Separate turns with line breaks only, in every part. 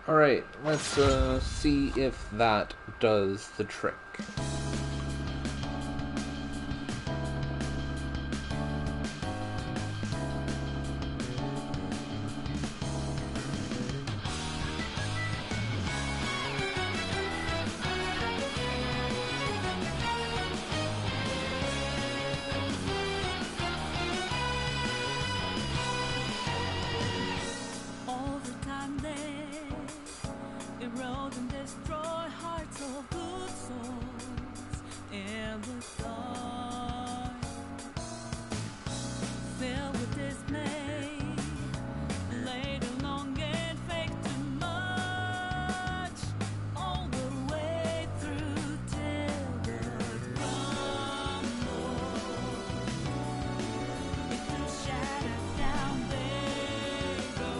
Alright, let's see if that does the trick.
All the time they erode and destroy hearts of good souls in the dark, filled with dismay, laid along and fake too much, all the way through till the crumble. Into shadows down they go.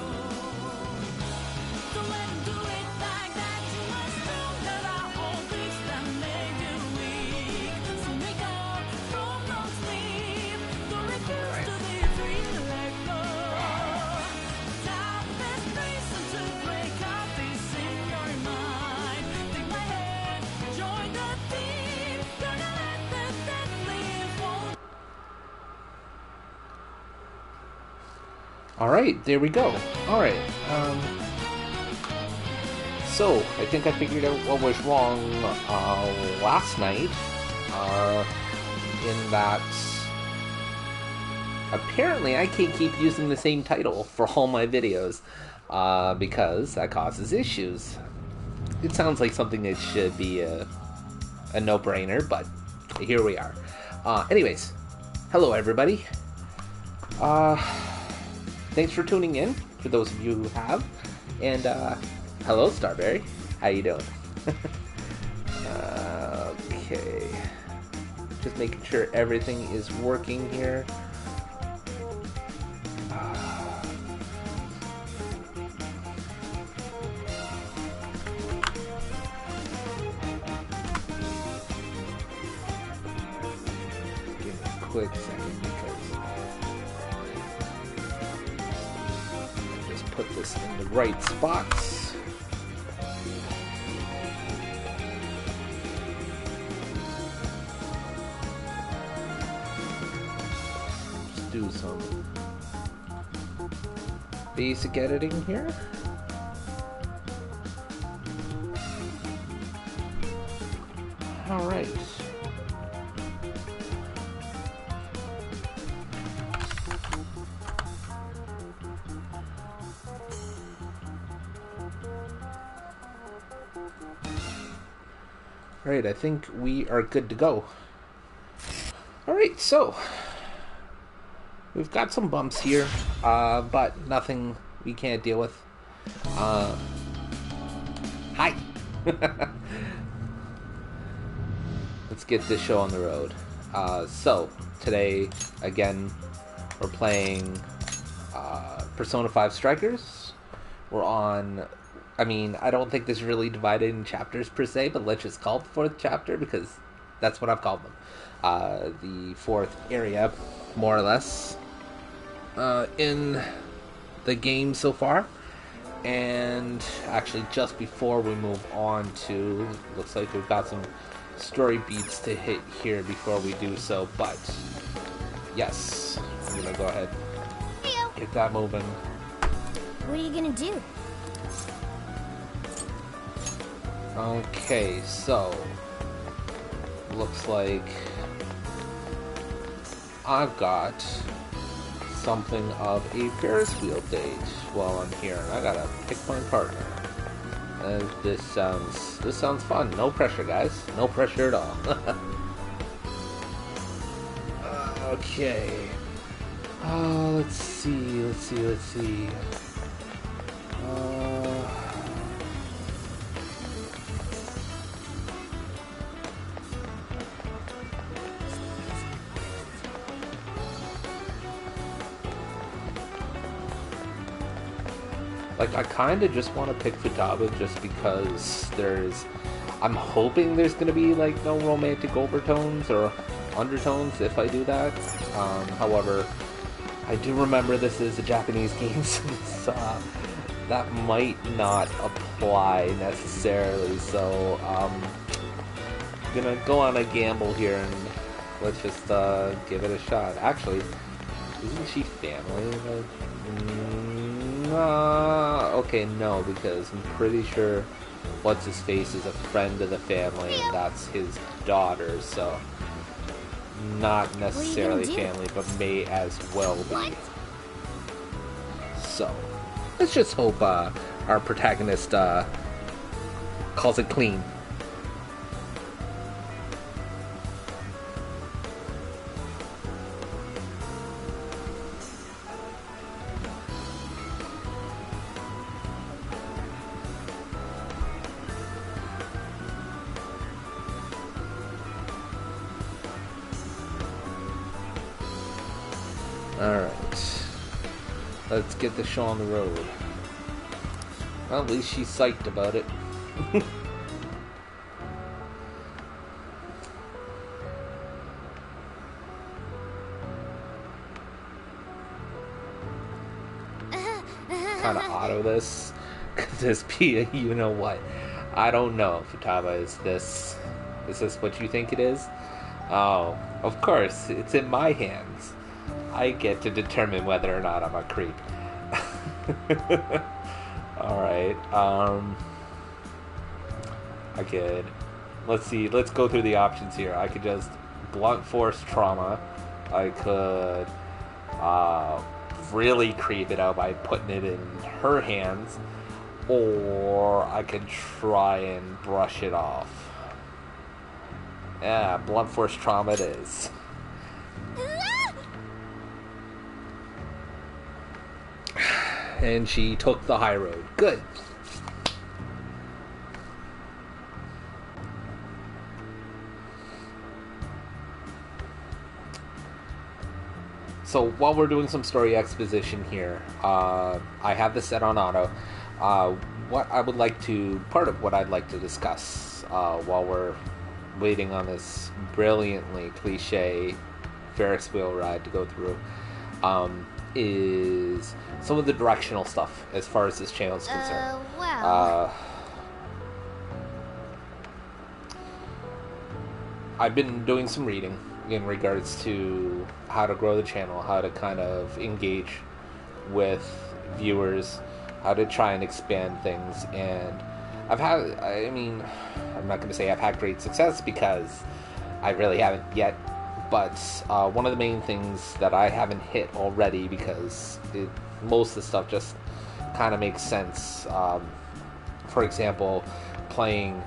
Don't let 'em do it like that. You must know that our own griefs that made you weak. So wake up from no sleep. Don't refuse to be free. Let go. Time has reason to break out this in your mind. Take my hand, join the team. Gonna let the dead live. Won't
Alright, there we go. Alright, so, I think I figured out what was wrong last night, in that apparently I can't keep using the same title for all my videos, because that causes issues. It sounds like something that should be a no-brainer, but here we are. Anyways, hello everybody. Thanks for tuning in, for those of you who have, and hello Starberry, how you doing? Okay, just making sure everything is working here. Give me a quick second because I just put this in the right spots. Just do some basic editing here. All right. Alright, I think we are good to go. Alright, so we've got some bumps here, but nothing we can't deal with. Hi! Let's get this show on the road. So, today, again, we're playing Persona 5 Strikers. We're on... I mean, I don't think this is really divided in chapters per se, but let's just call it the fourth chapter because that's what I've called them. The fourth area, more or less, in the game so far. And actually, just before we move on to, looks like we've got some story beats to hit here before we do so, but yes, I'm gonna go ahead, get that moving.
What are you gonna do?
Okay, so looks like I've got something of a Ferris wheel date while I'm here, and I gotta pick my partner. This sounds fun. No pressure, guys. No pressure at all. Okay. Let's see. Like, I kind of just want to pick Futaba just because I'm hoping there's going to be, like, no romantic overtones or undertones if I do that. However, I do remember this is a Japanese game, so that might not apply necessarily. So gonna go on a gamble here and let's just give it a shot. Actually, isn't she family? Okay, no, because I'm pretty sure what's his face is a friend of the family, and that's his daughter. So not necessarily
do?
family, but may as well be.
What?
So let's just hope our protagonist calls it clean. Alright. Let's get the show on the road. Well, at least she's psyched about it. Kind of auto this. Could this be a you know what? I don't know, Futaba. Is this what you think it is? Oh, of course, it's in my hands. I get to determine whether or not I'm a creep. Alright, I could... Let's see, let's go through the options here. I could just blunt force trauma. I could really creep it out by putting it in her hands. Or I could try and brush it off. Yeah, blunt force trauma it is. And she took the high road. Good. So while we're doing some story exposition here, I have this set on auto. Part of what I'd like to discuss while we're waiting on this brilliantly cliche Ferris wheel ride to go through, is some of the directional stuff as far as this channel is concerned. I've been doing some reading in regards to how to grow the channel, how to kind of engage with viewers, how to try and expand things, and I'm not going to say I've had great success because I really haven't yet, but one of the main things that I haven't hit already, because most of the stuff just kind of makes sense, for example, playing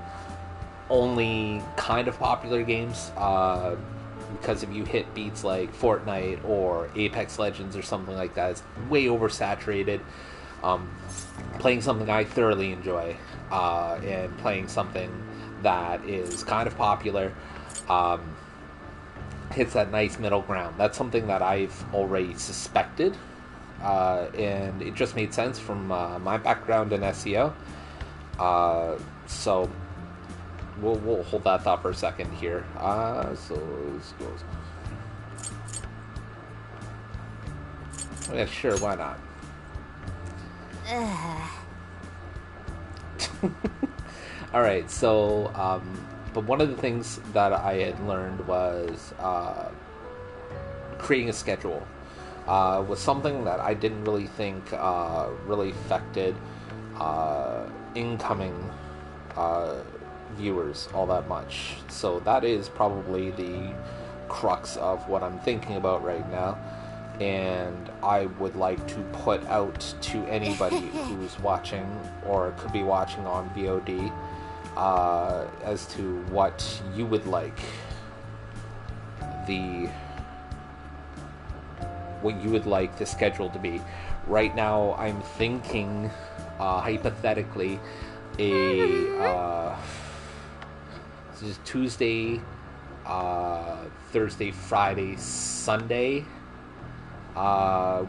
only kind of popular games, because if you hit beats like Fortnite or Apex Legends or something like that, it's way oversaturated. Playing something I thoroughly enjoy, and playing something that is kind of popular, hits that nice middle ground. That's something that I've already suspected, and it just made sense from my background in SEO. So we'll hold that thought for a second here. Yeah, sure, why not? Alright, so but one of the things that I had learned was creating a schedule was something that I didn't really think really affected incoming viewers all that much. So that is probably the crux of what I'm thinking about right now, and I would like to put out to anybody who's watching or could be watching on VOD as to what you would like the schedule to be. Right now I'm thinking hypothetically just Tuesday, Thursday, Friday, Sunday,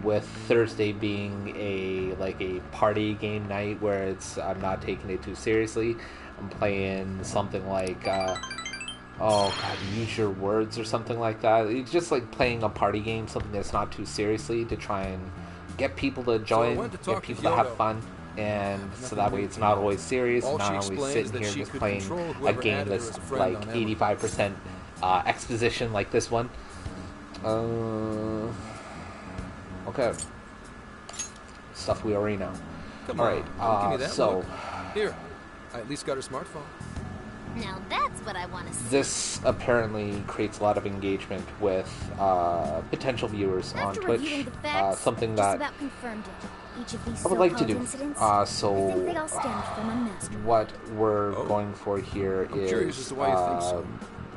with Thursday being a party game night where I'm not taking it too seriously. I'm playing something like Use Your Words or something like that. It's just like playing a party game, something that's not too seriously, to try and get people to join, get people to have fun, and so that way it's not always serious,
All
not
she
always
explains
sitting
that
here
she
just
could
playing
control
a
whoever
game
added her
that's
as a friend
like
on Emma.
85% exposition like this one. Okay. Stuff we already know.
Come
Alright,
on, don't give me that
so
look. Here, I at least got her smartphone.
Now that's what I want to see.
this apparently creates a lot of engagement with potential viewers on
After
Twitch.
reviewing the facts,
Something
just
that
about confirmed it. Each of these
I would like to
so-called
do.
incidents, I think they all
So
stemmed from unmastered.
what we're
Oh.
going for here
I'm curious as
is,
to why you think so.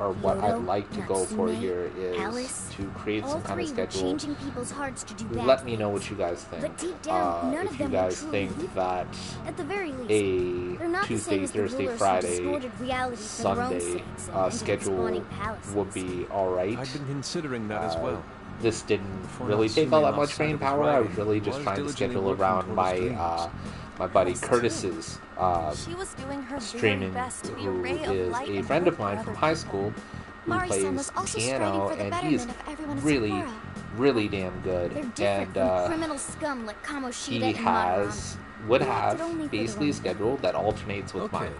or what I'd
Yodo,
like to go for
Natsume,
here is
Alice,
to create
all
some kind
three
of
were
schedule.
changing people's hearts to do bad
Let me know
things.
what you guys think.
But deep down, none
if
of
you
them were
guys
truly
think
evil.
that
At the very least,
a
they're not the
Tuesday,
same as the
Thursday,
rulers
Friday,
who distorted reality for their own
Sunday
sakes and ended up
schedule
spawning palaces.
would be alright.
I'd been considering that as well.
This didn't
Before
really
Natsume
take all that
lost
much
sight
brain
of his
power. I was
writing,
really
he
just
was
trying to
diligently
schedule
working
around
toward
my
his dreams.
my buddy
Alice, too.
Curtis's
She was doing her very
streaming,
best to be a
who
ray of
is
light
a
and
friend
hope
of mine
for
from
other
high
people.
school who
Mari-san
plays
was also striving
piano,
for the
and he's
betterment of everyone in
really,
Sakura.
really damn good.
They're different
And
from criminal scum like Kamoshida
he
and
has
Madarame.
would
They
have
acted only for their
basically a
own
schedule that alternates with
Okay.
mine.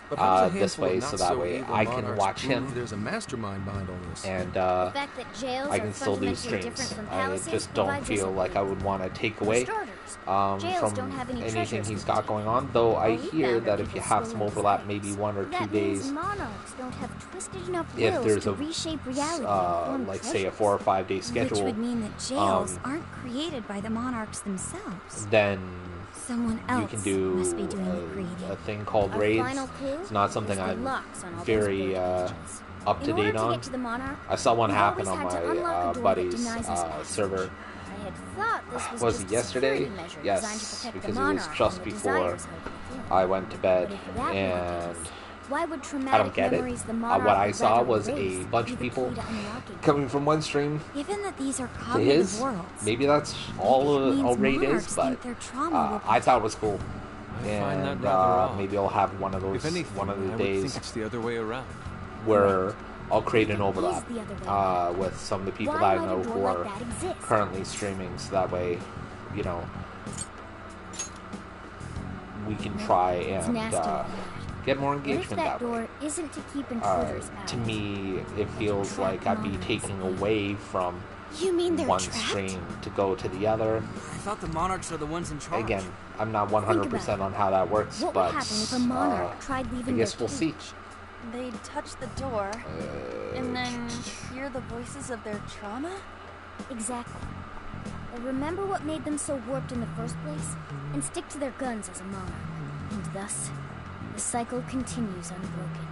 But how does a
This
handful of
way,
not
so that way
evil
I can
monarchs
watch
prove
him,
There's a mastermind behind all this.
and
The fact that jails
I
are
can still do
fundamentally
streams.
different from
I
palaces
just don't
provides us
feel
a
like I
clue.
would want to take
For
away
starters, jails don't
from
have any
anything
treasures
he's
to
got
protect.
going on. Though I
All we
hear
found are
that if you
people
have some
stolen
overlap,
disguise.
maybe 1 or 2
That
days,
means monarchs don't have twisted enough
if
wills
there's
to
a
reshape reality and form
like say a
treasures.
4 or 5 day
Which
schedule,
would mean that jails
um,
aren't created by the monarchs themselves.
then
Someone else
you can do
must be doing the
a
creating.
thing called
Our
raids.
final clue
It's not something
is the
I'm
locks on all those
very
gold pages.
up to
In order
date
to
on.
get to the monarch,
I saw one
we've
happen
always
on
had to
my
unlock a door that
buddy's
denies us passage.
server.
I had thought this was
Was
just
it yesterday?
a security measure
Yes,
designed to protect
because
the
it was
monarch
just
and the
before
desires of the king.
I went to bed,
But if that were the
and
case, why would
I
traumatic
don't get it.
memories the
What
monarch
I
would
saw
rather
was
erase
a bunch
be
of
the
people
key to unlocking it?
coming from one stream
Given that these are
to
cognitive
his.
worlds,
Maybe that's
maybe
all
it means
all raid is,
monarchs
but
think their trauma will
I thought it was cool.
I find that
And
rather odd.
maybe I'll have one of those
If anything,
one of the
I would
days
think it's the other way around.
where I'll create an
It is
overlap
the other way
with some of the people
Why
that I
might
know
a door
who
like
are
that exist?
currently streaming, so that way, you know, we can try
It's
and
nasty.
get more
What if
engagement
that
that way.
door isn't to keep intruders out?
To me, it feels like I'd be taking away from
You mean they're
one
trapped?
stream to go to the other.
I thought the monarchs are the ones in charge.
Again, I'm not 100% on how that works,
What
but
would happen if a monarch tried
I
leaving
guess
their
we'll see.
cage?
They'd touch the door and then hear the voices of their trauma?
Exactly. They'll remember what made them so warped in the first place and stick to their guns as a monarch. And thus, the cycle continues unbroken.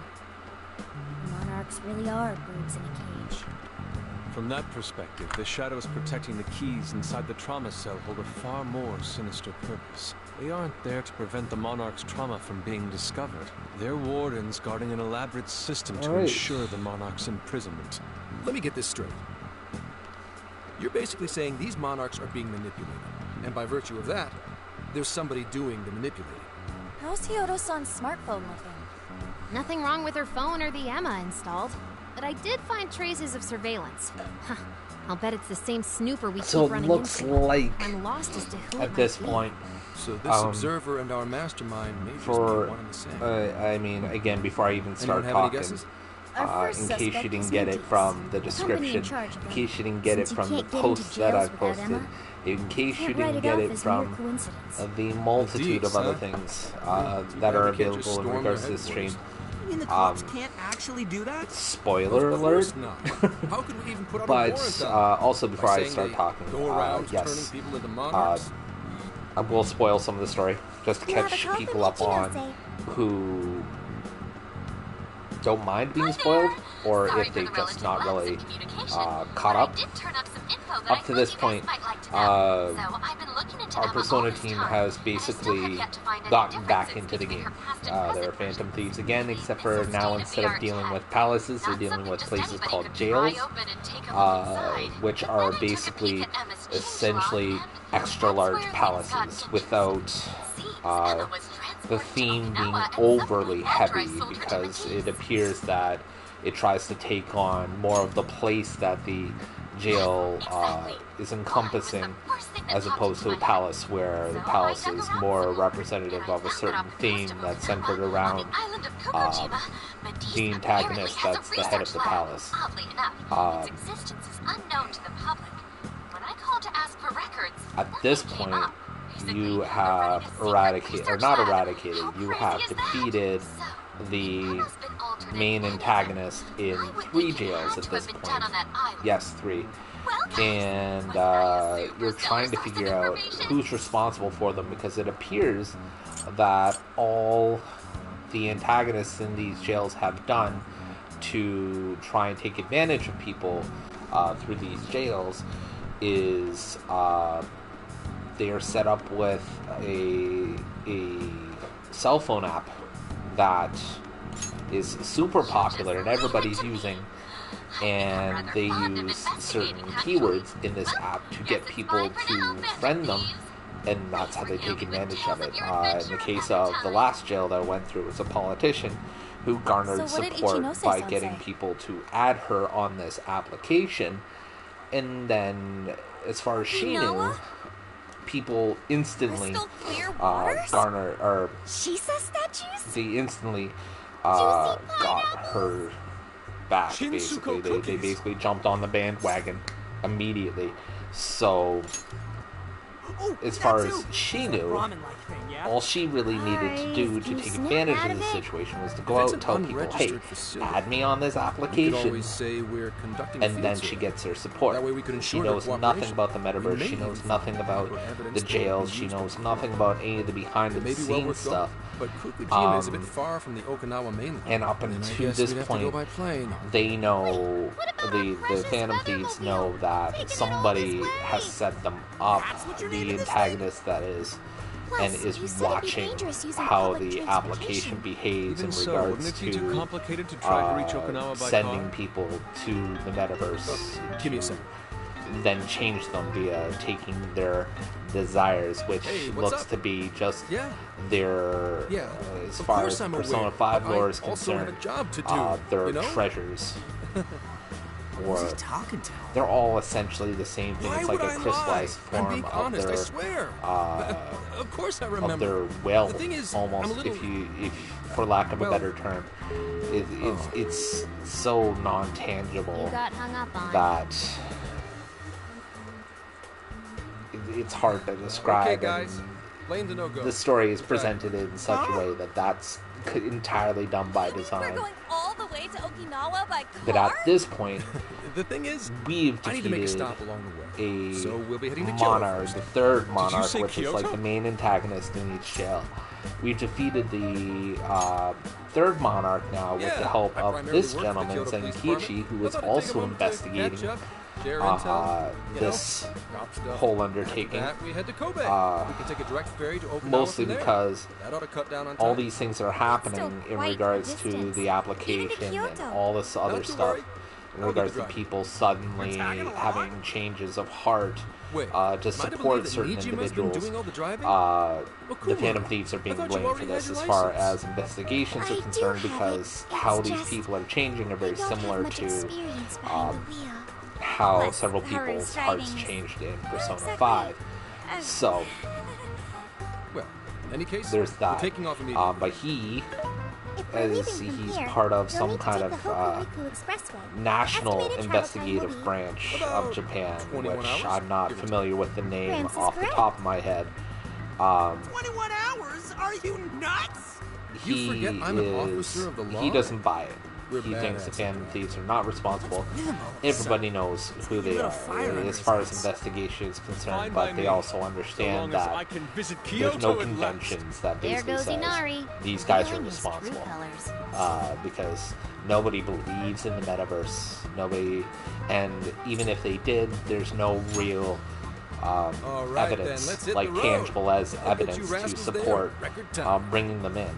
Monarchs really are birds in a cage.
From that perspective, the shadows protecting the keys inside the trauma cell hold a far more sinister purpose. They aren't there to prevent the monarch's trauma from being discovered. They're wardens guarding an elaborate system to
Alright.
ensure the monarch's imprisonment.
Let me get this straight. You're basically saying these monarchs are being manipulated, and by virtue of that, there's somebody doing the manipulating.
How's Hyodo-san's smartphone looking?
Nothing wrong with her phone or the Emma installed. But I did find traces of surveillance. Huh. I'll bet it's the same snooper we
So
keep
it
running
looks
into.
like,
I'm lost as to who it
at
might
this
be.
point,
So this
Um,
observer and our mastermind may just
for,
be one and the same.
I mean, again, before I even start
Anyone have any
talking,
guesses?
Our
in
first
case you
suspect
didn't
is
get it
Nudis.
from the
The company in
description,
charge of
in
them.
case you didn't get it
Since you
from the
can't get into
posts that
jails
I've
without
posted,
Emma,
in case you
Can't write
didn't
it
get
off
it
as mere
from
coincidence.
the multitude
Deeds,
of other
huh?
things
Too
that
bad
are
we can't just
available in
storm
regards
their
to this stream.
You mean the cops
Um,
can't actually do that?
Spoiler
Of
alert.
course not. How could we even put out a warrant
But
on them?
also,
By
before I
saying
start
they
talking,
go around turning
yes,
people into monarchs?
I will spoil some of the story just to catch
Naruto
people up on
Michinoze.
who don't mind being spoiled, or
Sorry
if they
for the
just
relative
not
lapse
really
in communication,
caught
but
up.
I did turn up some info that
Up
I
to
thought
this
you guys
point,
might like to know. So I've been looking into
our
Emma all
Persona
this
team
time,
has
and I still
basically
have yet to find any
gotten back
differences
into the
between
game.
her past and
They're
present
Phantom
versions.
Thieves again, except
This
for
is
now
state of
instead
the
of
art
dealing
tech.
with palaces, they're
Not
dealing
something
with
just
places
anybody
called
could
jails,
pry open and take a look inside.
which
But
are
then I took a
basically
peek at Emma's changelog,
essentially
and
extra
that's
large
where things got
palaces
interesting.
without
Seems
uh,
Emma was
the
transported to
theme being
Okinawa at some
overly
point after I
heavy,
sold her to
because
Matisse.
it appears that it tries to take on more of the place that the jail is encompassing, as opposed to a palace, where the palace is more representative of a certain theme that's centered around the antagonist that's the head of the palace.
Its existence is unknown to the public. When I called to ask for records,
At this point, you have eradicated, or not eradicated, you have defeated the main antagonist in 3 jails at this point. Yes, 3. And you're trying to figure out who's responsible for them, because it appears that all the antagonists in these jails have done to try and take advantage of people through these jails is they are set up with a cell phone app that is super popular and everybody's using, and they use certain keywords in this app to get people to friend them, and that's how they take advantage of it. In the case of the last jail that I went through, it was a politician who garnered
So what did
support
Ichinose
by
say?
getting people to add her on this application, and then as far as she knew,
Inoa?
people instantly
Crystal clear waters?
garner, or
Shisa statues?
they instantly got her back.
Shinsuko
Basically, they
cookies.
basically jumped on the bandwagon immediately. So
Oh,
as
that
far
too.
as she
It's a
knew,
ramen-like thing, yeah?
all she really needed to do
Can
to
you
take
snap
advantage
out
of the
of it?
situation was to
If
go
it's
out and tell
an
people, hey,
unregistered facility,
add me on this
We could
application,
always say we're conducting a
and
field
then she
survey.
gets her support.
That way we could
She
ensure
knows
their
nothing
cooperation.
about the
We
metaverse,
may
she knows
even
nothing
find
about
or evidence
the
that
jails,
we
she
used to
knows
prove
nothing about any of the behind
It
the
may be well
scenes
worth
stuff.
going, but Kukujima is a bit
Um,
far from the Okinawa mainland.
And up
And I
until
guess
this
we'd have to go
point,
by plane.
they know,
what about
the
our precious
Phantom Thieves
Feathermobile?
know that
Taking it all
somebody
this way.
has set them up,
That's what you're
the
naming this
antagonist that is, and
Plus,
is
you said it'd be
watching
dangerous using
how
public
the application
transportation.
behaves
Even
in
so,
regards
wouldn't it be too
to
complicated to try to reach Okinawa by
sending
car?
people to the metaverse.
Give me a
to
second.
Then change them via taking their desires, which
Hey, what's
looks
up?
to be just
Yeah.
their,
Yeah,
as
of
far
course
as
I'm
Persona
aware,
5
but I
lore is
also have a
concerned,
job to do,
they're
you know?
treasures.
Who's
Or
he talking to?
they're all essentially the same thing.
Why
It's like
would
a
I
crystallized
lie? I'm
form
being
of
honest, I
their
swear. Of course I
of
remember.
their will,
The thing is,
almost,
I'm a little...
if for lack of a
Well-
better term, it's so non-tangible
You got hung up on.
that it's hard to describe.
Okay,
and
guys. Blame the no-go.
the story is presented in such a way that that's entirely done by
We're
design.
going all the way to Okinawa by car?
But at this point,
The thing is,
we've
I need to make a
defeated
stop along the way.
a
So we'll be heading to Kyoto
monarch,
first.
the third monarch,
say
which is like
Kyoto?
the main antagonist in each jail. We've defeated the third monarch now with the help
I
of
primarily
this
work for the
gentleman,
Kyoto Police
Zenkichi,
Department.
who
I
is
thought I'd take a
also
moment to
investigating
catch up, share intel, you know,
this
drop stuff.
whole
After
undertaking.
that, we head to Kobe. we can take a direct ferry to Okinawa
Mostly
from there.
because
That ought to cut down on
all
time.
these things are happening in
quite
regards
a
to
distance.
the
Even
application
to
and
Kyoto.
all this other
Not to
stuff
worry.
in
I'll do
regards
the
to
driving.
people suddenly
tagging along?
having changes of heart
Wait,
to
am I to
support
believe that
certain
Nijima's been
individuals.
doing all the driving?
The
cool.
Phantom Thieves are being
I thought you
blamed for
already had
this
your
as far
license.
as investigations
I
are
do
concerned
have
because
it.
how
It's
these
just
people are changing are very
I don't
similar
have much
to
experience behind
um,
the wheel.
how
Plus,
several
her
people's
riding
hearts
is
changed in
not
Persona
exactly
5.
as-
So,
Well, in any case,
there's
we're
that.
taking off immediately.
But he,
If we're
as
leaving from
he's
here,
part of
you'll
some
need to
kind
take
of
the Hokuriku Expressway.
national
Estimated travel time
investigative
will be
branch
about
of Japan,
21
which
hours,
I'm not
give or
familiar with the name
Francis
off the
Gray.
top of my head.
21 hours? Are you nuts?
You
He
forget I'm an officer of the law?
He doesn't buy it.
We're
He thinks the
badass
Phantom
like that.
Thieves are not responsible.
minimal,
Everybody knows who they
lit a
are
fire under
as
his
far as
ass.
investigation is concerned,
Fine by
but they
me.
also
So long
understand
as I
that
can visit
there's
Kyoto
no
at last.
conventions that
There
basically
goes
says
Inari.
these guys are
revealing his true
responsible.
colors.
Because nobody believes in the metaverse. Nobody, and even if they did, there's no real
All right, then,
evidence,
let's hit
like
the road.
tangible as
I'll get
evidence
you
to
rascals there in
support
record time.
bringing them in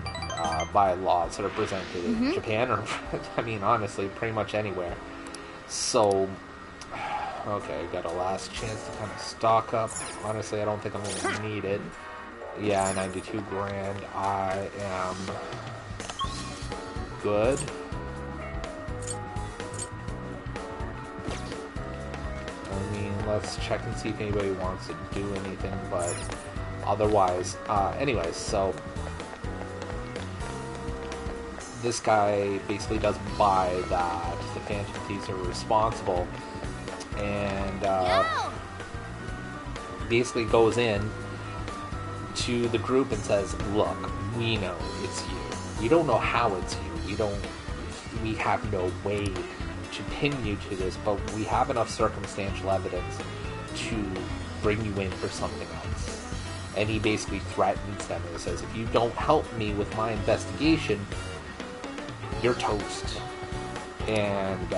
by laws that are presented in Japan, or I mean, honestly, pretty much anywhere. So, okay, got a last chance to kind of stock up. Honestly, I don't think I'm going to need it. Yeah, 92 grand. I am good. mean, let's check and see if anybody wants to do anything, but otherwise, anyways, so this guy basically doesn't buy that the Phantom Thieves are responsible, and basically goes in to the group and says, look, we know it's you. We don't know how it's you. We have no way to pin you to this, but we have enough circumstantial evidence to bring you in for something else. And he basically threatens them and says, if you don't help me with my investigation, you're toast. And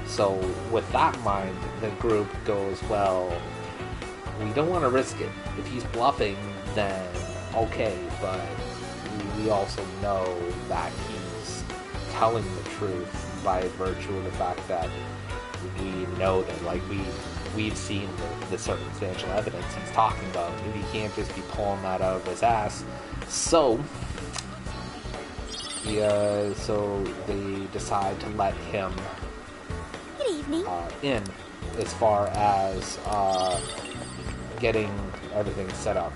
so with that in mind, the group goes, well, we don't want to risk it. If he's bluffing, then okay, but we also know that he's telling the truth by virtue of the fact that we know that, like, we've seen the circumstantial evidence he's talking about, and he can't just be pulling that out of his ass. So they decide to let him in, as far as getting everything set up.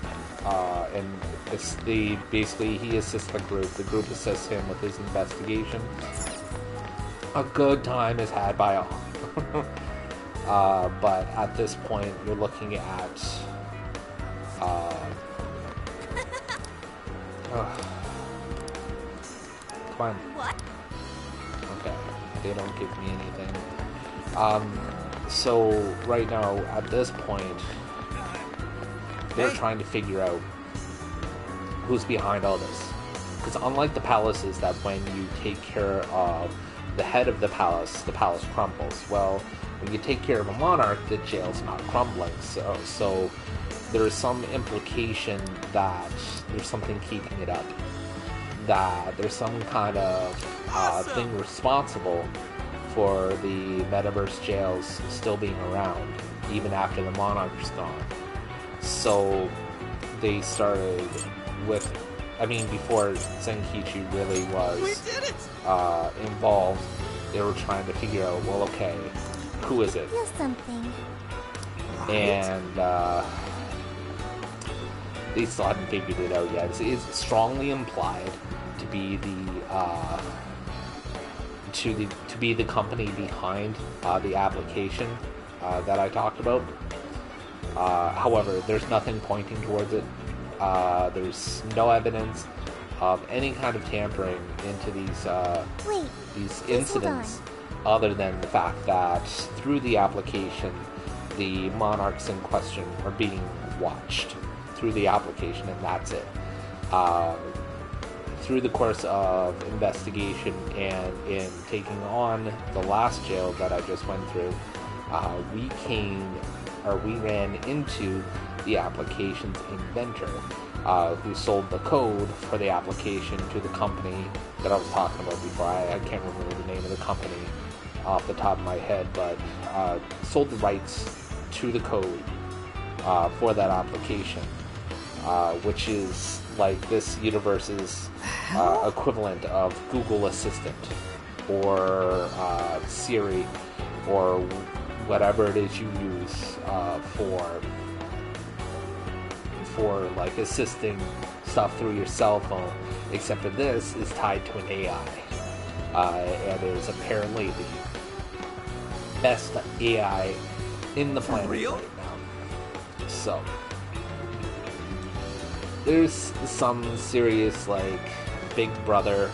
And he assists the group. The group assists him with his investigation. A good time is had by all. But at this point, you're looking at come on.
What?
Okay, they don't give me anything. So right now, at this point, they're trying to figure out who's behind all this. Because unlike the palaces, that when you take care of the head of the palace crumbles. Well, when you take care of a monarch, the jail's not crumbling. So there is some implication that there's something keeping it up. That there's some kind of thing responsible for the metaverse jails still being around, even after the monarch's gone. So they started with, before Zenkichi really was involved, they were trying to figure out, well, okay, who is it?
Feel something.
And they still haven't figured it out yet. It's strongly implied to be the company behind the application that I talked about. However, there's nothing pointing towards it. There's no evidence of any kind of tampering into these incidents, other than the fact that through the application, the monarchs in question are being watched through the application, and that's it. Through the course of investigation and in taking on the last jail that I just went through, we ran into the application's inventor, who sold the code for the application to the company that I was talking about before. I can't remember the name of the company off the top of my head, but sold the rights to the code for that application, which is like this universe's equivalent of Google Assistant or Siri or whatever it is you use for like assisting stuff through your cell phone, except for this is tied to an AI, and is apparently the best AI in the planet right now. So there's some serious like Big Brother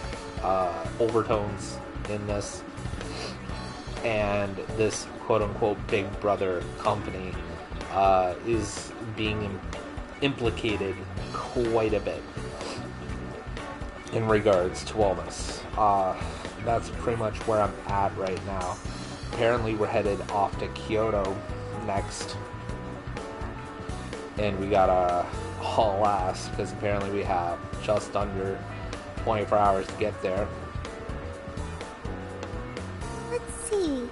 overtones in this, and this quote-unquote Big Brother company is being implicated quite a bit in regards to all this. That's pretty much where I'm at right now. Apparently we're headed off to Kyoto next, and we gotta haul ass because apparently we have just under 24 hours to get there.
Let's see.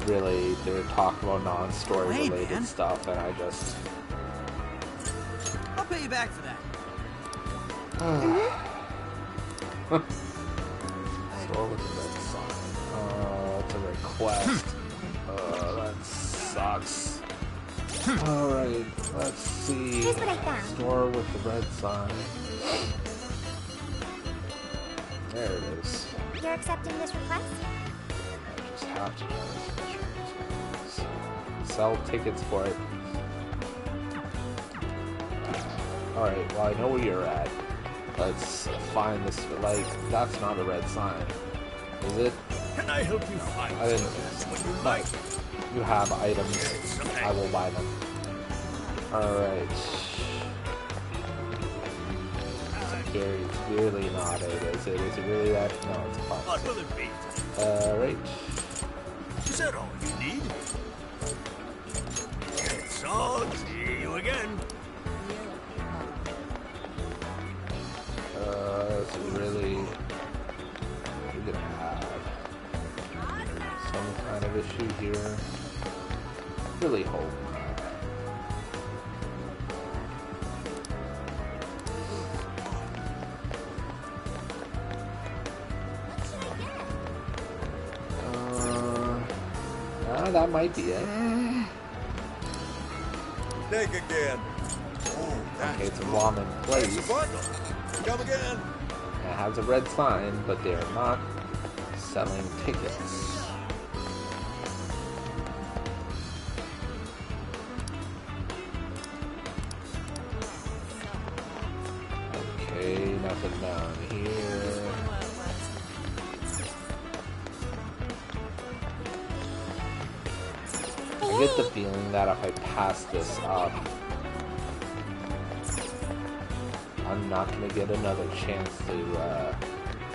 They're talking about non-story related stuff, and I just...
I'll pay you back for that.
So what was the red sign? That's a request. That sucks. Alright, let's see.
Here's what I found.
Store with the red sign. There it is.
You're accepting this request?
I just have to sell tickets for it. Alright, well I know where you're at. Let's find this, like, that's not a red sign. Is it?
Can I help you find
I didn't.
what you like?
You have items. I will buy them. Alright. It's really not it, is it? Is it really that? No, it's a
What
box.
will it be?
Alright.
Is that all you need? So, see you again.
It's really... We're gonna have some kind of issue here. Really hope. That might be it.
Dig again.
Okay, it's a ramen place.
There's a bundle. Come again.
It has a red sign, but they're not selling tickets. Okay, nothing down here. I get the feeling that if I pass this up, I'm not gonna get another chance to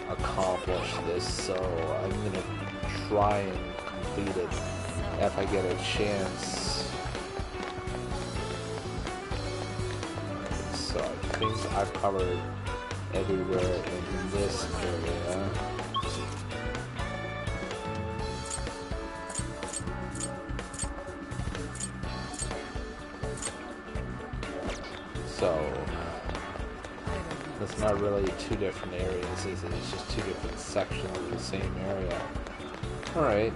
accomplish this, so I'm gonna try and complete it if I get a chance. So I think I've covered everywhere in this area. So it's not really two different areas, is it? It's just two different sections of the same area. Alright.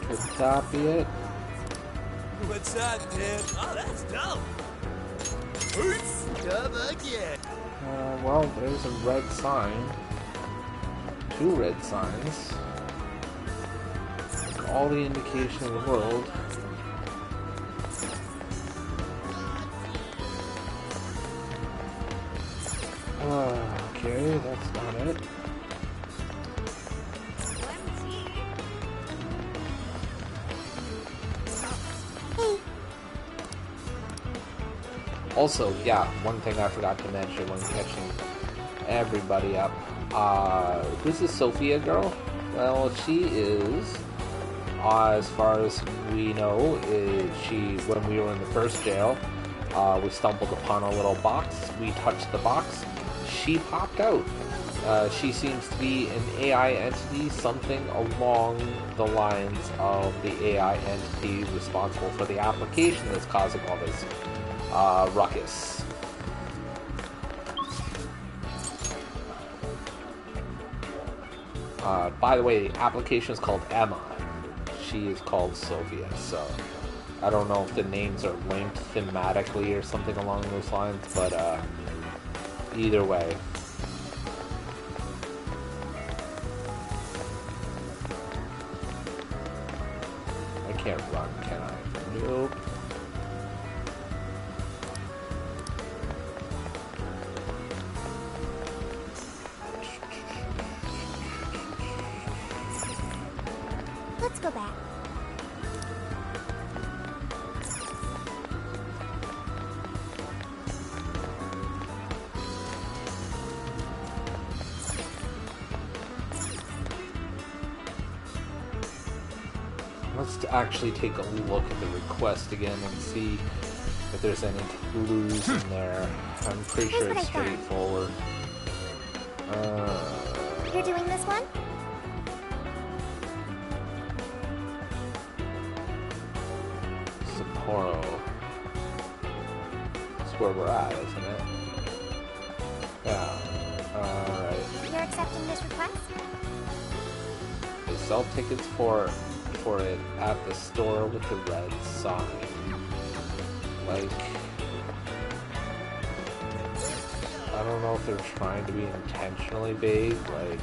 Could that be it?
What's that, Tim? Oh, that's dope. Oops, come again.
Well, there's a red sign. Two red signs. All the indication in the world. Okay, that's not it. Also, yeah, one thing I forgot to mention when catching everybody up. Who's this Sophia girl? Well, she is, as far as we know, when we were in the first jail, we stumbled upon a little box. We touched the box. She popped out. She seems to be an AI entity, something along the lines of the AI entity responsible for the application that's causing all this ruckus. By the way, the application is called Emma. She is called Sophia, so I don't know if the names are linked thematically or something along those lines, but either way. I can't run, can I? Nope.
Let's go back.
Let's actually take a look at the request again and see if there's any clues in there. I'm pretty sure
Here's
it's
what I found.
straightforward.
You're doing this one?
Support where we're at, isn't it? Yeah. Alright.
You're accepting this request?
They sell tickets for it at the store with the red sign. Like, I don't know if they're trying to be intentionally vague, like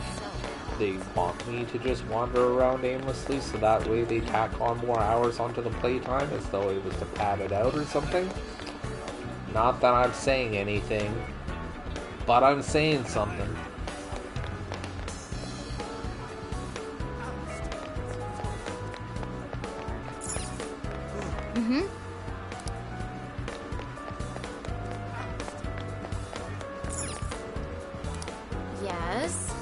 they want me to just wander around aimlessly so that way they tack on more hours onto the playtime as though it was to pad it out or something. Not that I'm saying anything, but I'm saying something.
Mm-hmm.
Yes.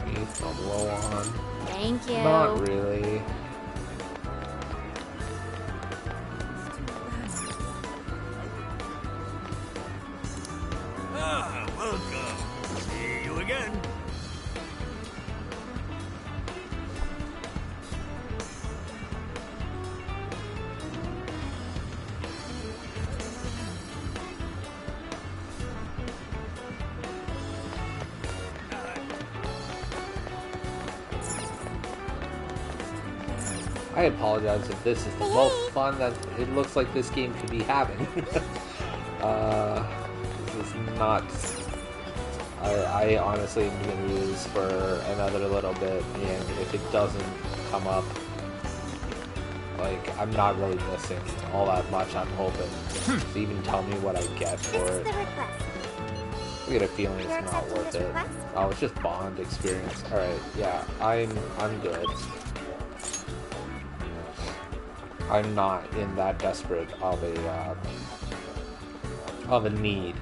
He's not low on.
Thank you.
Not really.
Ah, welcome. See you again.
I apologize if this is the most fun that it looks like this game could be having. This is not... I honestly am going to use for another little bit, and if it doesn't come up, like, I'm not really missing all that much, I'm hoping. So even tell me what I get for
This is
it.
the request.
I get a feeling
You're
it's not
accepting
worth
this
it.
request?
Oh, it's just Bond experience. Alright, yeah, I'm good. I'm not in that desperate of a need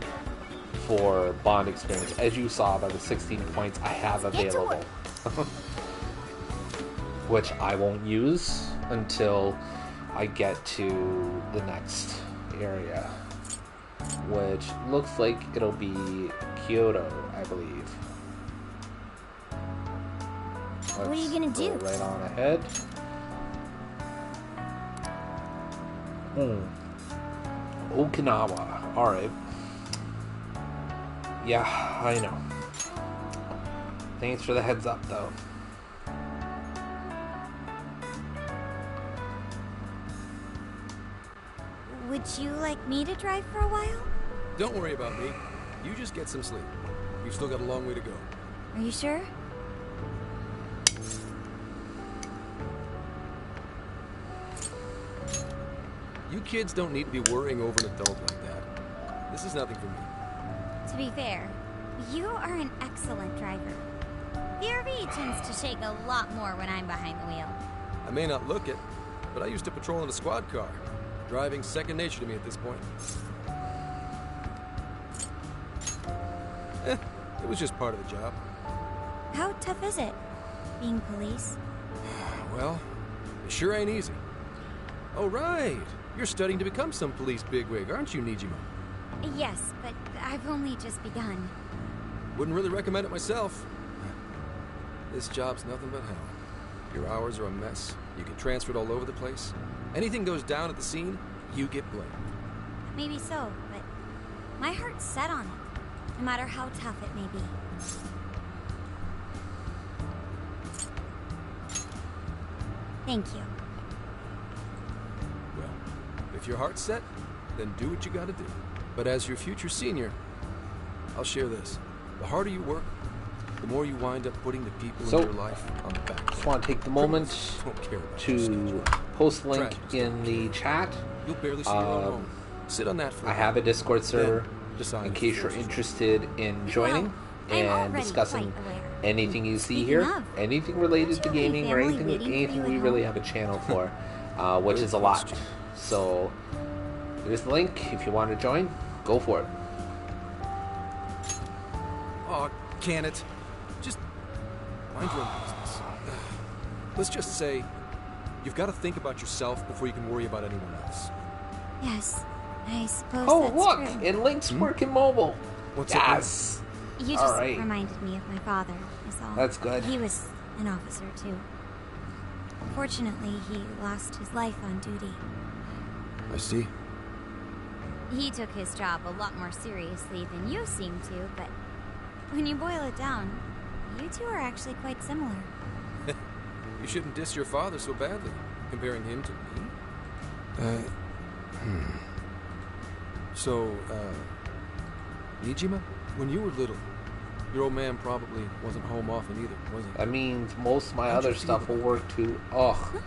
for Bond experience, as you saw by the 16 points I have available, which I won't use until I get to the next area, which looks like it'll be Kyoto, I believe.
What are you gonna
Let's go
do?
right on ahead. Okinawa. Alright. Yeah, I know. Thanks for the heads up, though.
Would you like me to drive for a while?
Don't worry about me. You just get some sleep. We've still got a long way to go.
Are you sure?
You kids don't need to be worrying over an adult like that. This is nothing for me.
To be fair, you are an excellent driver. The RV tends to shake a lot more when I'm behind the wheel.
I may not look it, but I used to patrol in a squad car. Driving's second nature to me at this point. It was just part of the job.
How tough is it, being police?
Well, it sure ain't easy. Oh, right. You're studying to become some police bigwig, aren't you, Nijima?
Yes, but I've only just begun.
Wouldn't really recommend it myself. This job's nothing but hell. Your hours are a mess. You get transferred all over the place. Anything goes down at the scene, you get blamed.
Maybe so, but my heart's set on it, no matter how tough it may be. Thank you.
Well, if your heart's set, then do what you gotta do. But as your future senior, I'll share this. The harder you work, the more you wind up putting the people
So,
in your life on the back.
Just want to take the moment
Don't care about
to post the link in the chat.
You'll barely see your own home. Sit on that for
I have a Discord server
decide
in
if
case
it
you're
forces you.
interested in joining
Well, I'm
and
already
discussing
quite aware.
anything you see
Speaking
here,
of,
anything related to
don't you have
gaming or
family
anything,
waiting for
anything
you
we
at
really
home?
have a channel for, which
Good
is a lot.
question.
So there's the link. If you want to join, go for it.
Oh, can it? Just mind your own business. Let's just say you've got to think about yourself before you can worry about anyone else.
Yes, I suppose
Oh,
that's
look!
true.
It links working mobile.
What's up,
Yes.
You
All
just
right.
reminded me of my father, is all.
That's good.
He was an officer, too. Fortunately, he lost his life on duty.
I see.
He took his job a lot more seriously than you seem to, but when you boil it down, you two are actually quite similar.
You shouldn't diss your father so badly, comparing him to me. So, Nijima, when you were little, your old man probably wasn't home often either, was he?
That means most of my
How'd you
other
feel
stuff will
about
work too. Ugh.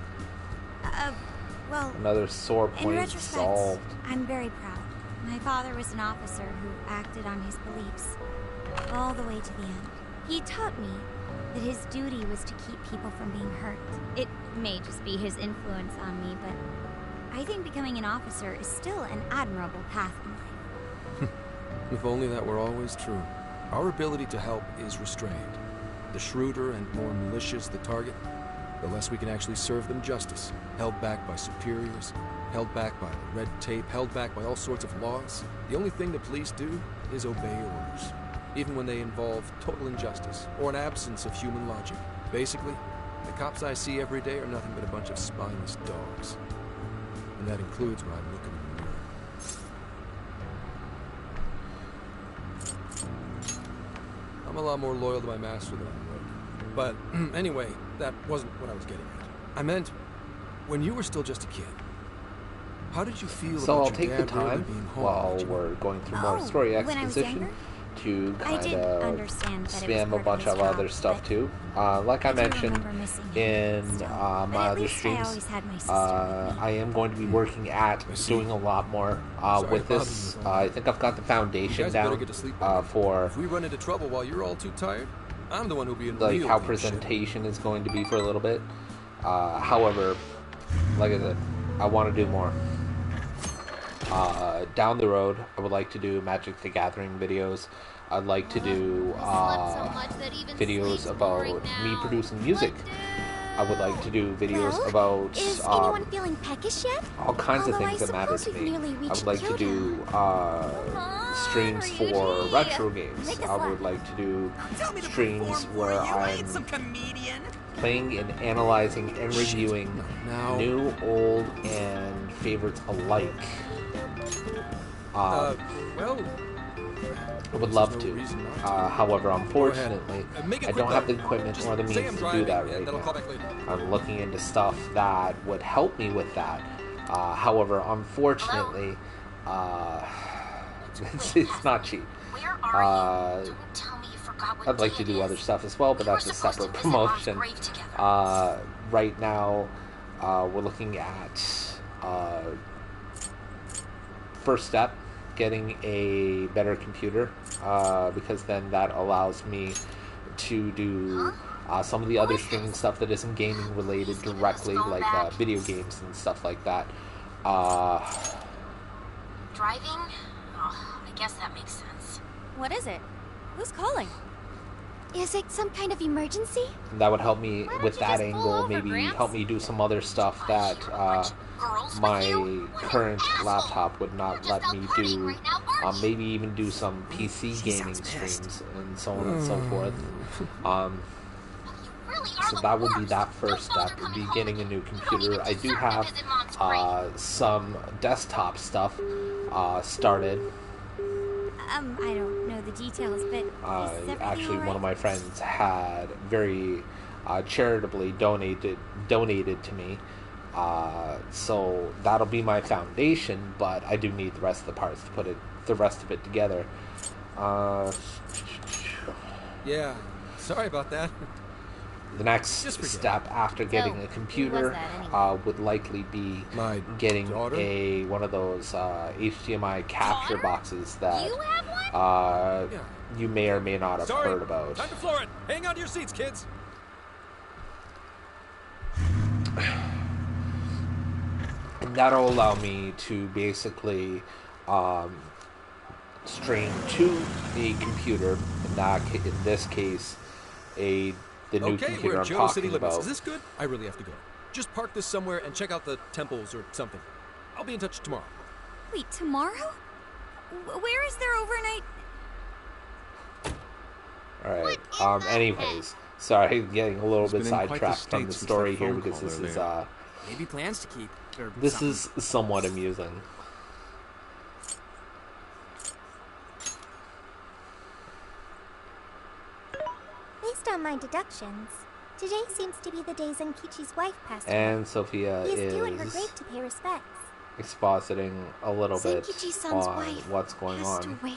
Well,
Another sore
in
point
retrospect,
solved.
I'm very proud. My father was an officer who acted on his beliefs all the way to the end. He taught me that his duty was to keep people from being hurt. It may just be his influence on me, but I think becoming an officer is still an admirable path in life.
If only that were always true. Our ability to help is restrained. The shrewder and more malicious the target, the less we can actually serve them justice. Held back by superiors, held back by red tape, held back by all sorts of laws. The only thing the police do is obey orders, even when they involve total injustice or an absence of human logic. Basically, the cops I see every day are nothing but a bunch of spineless dogs. And that includes when I'm looking in the mirror. I'm a lot more loyal to my master than I'm rogue. But anyway, that wasn't what I was getting at. I meant, when you were still just a kid, how did you feel
So
about
I'll
your
take the
dad rarely
time
being home?
while
Nijima?
we're going through more story
when I was
exposition
younger,
to
I
kind
did
of
understand that it was
spam a
part of
bunch
his
of
job,
other stuff
but
too. Like I
do
mentioned
remember missing him
in
still.
my
But at
other
least I
streams,
always had my sister with me.
I am going to be working at
I see.
doing a lot more
Sorry
with
to bother
this.
you all
I think I've got the
You
foundation
guys better
down
get to sleep already.
for
If we run into trouble while you're all too tired, I'm the one who'll be in
like
real
how
deep shit.
presentation is going to be for a little bit. However, like I said, I want to do more. Down the road, I would like to do Magic the Gathering videos. I'd like to do videos about me producing music. I would like to do videos
Well,
about
is anyone feeling peckish yet?
all kinds of
Although
things
I
that matter
suppose
to
we've
me.
nearly
I
reached
would like to do streams for retro games.
Make us
I would
laugh.
like to do
Tell me to
streams
perform for
where
you. I ain't
I'm
some comedian.
playing and analyzing and reviewing
Now-
new, old, and favorites alike.
Well,
I would
there's
love
no
to.
reason not to.
However, unfortunately,
Make it
I
quick,
don't have the
though.
equipment
Just
or the
say
means
I'm
to do
driving,
that
and
right
then I'll call back
now.
later.
I'm looking into stuff that would help me with that. However, unfortunately, it's not cheap.
Where are you?
Uh,
Don't tell me you forgot what
I'd like to
day
do
it
other
is.
stuff as well, but
We were
that's a
supposed to
separate
visit Mom's
promotion.
grave together.
Right now, we're looking at first step, getting a better computer, because then that allows me to do some of the other streaming stuff that isn't gaming related directly, like video games and stuff like that.
Driving? Oh, I guess that makes sense.
What is it? Who's calling?
Is it some kind of emergency?
That would help me
Why don't
with
you
that
just pull
angle,
over,
maybe
Gramps?
help me do some other stuff that
Girls with
my
you? What an
current
asshole.
laptop would not
You're
let
just
me
out partying
do.
right now, aren't you?
Maybe even do some PC gaming
sounds pissed.
streams and so on and so forth.
You really are
So
the
that would be
worst.
that first
Don't bother
step, would
coming
be
home
getting a
with
new
you. You don't
computer.
even
I do
deserve to
have
visit Mom's grave.
some desktop stuff started.
I don't know the details, but is everything
Actually,
all
one of
right?
my friends had very charitably donated to me. So that'll be my foundation, but I do need the rest of the parts to put the rest of it together.
Yeah, sorry about that.
The next
Just forget
step after getting
So,
a
who was
computer
that anyway?
would likely be
My
getting
daughter?
one of those HDMI capture boxes that
You have one?
Yeah.
you may or may not have
Sorry.
heard about.
Time to floor it. Hang on to your seats, kids.
And that'll allow me to basically stream to the computer. In this case, the new
Okay,
computer
we're
I'm
at Johto City
talking
limits.
about.
Is this good? I really have to go. Just park this somewhere and check out the temples or something. I'll be in touch tomorrow.
Wait, tomorrow? Where is their overnight?
All right. Anyways, sorry, getting a little
He's
bit
been in quite the
sidetracked from the
state since
story
that
here
phone
because
call
this is
earlier.
Maybe plans to keep. Or
this
something.
is somewhat amusing.
Based on my deductions, today seems to be the day Zenkichi's wife passed away.
And Sophia
He is due at her
is
grave to pay respects.
expositing a little bit
Zenkichi-san's
on
wife
what's going
passed
on.
away?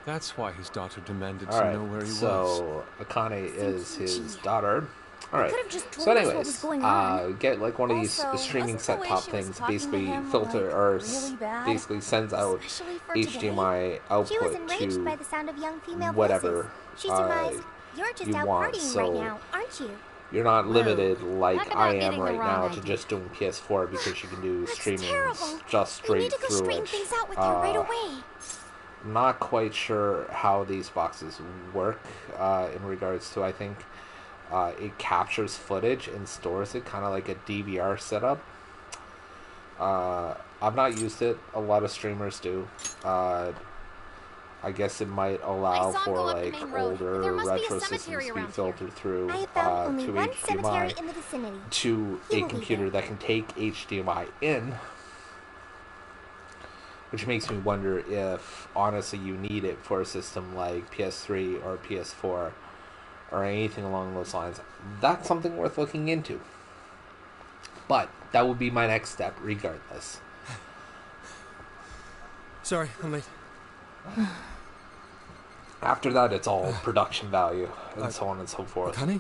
That's why his daughter demanded to
Alright,
know where he was.
so Akane is his daughter. Alright,
could've just told
so
us what
anyways,
was going on.
get like one of these
Also,
streaming
wasn't the way
set-top
she was
things,
talking to
basically
him,
filter
like,
or
really bad?
basically sends out
Especially for
HDMI output
She was enraged
to
by the sound of young female
whatever
voices. She surmised, you're just
you
out
want,
partying
so
right now, aren't you?
you're not limited
talk
like
about
I am
getting the
right
wrong
now to
idea.
just doing PS4 because you can do
That's
streaming
terrible.
just
We need
straight
to go
through
straighten
it.
things out with her right away.
I'm not quite sure how these boxes work in regards to, I think it captures footage and stores it kind of like a DVR setup. I've not used it. A lot of streamers do. I guess it might allow
I saw him
for
go up the
like
main road.
older
There must be a
retro
cemetery
systems to be
around here.
filtered through
I have found only
to
one cemetery
HDMI
in the vicinity.
to
He
a
will be
computer
there.
that can take HDMI in. Which makes me wonder if, honestly, you need it for a system like PS3 or PS4 or anything along those lines. That's something worth looking into. But that would be my next step, regardless.
Sorry, I'm late.
After that, it's all production value and so on and so forth.
Honey?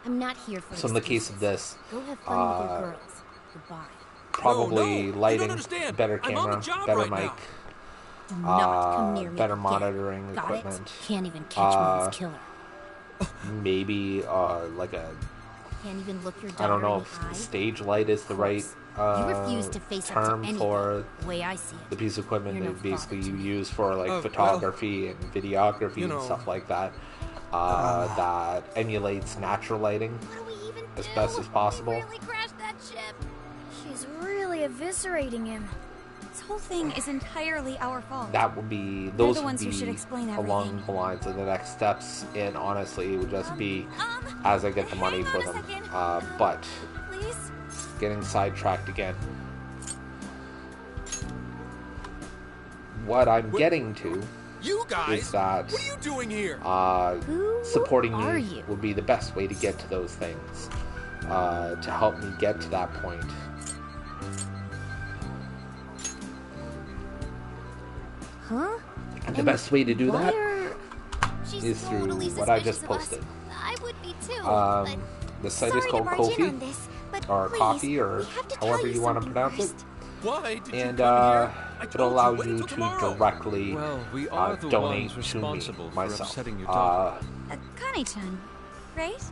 I'm not here for
So in the case of this,
Go have fun with your girls. Goodbye.
probably
you don't
lighting,
understand.
better
I'm on the
camera,
job
better
right
mic,
now.
Do not come near me
better
again.
monitoring
Got
equipment.
It? Can't even catch me with this killer.
Maybe like a,
Can't even look your daughter
I don't know
in
if
the eye.
stage light is the right
You refuse to face up to
term
anything.
for
The way I see it.
the piece of equipment
You're no
that basically
father
you
to me.
use for like
well,
photography and videography
you
and
know,
stuff like that. That emulates natural lighting
What do we even
as
do?
best as possible.
We really crashed that ship. She's really eviscerating him.
This whole thing is entirely our fault.
That would be,
They're
those
the
would
ones
be
who should explain
along
everything.
the lines of the next steps, and honestly, it would just be as I get the money
hang
for
on a
them.
second.
But
Please?
getting sidetracked again. What I'm getting to
You guys,
is that
what are you doing here?
Who
supporting
are
me
you?
would be the best way to get to those things, to help me get to that point.
Huh?
The best way to do
Why
that
are...
She's
is through
totally
what I just
suspicious of us.
posted.
I would be too.
The site
Sorry
is
to
called
barge in
Ko-fi,
on this, but
or
please,
Coffee, or
we have to tell
however you want to
something
pronounce
first.
it.
Why did you
And
come here? I
it'll
told
allow
wait
you
until
to
tomorrow.
directly
Well, we are the
donate
ones
to me
responsible for
myself.
upsetting your daughter.
Kane-chan, right?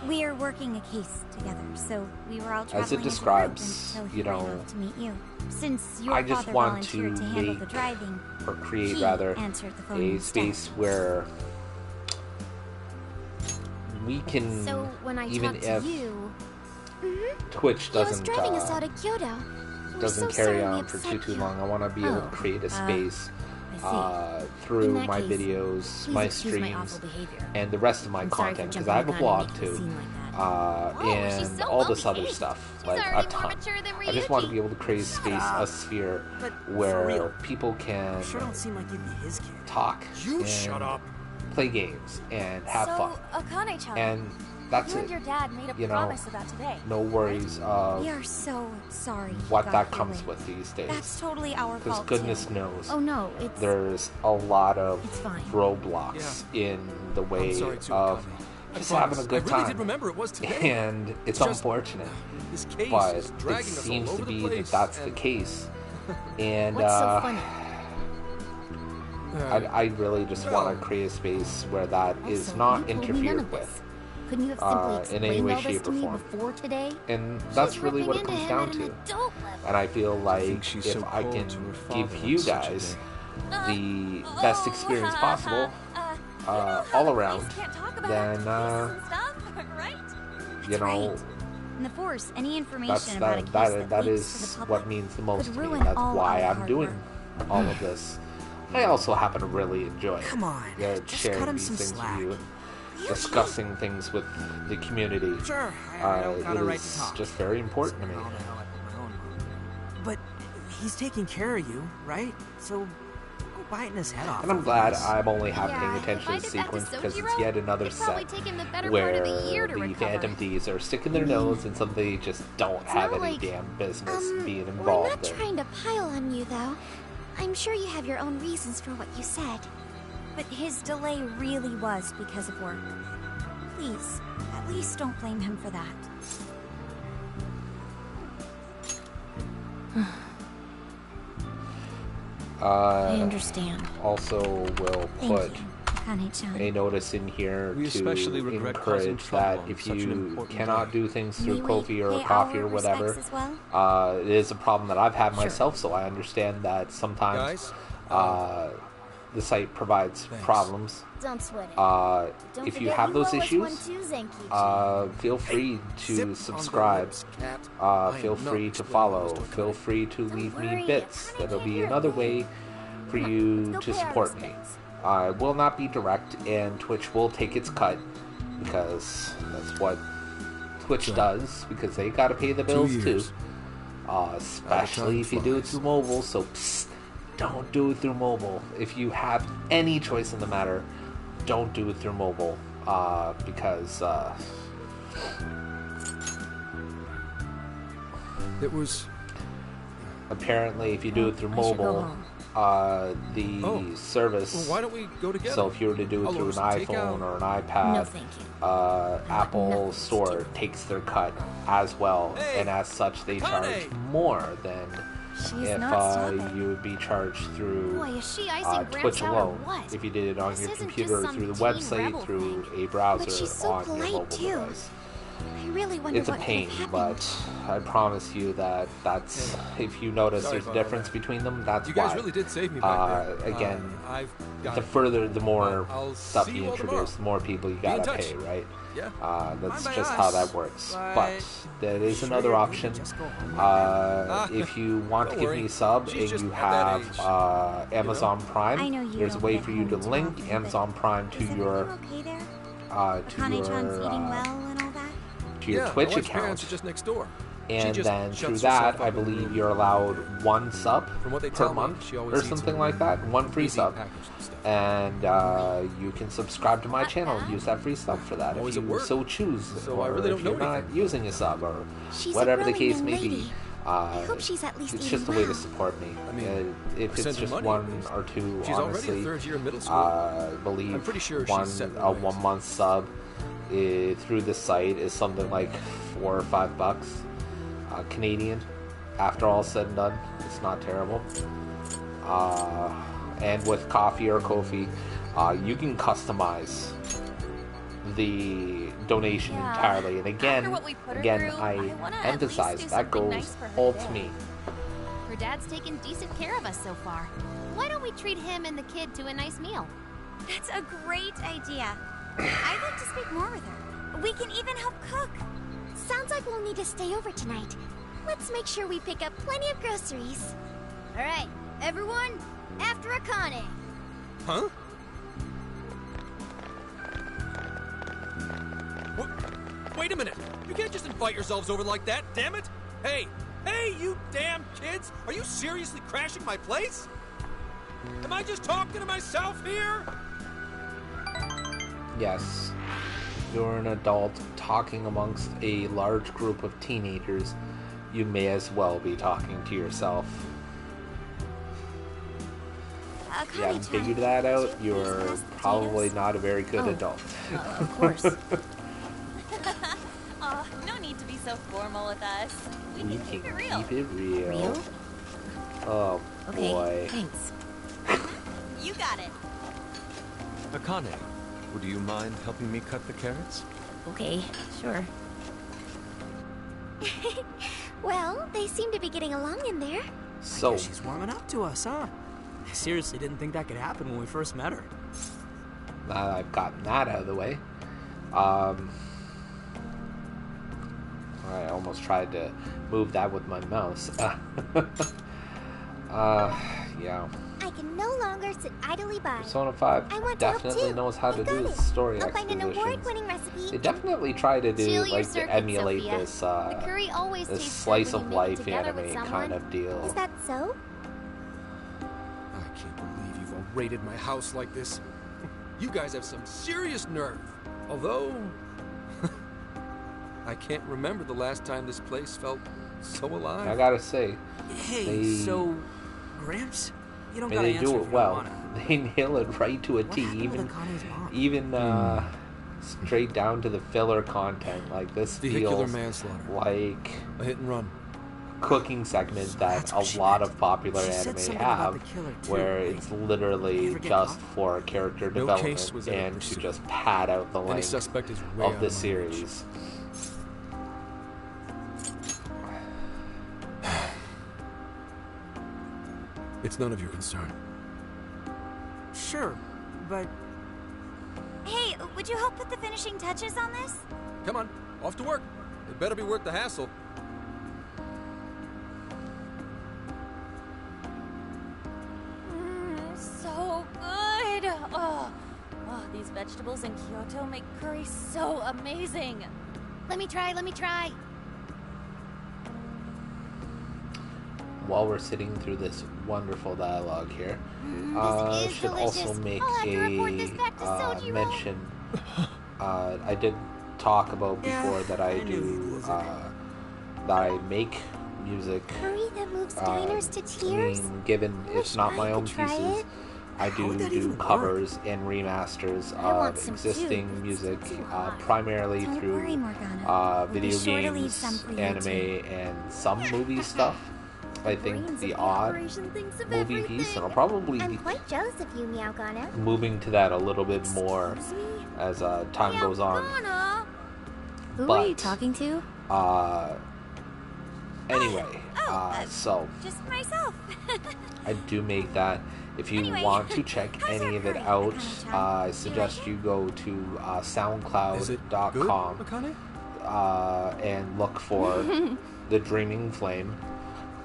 We are working a case together, so we were all traveling
As it
as a
describes,
group until
you
he ran
know,
off to meet you. Since your
I just
father
want to
volunteered to handle the
make
driving,
or create
he
rather
answered the phone
a
instead.
space where we can,
So when I
even
talk
if
to you...
Twitch
He was
doesn't
driving us out of Kyoto. We're
doesn't
so
carry
sorry we
on for
upset
too
you.
long. I want to be able to
Oh,
create a space
I see.
through
In that
my
case,
videos,
please
my
excuse my
streams,
awful behavior.
and the rest of my
I'm sorry for
content because
jumping
I have a
the gun
blog
and making a
too,
scene like that.
and
she's so
all this other
well-behaved.
stuff,
She's
like
already
a
more
ton.
mature than
I just want to
Ryuki.
be able to create a space, a sphere
But for
where
real,
people can
sure don't seem like you'd be his kid.
talk
You
and
shut up.
play games and have fun,
Akane-chan,
and that's
you
it.
and your dad made a
You know,
promise about today.
No worries of
We are so sorry. he
what
got
that
here
comes
late.
with these days.
That's totally our
Because
fault
goodness
too.
knows,
Oh no, it's...
there's a lot of
It's fine.
roadblocks in the way
I'm sorry too,
of
Akane.
just
I
having a
promise.
good
I really
time.
did remember it was today.
And it's
Just-
unfortunate,
This case
but
is
it
dragging us all
seems
over
to
the
be that
place,
that's the
and
case. And
What's so funny?
I really just want to create a space where that is
Also,
not
you told me none
interfered
of
with.
this. Couldn't you have simply
in any
explained
way,
all this
shape,
to
or
me
form.
before today?
And that's really what it
ripping
comes
into him
down
at an
to.
adult level.
And I feel
think
like
she's
if
so
I
cold
can
to her
give
father
you
on such a
guys
day.
the best experience possible, all around, then
right?
you know,
In the Force, any information
that's
about a
that
case
that
that leaks
is
to the public
what means the most
could
to me.
ruin
That's
all
why
our
I'm
hard
doing
work.
all of this. I also happen to really enjoy
Come on, just
sharing
cut him
these
some
things
slack.
with you, discussing things with the community.
Sure, I don't got
It
a right to
is
talk.
just very important to me.
All the hell at my own. But he's taking care of you, right? So biting his head off.
And I'm
over
glad
this.
I'm only half
Yeah,
paying
if
attention
I
to the
did that to
sequence because it's
Sojiro,
yet another
it'd probably
set
take him the better
where
part of a year to
the
recover.
Phantom Thieves are sticking their nose in something they just don't have
not
any
like,
damn business being
We're not
involved in.
trying to pile on you, though. I'm sure you have your own reasons for what you said.
But his delay really was because of work. Please, at least don't blame him for that. I understand.
Also will
Thank
put
you, Akane-chan.
a notice in here
We
to
especially regret causing
encourage
trouble
that
on
if
such an
you
important
cannot
day.
do things through
May we
Ko-fi or
pay
coffee
our
or whatever,
respects as well?
it is a problem that I've had
Sure.
myself, so I understand that sometimes
Guys,
the site provides
thanks.
problems.
Don't sweat it.
If
Don't
you
forget
have those
owe us
issues,
one too, Zenkichi.
feel free
Zip
to
on the
subscribe.
lips, cat. I
Feel
am not
free to
explaining
follow.
those to
Feel
Akane.
free to leave me
worry,
bits.
Akane
That'll
can't
be
hear
another
a
way for you
Let's
to
go pay our
support me.
respects.
I will not be direct, and Twitch will take its cut because that's what Twitch
Sure.
does. Because they gotta pay the bills too.
years.
Especially
time
if you do it
flies.
through mobile. So psst, don't do it through mobile. If you have any choice in the matter, don't do it through mobile. Because
It was.
apparently, if you do it through
I should go
mobile,
home.
The
Oh.
service.
Well, why don't we go together?
So if you were to do it
I'll
through an
order some
iPhone
takeout.
or an iPad,
No, thank you.
Apple
nothing to
Store
do.
takes their cut as well,
Hey,
and as such, they
Akane!
charge more than
She's
if
not stopping.
you would be charged through
Boy, is she icing Gramps
Twitch
out or
alone.
what?
If you did it on
This
your
isn't
computer,
just
through the
some teen
website,
rebel
through
thing.
a browser,
But she's so
on your
polite,
mobile
too.
device.
I really wonder
It's a
what could
pain,
have
but
happened.
I promise you that that's if you notice
Sorry
there's a
about all
difference
that.
between them. That's
You guys
why.
really did save me back there.
Again,
I've got
the further, the more
I'll
stuff
see
you
you all
introduce, the more people you gotta
touch.
pay, right?
Yeah.
That's
Fine by
just how
us,
that works.
but
But there is
Sure
another
you're
option.
good, just go home.
If you want to
Don't
give
worry.
me a sub
She's
and
just
you
at that
have
age,
Amazon Prime,
I know you
there's a
don't
way
get
for you
home
to
too
link
often,
Amazon Prime to
Is everything
your
okay there?
to
Akane-chan's
your
eating well and all that?
to your
Yeah,
Twitch
my wife's parents
account,
are just next door. She
and
just
then
shuts
through
herself
that, I
up in the
believe
room.
you're allowed one sub
From what they
per
tell me,
month
she always
or
eats
something
it.
like that. One free
Easy
sub.
packaged and stuff.
And you can subscribe to my
Not
channel and
bad.
use that free sub for that
Always
if
at
you
work,
so choose,
so I
or
really
if
don't know
you're not
anything.
using a sub, or
She's a
whatever the
growing
case
young
may be.
lady. I hope she's at least
It's
eating
just a way to
well.
support me.
I mean,
If
I
it's
sent her
just
money,
one
at least.
or two,
She's already
honestly,
a third year in middle school.
I believe
I'm pretty sure she's
one
set in her
a
ways.
1 month sub through the site is something like $4 or $5 Canadian. After all said and done, it's not terrible. And with coffee or Ko-fi, you can customize the donation
Yeah.
entirely. And
After
again,
what we put her
again,
through,
I
I wanna at
emphasize
least do
that
something
goes
nice for her
all
today.
to me.
Her dad's taken decent care of us so far. Why don't we treat him and the kid to a nice meal?
That's a great idea. I'd like to speak more with her. We can even help cook.
Sounds like we'll need to stay over tonight. Let's make sure we pick up plenty of groceries.
All right, everyone, after Akane.
Huh? Wait a minute! You can't just invite yourselves over like that, damn it!
Hey, hey, you damn kids! Are you seriously crashing my place? Am I just talking to myself here?
Yes, you're an adult talking amongst a large group of teenagers. You may as well be talking to yourself. You haven't
Akane-chan,
figured that out,
could you please
you're
pass the
probably
potatoes?
not a very good
Oh.
adult.
Of course.
Oh, no need to be so formal with us. We
We
can
can
keep it real.
keep it real.
Real?
Oh
Okay,
boy.
thanks.
You got it.
Akane, would you mind helping me cut the carrots?
Okay, sure.
Well, they seem to be getting along in there.
So,
Guess she's warming up to us, huh? I seriously didn't think that could happen when we first met her.
now that I've gotten that out of the way, I almost tried to move that with my mouse. Yeah.
I can no longer sit idly by.
Persona 5
I want to help
definitely
too.
knows how
I
to
got
do
it.
story
I'll find an
expositions.
award-winning recipe.
They definitely try to do
Seal your
like to
circuit,
emulate
Sophia.
this
The curry always
this
tastes good
slice
when
of
you make it
life
together with
anime
someone.
kind of deal.
Is that so?
I can't believe you've raided my house like this. You guys have some serious nerve. Although, I can't remember the last time this place felt so alive.
I gotta say,
Hey, so Gramps, you don't gotta
they
answer
do
if
it
you
well.
don't wanna.
They nail it right to a
What
T.
happened with Akane's mom?
Even straight down to the filler content. Like this
Vehicular
feels
manslaughter.
like
A hit and run.
cooking segment that
That's what
a
she
lot
meant.
of popular
She said
anime
something about
have,
the killer, too,
where
right?
it's literally
Ever get
just
caught?
for character
No
development
case was ever
and to
pursued.
just pad out the
Any
length
suspect is way
of
out
the
of my
series.
It's none of your concern.
Sure, but
Hey, would you help put the finishing touches on this?
Come on, off to work. It better be worth the hassle.
So good. Oh, these vegetables in Kyoto make curry so amazing.
Let me try.
While we're sitting through this wonderful dialogue here,
This is
should also
delicious.
make
I'll have to report this back to Sojiro.
mention. I did talk about
Yeah,
before that I
I knew
do
you'd lose it.
that I make music.
Curry that moves diners to
I
tears?
mean, given
I
it's
wish
not
I
my own
could try
pieces,
it.
I
How would
do
that
do
even work?
covers and remasters
I want
of
some
existing
too.
music,
It's too hot.
primarily
Don't
through
worry, Morgana. We'll be
video
sure to leave
games,
some for you,
anime,
too.
and some movie stuff. I think
Brains
the
of
odd
operation thinks of
movie
everything.
piece, and I'll probably
I'm
be
quite jealous of you, Meowgana.
moving to that a little bit more as time goes on.
Who
But-
are you talking to?
Anyway, so
Just myself.
I do make that. If you
Anyway,
want to check
how's
any
our
of it
curry,
out,
Akane-chan?
I
You
suggest
like
you go to
Is it good,
soundcloud.com
Akane?
and look for The Dreaming Flame,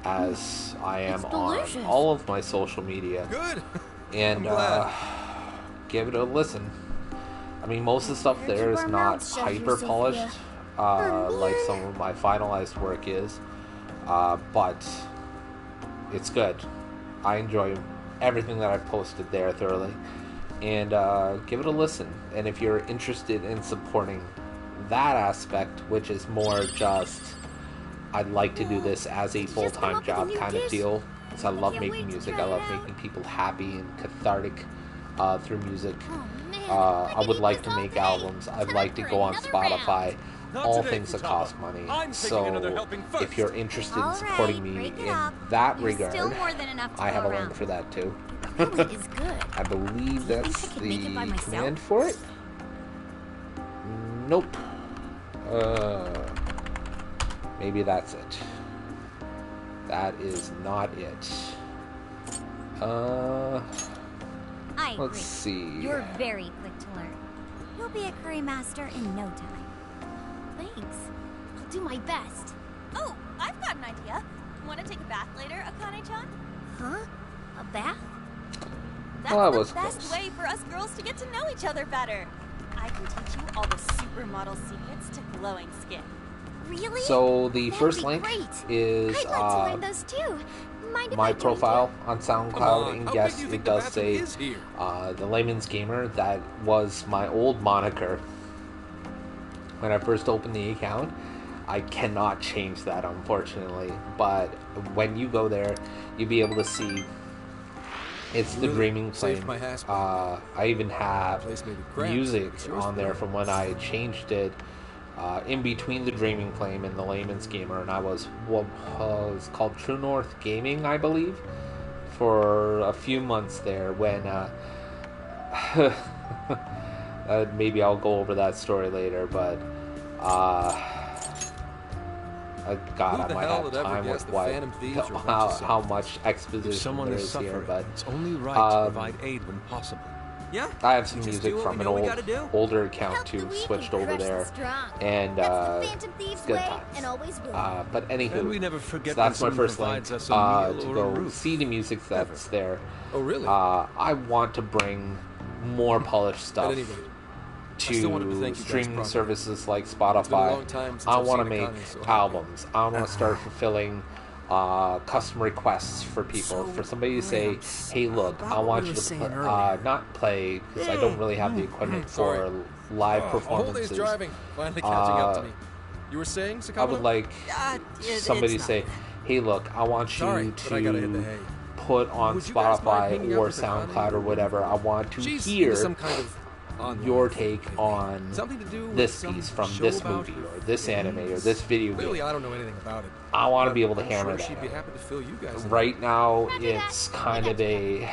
as I am
It's
on
delicious.
all of my social media.
Good.
And
I'm glad.
give it a listen. I mean, most of the stuff
Here's
there
your
is
bar
not
mouth, Chef
hyper polished,
Sophia.
like some of my finalized work is, but it's good. I enjoy everything that I've posted there thoroughly, and give it a listen. And if you're interested in supporting that aspect, which is more just, I'd like to do this as a
Did you just come
full-time
up with a
job
new
kind of
dish?
deal, because I love
can't
making
wait to
music.
try
I love
it out.
making people happy and cathartic through music.
Oh, man.
I would
could
like
eat
to
this all
make
day.
albums. I'd
Time
like to
for
go on
another
Spotify.
Not
All
today,
things that
Futaba.
cost money.
I'm taking another
So
helping first.
if you're interested in
All
supporting
right,
me
break it
in
up.
that
There's
regard,
still more than enough to
I
go
have a
around.
link for that too.
Really is good.
I believe
Do you think
that's
I could
the
make it by myself?
command for it. Nope. Maybe that's it. That is not it.
I agree.
Let's see.
You're very quick to learn. You'll be a curry master in no time.
Thanks. I'll do my best.
Oh, I've got an idea. Want to take a bath later, Akane-chan?
Huh? A bath?
That's
Well, that
the
was
best
close.
way for us girls to get to know each other better. I can teach you all the supermodel secrets to glowing skin.
Really?
So the
That'd
first
be
link
great.
is
I'd like to learn those too. Mind if
my
I join
profile on
Come
SoundCloud,
on,
and
how
yes,
big do you
it
think the
does
bathroom
say
is here?
the Layman's Gamer. That was my old moniker when I first opened the account. I cannot change that, unfortunately. But when you go there, you'll be able to see it's the
Really
Dreaming
saved
Flame.
my hash
I even have
Place may be cramped,
music
but yours
on there
won't.
from when I changed it. In between the Dreaming Flame and the Layman's Gamer, and I was what was called True North Gaming, I believe, for a few months there. When maybe I'll go over that story later, but God,
Who
I
the
might
hell
have
would ever
time
guess
with
the
what
Phantom Thieves are a bunch
how,
of
how
suckers?
much exposition
If someone
there
is
is here,
suffering,
but
it's only right to
um,
provide aid when possible.
yeah.
I have some
We just
music
do what
from
we
an
know we gotta do.
older account
Help the
too,
weak
switched
and
over
crush the
there,
strong.
and
That's the Phantom Thieves
it's good
way,
times.
and always will.
But anywho,
And we never forget
so that's
when
my
someone
first link.
provides us a meal
To
or
go
a roof.
see the music that's there.
Oh, really?
I want to bring more polished stuff
At any rate, I still wanted to
to
thank you guys
streaming
properly.
services like
It's been a
Spotify.
long time since
I
I've
want to
seen
make
Akane so happy.
albums. I want to start fulfilling custom requests for people. For somebody to say, hey, look, I
about
want
what
you
we were
to
saying
not play, because I don't really have the equipment for live
A whole
performances.
day's driving, finally catching up to me. You were saying, Sakamoto?
I would like somebody to
it's
say, hey, look, I want you
Sorry, but I gotta hit the
to
hay.
put on
Would you guys mind hanging
Spotify
out
or
with the
SoundCloud
Connie?
or whatever. I want to
She's
hear
into some kind of online
your
thing
take
lately.
on
Something to do with
this
some
piece from
show
this
about
movie
her
or this anime or this video
Clearly,
game.
I don't know anything about it.
I want to
but
be able to
I'm
hammer
sure
that
she'd be
out.
happy to fill you guys in.
Right now, it's kind of a...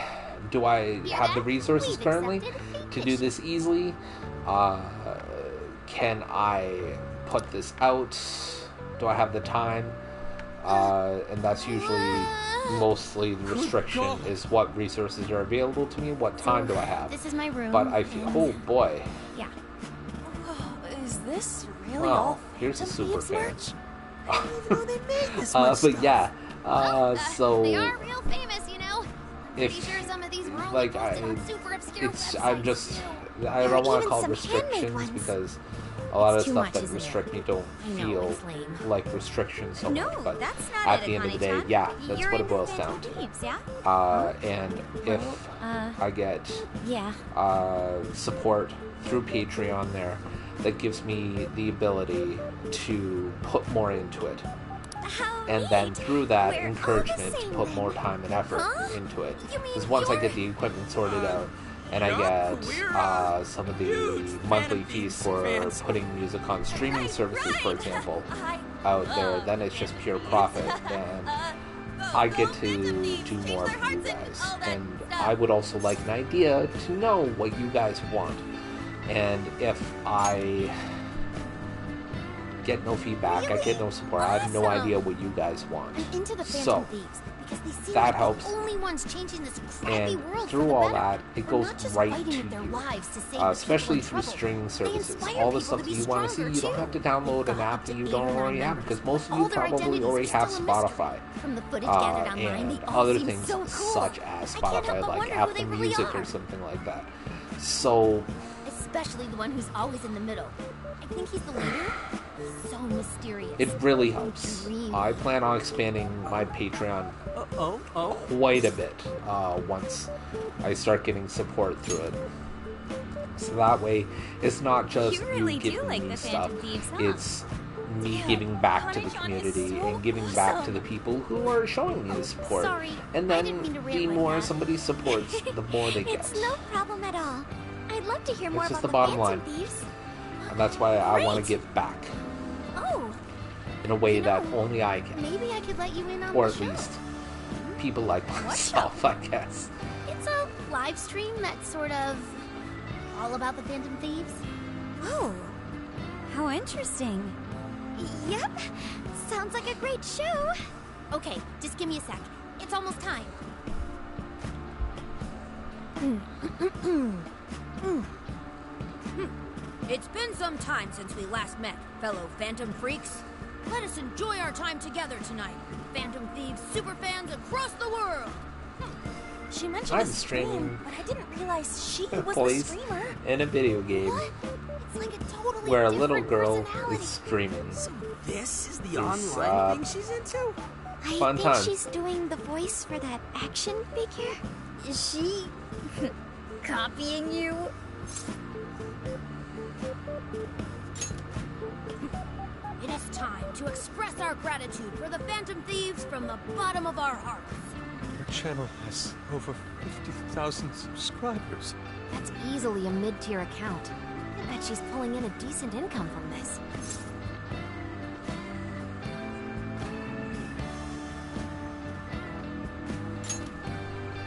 Do I have the resources currently to do this easily? Can I put this out? Do I have the time? And that's usually mostly the restriction, is what resources are available to me, what time do I have.
This is my room.
But I feel... Oh, boy.
Yeah.
Is this really all
Oh, here's a
Phantom
super
Thieves
fan.
merch?
They made this
But yeah, so...
They are real famous, you know. I'm
If-
pretty sure some of these were only
like,
posted
I-
on super obscure
It's...
websites.
I'm just... I
There
don't
are
want to
even
call it
some handmade
restrictions
ones.
because a lot of
It's too
stuff
much,
that
isn't it?
restrict me don't
I know,
feel
it's lame.
like restrictions so
No,
much. But
that's not
at
it,
the end of the day,
Akane-chan.
yeah, that's
You're
what it
into
boils
Phantom
down to.
Thieves, yeah?
And if I get
Yeah.
support through Patreon there, that gives me the ability to put more into it.
How
And then
neat.
through that,
We're all the
encouragement to
same
put
then.
more time and effort
Huh?
into it.
You mean
Because once I
you're-
get the equipment sorted out, and I get some of the monthly fees for putting music on streaming services, for example, out there, then it's just pure profit. And I get to do more for you guys. And I would also like an idea to know what you guys want. And if I get no feedback, I get no support, I have no
Awesome.
idea what you guys want.
I'm into the
So,
Phantom Thieves because they seem
that
like
helps.
the only ones changing this crappy
And
world
through
for the
all
better.
that, it
We're
goes
not just
right
fighting
to
with their
you.
lives to save
Especially
the people
through
in
streaming
trouble. They
services.
inspire
All the
people
stuff
to
that
be
you want to see,
stronger,
you don't
too.
have to download
They've
an
got
app that you
up-to-date
don't
and
already have,
remembered.
because most of
All
you
their
probably
identities
already
are
have
still a mystery.
Spotify.
From the footage gathered online,
And
they all
other
seem
things
so cool.
such as
I can't
Spotify,
help but
like
wonder who
Apple
they really
Music
are.
or something like that. So,
Especially the one who's always in the middle. I think he's the leader. So mysterious.
it really
So
helps.
dreamy.
I plan on expanding my Patreon
Oh.
quite a bit once I start getting support through it. So that way, it's not just
You really do
giving
like
me
the
stuff.
Phantom Thieves, huh?
It's me
Damn,
giving back to the
Connie-chan is
community
so
and giving back to
awesome.
the people who are showing me the support.
Sorry,
and
I
then
didn't mean to rant
the
like
more
that.
somebody supports, the more they get.
It's no problem at all. I'd love to hear more
It's just
about
the bottom
Phantom
line.
Thieves.
And that's why I want to
Great.
give back
Oh,
in a way
You
that
know,
only I can.
Maybe I could let you in on
Or
the
at
show.
least people like myself, I guess.
It's a live stream that's sort of all about the Phantom Thieves.
Oh, how interesting.
yep. Sounds like a great show.
Okay, just give me a sec. It's almost time.
It's been some time since we last met, fellow Phantom Freaks. Let us enjoy our time together tonight. Phantom Thieves superfans across the world.
She mentioned
I'm
a stream,
streaming
but I didn't realize she was the
Plays
streamer.
in a video game
It's like a totally
where a little
different
girl
personality.
is streaming.
So this is the
It's,
online thing she's into?
I
Fun
think
time.
she's doing the voice for that action figure.
Is she copying you?
It is time to express our gratitude for the Phantom Thieves from the bottom of our hearts.
Your channel has over 50,000 subscribers.
That's easily a mid-tier account. I bet she's pulling in a decent income from this.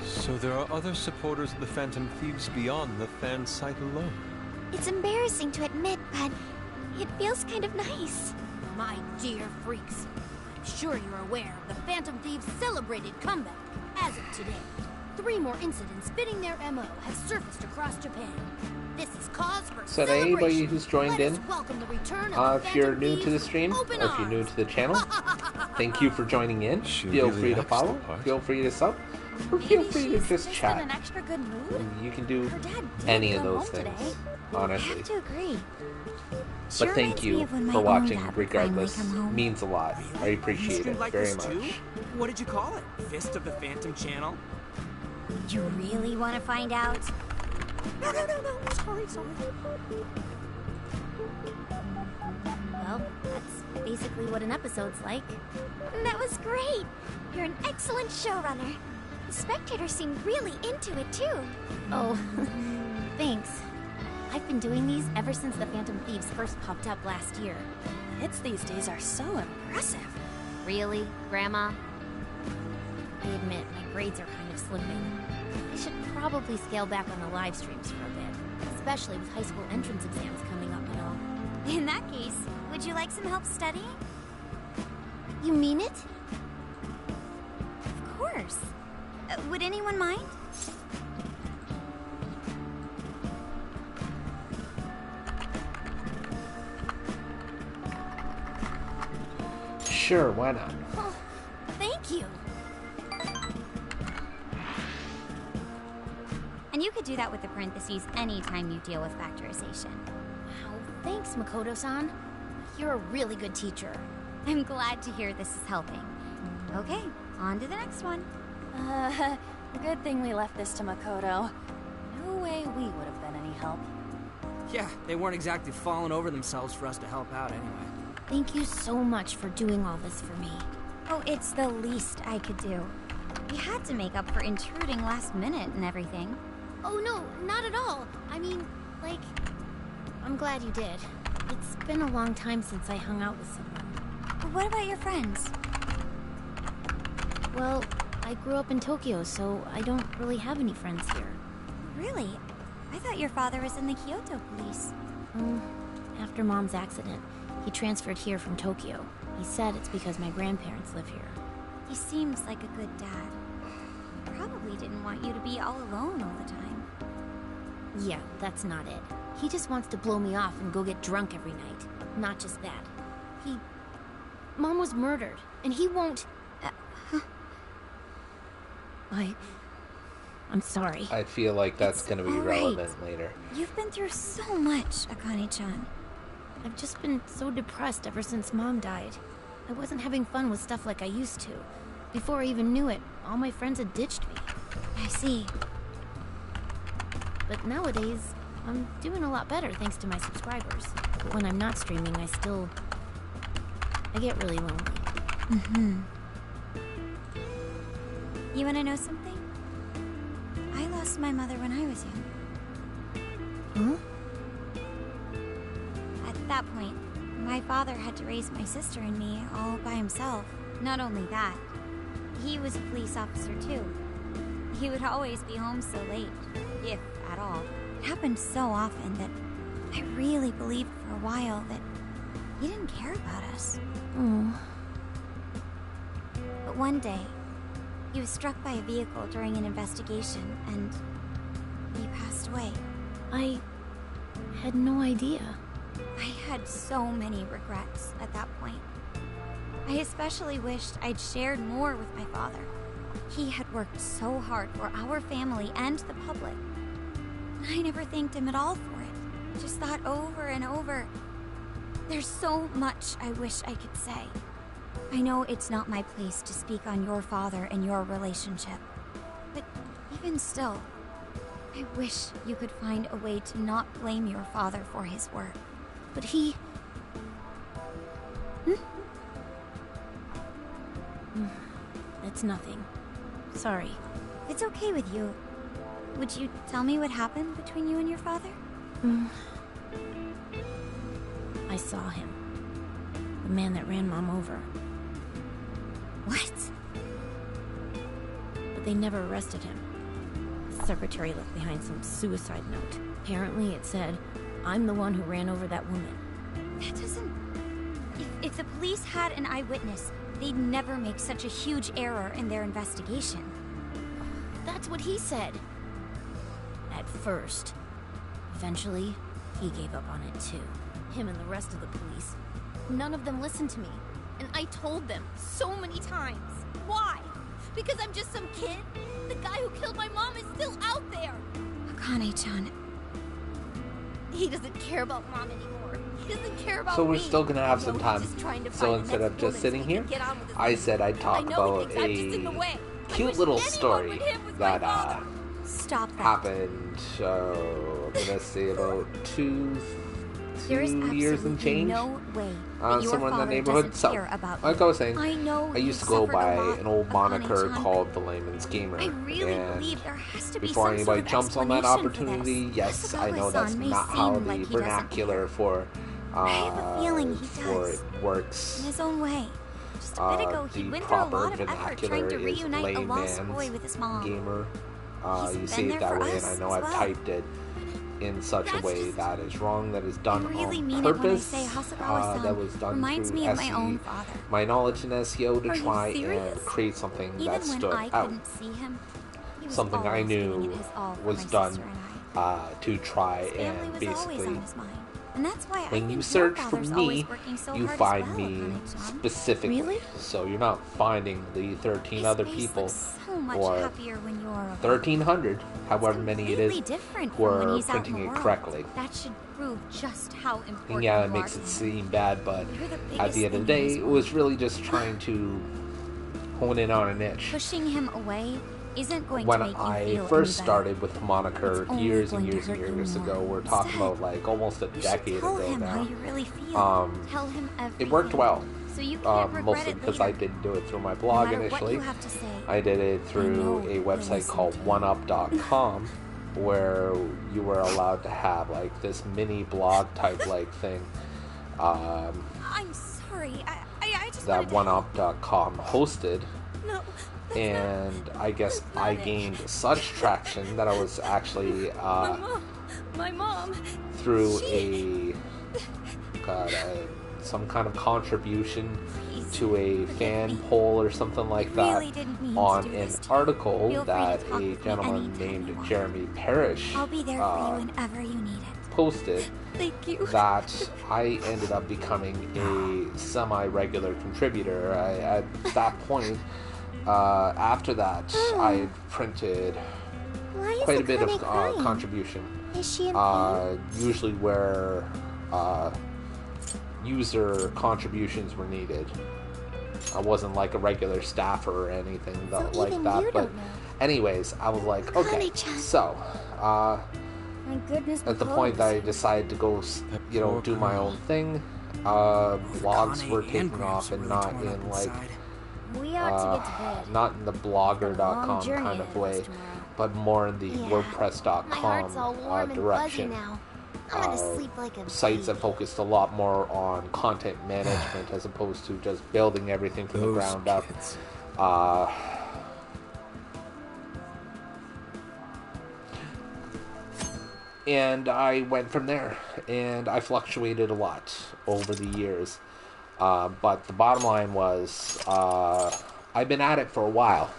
So there are other supporters of the Phantom Thieves beyond the fan site alone.
It's embarrassing to admit, but it feels kind of nice.
My dear freaks, I'm sure you're aware of the Phantom Thieves' celebrated comeback. As of today, 3 more incidents fitting their MO have surfaced across Japan. This is cause for
So to
celebration.
anybody who's joined
Let us
in,
welcome the return of the
if you're
Phantom
new to the
Thieves
stream,
with open
or if you're new
arms.
to the channel, thank you for joining in.
She
Feel
really
free to
acts the
follow,
part.
feel free to sub. Or feel
Maybe
free to
she's
just
in
chat.
an extra good mood.
You can do
Her dad did
any of
come
those
home
things,
today.
I
honestly.
have to agree.
But
Sure
thank
reminds me
you
of when my
for
own
watching
dad would finally
regardless.
come home.
Means a lot. I appreciate
Streamed
it
like
very
this
much.
too? What did you call it? Fist of the Phantom Channel?
You really want to find out?
No. Sorry.
Well, that's basically what an episode's like.
That was great. You're an excellent showrunner. The spectators seem really into it too.
Oh, thanks. I've been doing these ever since the Phantom Thieves first popped up last year.
Hits these days are so impressive.
Really, Grandma?
I admit, my grades are kind of slipping. I should probably scale back on the live streams for a bit, especially with high school entrance exams coming up and all.
In that case, would you like some help studying?
You mean it?
Of course. Would anyone mind?
Sure, why not?
Oh, thank you.
And you could do that with the parentheses anytime you deal with factorization.
Wow, thanks, Makoto-san. You're a really good teacher.
I'm glad to hear this is helping. Okay, on to the next one.
Good thing we left this to Makoto. No way we would have been any help.
Yeah, they weren't exactly falling over themselves for us to help out anyway.
Thank you so much for doing all this for me.
Oh, it's the least I could do. We had to make up for intruding last minute and everything.
Oh no, not at all. I mean, like, I'm glad you did. It's been a long time since I hung out with someone.
What about your friends?
Well, I grew up in Tokyo, so I don't really have any friends here.
Really? I thought your father was in the Kyoto police.
After Mom's accident, he transferred here from Tokyo. He said it's because my grandparents live here.
He seems like a good dad. He probably didn't want you to be all alone all the time.
Yeah, that's not it. He just wants to blow me off and go get drunk every night. Not just that. Mom was murdered, and he won't... I'm sorry.
I feel like that's going to be
all right.
relevant later.
You've been through so much, Akane-chan.
I've just been so depressed ever since Mom died. I wasn't having fun with stuff like I used to. Before I even knew it, all my friends had ditched me.
I see.
But nowadays, I'm doing a lot better thanks to my subscribers. But when I'm not streaming, I get really lonely.
You wanna know something? I lost my mother when I was young. At that point, my father had to raise my sister and me all by himself. Not only that, he was a police officer too. He would always be home so late, if at all. It happened so often that I really believed for a while that he didn't care about us. But one day, he was struck by a vehicle during an investigation, and he passed away.
I had no idea.
I had so many regrets at that point. I especially wished I'd shared more with my father. He had worked so hard for our family and the public. I never thanked him at all for it. Just thought over and over. There's so much I wish I could say. I know it's not my place to speak on your father and your relationship. But even still, I wish you could find a way to not blame your father for his work.
But he... It's nothing. Sorry.
It's okay with you. Would you tell me what happened between you and your father?
I saw him. The man that ran Mom over.
What?
But they never arrested him. The secretary left behind some suicide note. Apparently it said, "I'm the one who ran over that woman."
That doesn't... If the police had an eyewitness, they'd never make such a huge error in their investigation.
That's what he said. At first. Eventually, he gave up on it too. Him and the rest of the police. None of them listened to me. And I told them so many times. Why? Because I'm just some kid?
the guy who killed my mom is still out there.
Akane-chan.
He doesn't care about Mom anymore. He doesn't care about
So
me.
we're still gonna have
No,
some
he's
time.
just trying to
So
find the
instead
next
of just
woman so
sitting
he
here,
can get on with his
I
life.
said I'd
I
talk
know he
about
thinks I'm just in the
a
way. I
cute
wish
little
anyone
story
but him was my
that
father.
Stop that.
happened, I'm gonna say about two
There is
years and
absolutely
change.
no way that your
Somewhere in the
father
neighborhood.
doesn't
So,
care about
like
you.
I was saying,
I know
I
you
used to go
suffered a
by
lot,
an old moniker
Akane-chan.
called the Layman's Gamer.
I really
and
believe there has to be
before
some
anybody
sort of
jumps on that
explanation for
opportunity,
this.
yes, I know that's
Asakawa-san may
not how
seem
the
like he doesn't
vernacular for
I have a feeling he
for
does.
it works.
In his own way. Just a bit ago, he
the
went through a
proper
lot of effort
vernacular
trying to
is
reunite a lost
layman's
boy with his mom.
gamer.
He's
You
been
say it
there
that
for
way, and
us
I know
as
I've
well.
typed it in such a way that is wrong, that is done
I really
on
mean it when I
purpose.
say Hasagawa-san
That was done
reminds
through
me of my
SE,
own father.
my knowledge in SEO to
Are you
try and
serious?
create something
Even
that
when
stood
I
out.
couldn't see him, he was
Something I
always giving
knew
it his all for
was
my
done
sister and
to try
His family
and
was always
basically,
on his mind. And that's why I
when
think
you
your
search for
father's
me,
always working so
you
hard
find
as well,
me
Akane-chan.
specifically.
Really?
So you're not finding the 13 other
Face
people
looks so much
or
happier when you're around.
1,300, however many it
Completely
is,
different
who
from when
are
he's out in
printing
the
it
world.
correctly.
That should prove just how important
And yeah, it
you
makes
are
it
to him.
seem bad, but
You're the
at
biggest
the end of the
thing in
day,
his
it was really just trying to hone in on a niche.
Pushing him away isn't going
When
to make you
I
feel
first
any better.
started with the moniker
It's only
years and
going to
years and
hurt you
years
more.
ago, we're talking
Instead,
about like almost a
You should
decade
tell
ago
him how
now.
you really feel.
Tell
him everything.
It worked well.
So you can't regret
Mostly
it
because
later.
I didn't do it through my blog
No matter what
initially.
you have to say,
I did it through
know
a
you'll
website
listen
called
to me.
OneUp.com, where you were allowed to have like this mini blog type like thing.
I'm sorry. I just
That
wanted to
OneUp.com hosted.
No.
And I guess I gained such traction that I was actually
My mom.
through some kind of contribution to a fan poll or something like that
really didn't mean to
on
do
an
this to you.
article
Feel free to
that
talk
a
with me
gentleman
anytime
named
you want.
Jeremy Parrish
I'll be there for you whenever you need it.
posted
Thank you.
that I ended up becoming a semi-regular contributor. At that point, after that, I had printed
Why is
quite a bit of
Akane crying?
contribution.
Is she in pain?
Usually where user contributions were needed. I wasn't like a regular staffer or anything like
even
that,
you
but
don't know.
anyways, I was like, okay,
Akane-chan.
so
My goodness,
at the point that I decided to go, do my own thing, blogs were taking off and not in like
we ought to get to bed.
not in the blogger.com
journey
kind
ahead
of
of us
way,
tomorrow.
but more in the
Yeah.
WordPress.com
My heart's all warm and fuzzy
direction.
now. I'm gonna sleep like a
Sites that
baby.
focused a lot more on content management as opposed to just building everything from the
Those
ground up.
kids.
And I went from there, and I fluctuated a lot over the years. But the bottom line was, I've been at it for a while.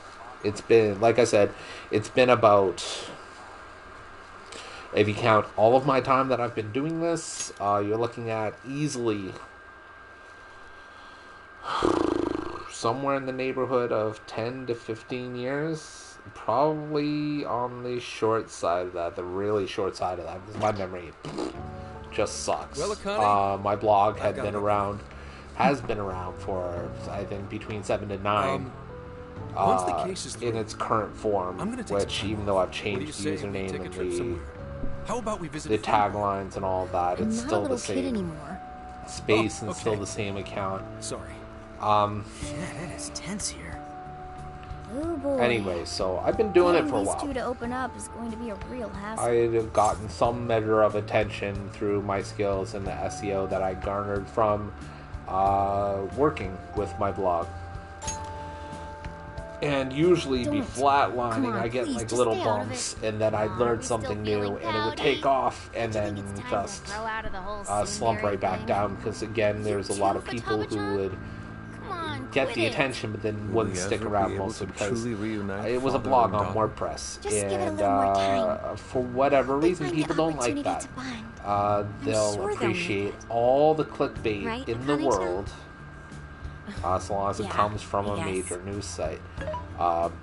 It's been, like I said, it's been about, if you count all of my time that I've been doing this, you're looking at easily somewhere in the neighborhood of 10 to 15 years. Probably on the short side of that, the really short side of that, because my memory just sucks.
Well, Akane,
my blog
I
has
got
been around for, I think, between 7 to 9.
Once the case is
in
through,
its current form,
I'm gonna take
which
some time
even
off.
though I've
What do you
changed the
say we
username
take a
and
trip somewhere? How about we visit
the
a theme park?
taglines and all that,
I'm
it's
not a
still
little
the
kid
same
anymore.
space
Oh,
and still
okay.
the same account.
Sorry.
Yeah, that is tense here.
Oh boy.
Anyway, so I've been doing it
Getting
for a
these
while.
two to open up is going to be a real hassle.
I had gotten some measure of attention through my skills in the SEO that I garnered from working with my blog. And usually be
Don't.
flatlining,
Come on,
I get
please,
like
just
little
stay out of
bumps, and then I'd learn something new, and it would take off, and then just
Grow out of the whole
slump right back down, because again, there's a lot of people who would
Come on,
get
quit
the
it.
attention, but then
Will
wouldn't
we
stick
ever
around
be able
mostly
to
because
truly reunite
it was a
father
blog
and
on
daughter?
WordPress,
Just give it a
and
little more time.
for whatever reason,
find the
people don't like
opportunity
that.
to bond.
They'll
sure they'll
appreciate
need
all the clickbait
Right,
in the
Akane-chan?
world, as long as it
Yeah,
comes from a
I guess.
major news site.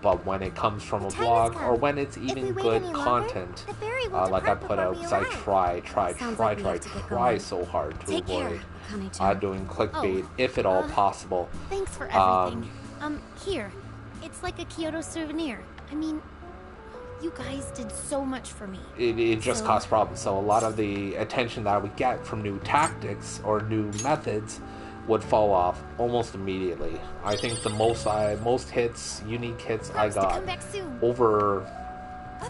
But when it comes from a
The time
blog,
has
or
come.
when it's
If
even
we wait
good
any longer,
content,
the ferry will
like I
depart
put out,
before
because
we
I
arrive.
Sounds like we have to get
try
going.
so hard to
Take care,
avoid
Akane-chan.
doing clickbait, if at all possible.
Thanks for
Um,
everything. Here. It's like a Kyoto souvenir. I mean, you guys did so much for me.
It just
So-
caused problems. So a lot of the attention that I would get from new tactics or new methods would fall off almost immediately. I think the most hits, unique hits I
Promise to
got
come back soon.
over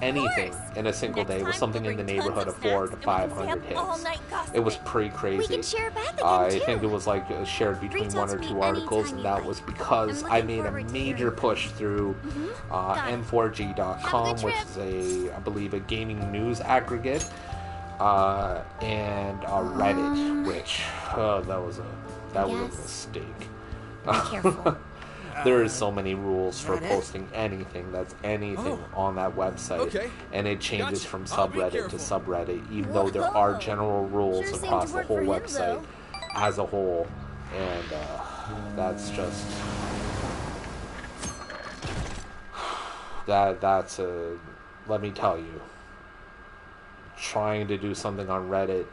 anything in a single
Next
day was
time,
something
we'll
in the
bring tons
neighborhood
of
of 400 to
snacks, and we can
500
stay up all
hits.
night gossiping.
It was pretty crazy.
We can share back again,
I
too.
think it was like shared between
Reach
one
out
or
to
two
me
articles,
anytime
and
you
that
like.
was because
I'm
I
looking
made a
forward to
major
hearing
push through
Got it.
m4g.com,
Have a good
which is I believe, a gaming news aggregate, and Reddit, which that was a
Yes.
mistake.
Be careful.
There is so many rules for
that it?
posting anything that's anything on that website,
Okay.
and it changes
Gotcha.
from
I'll be
subreddit to
careful.
subreddit, even though there are
Whoa.
general rules
Sure seemed
across
to
the
work
whole
for him,
website
though.
as a whole, and that's just that's a, let me tell you, trying to do something on Reddit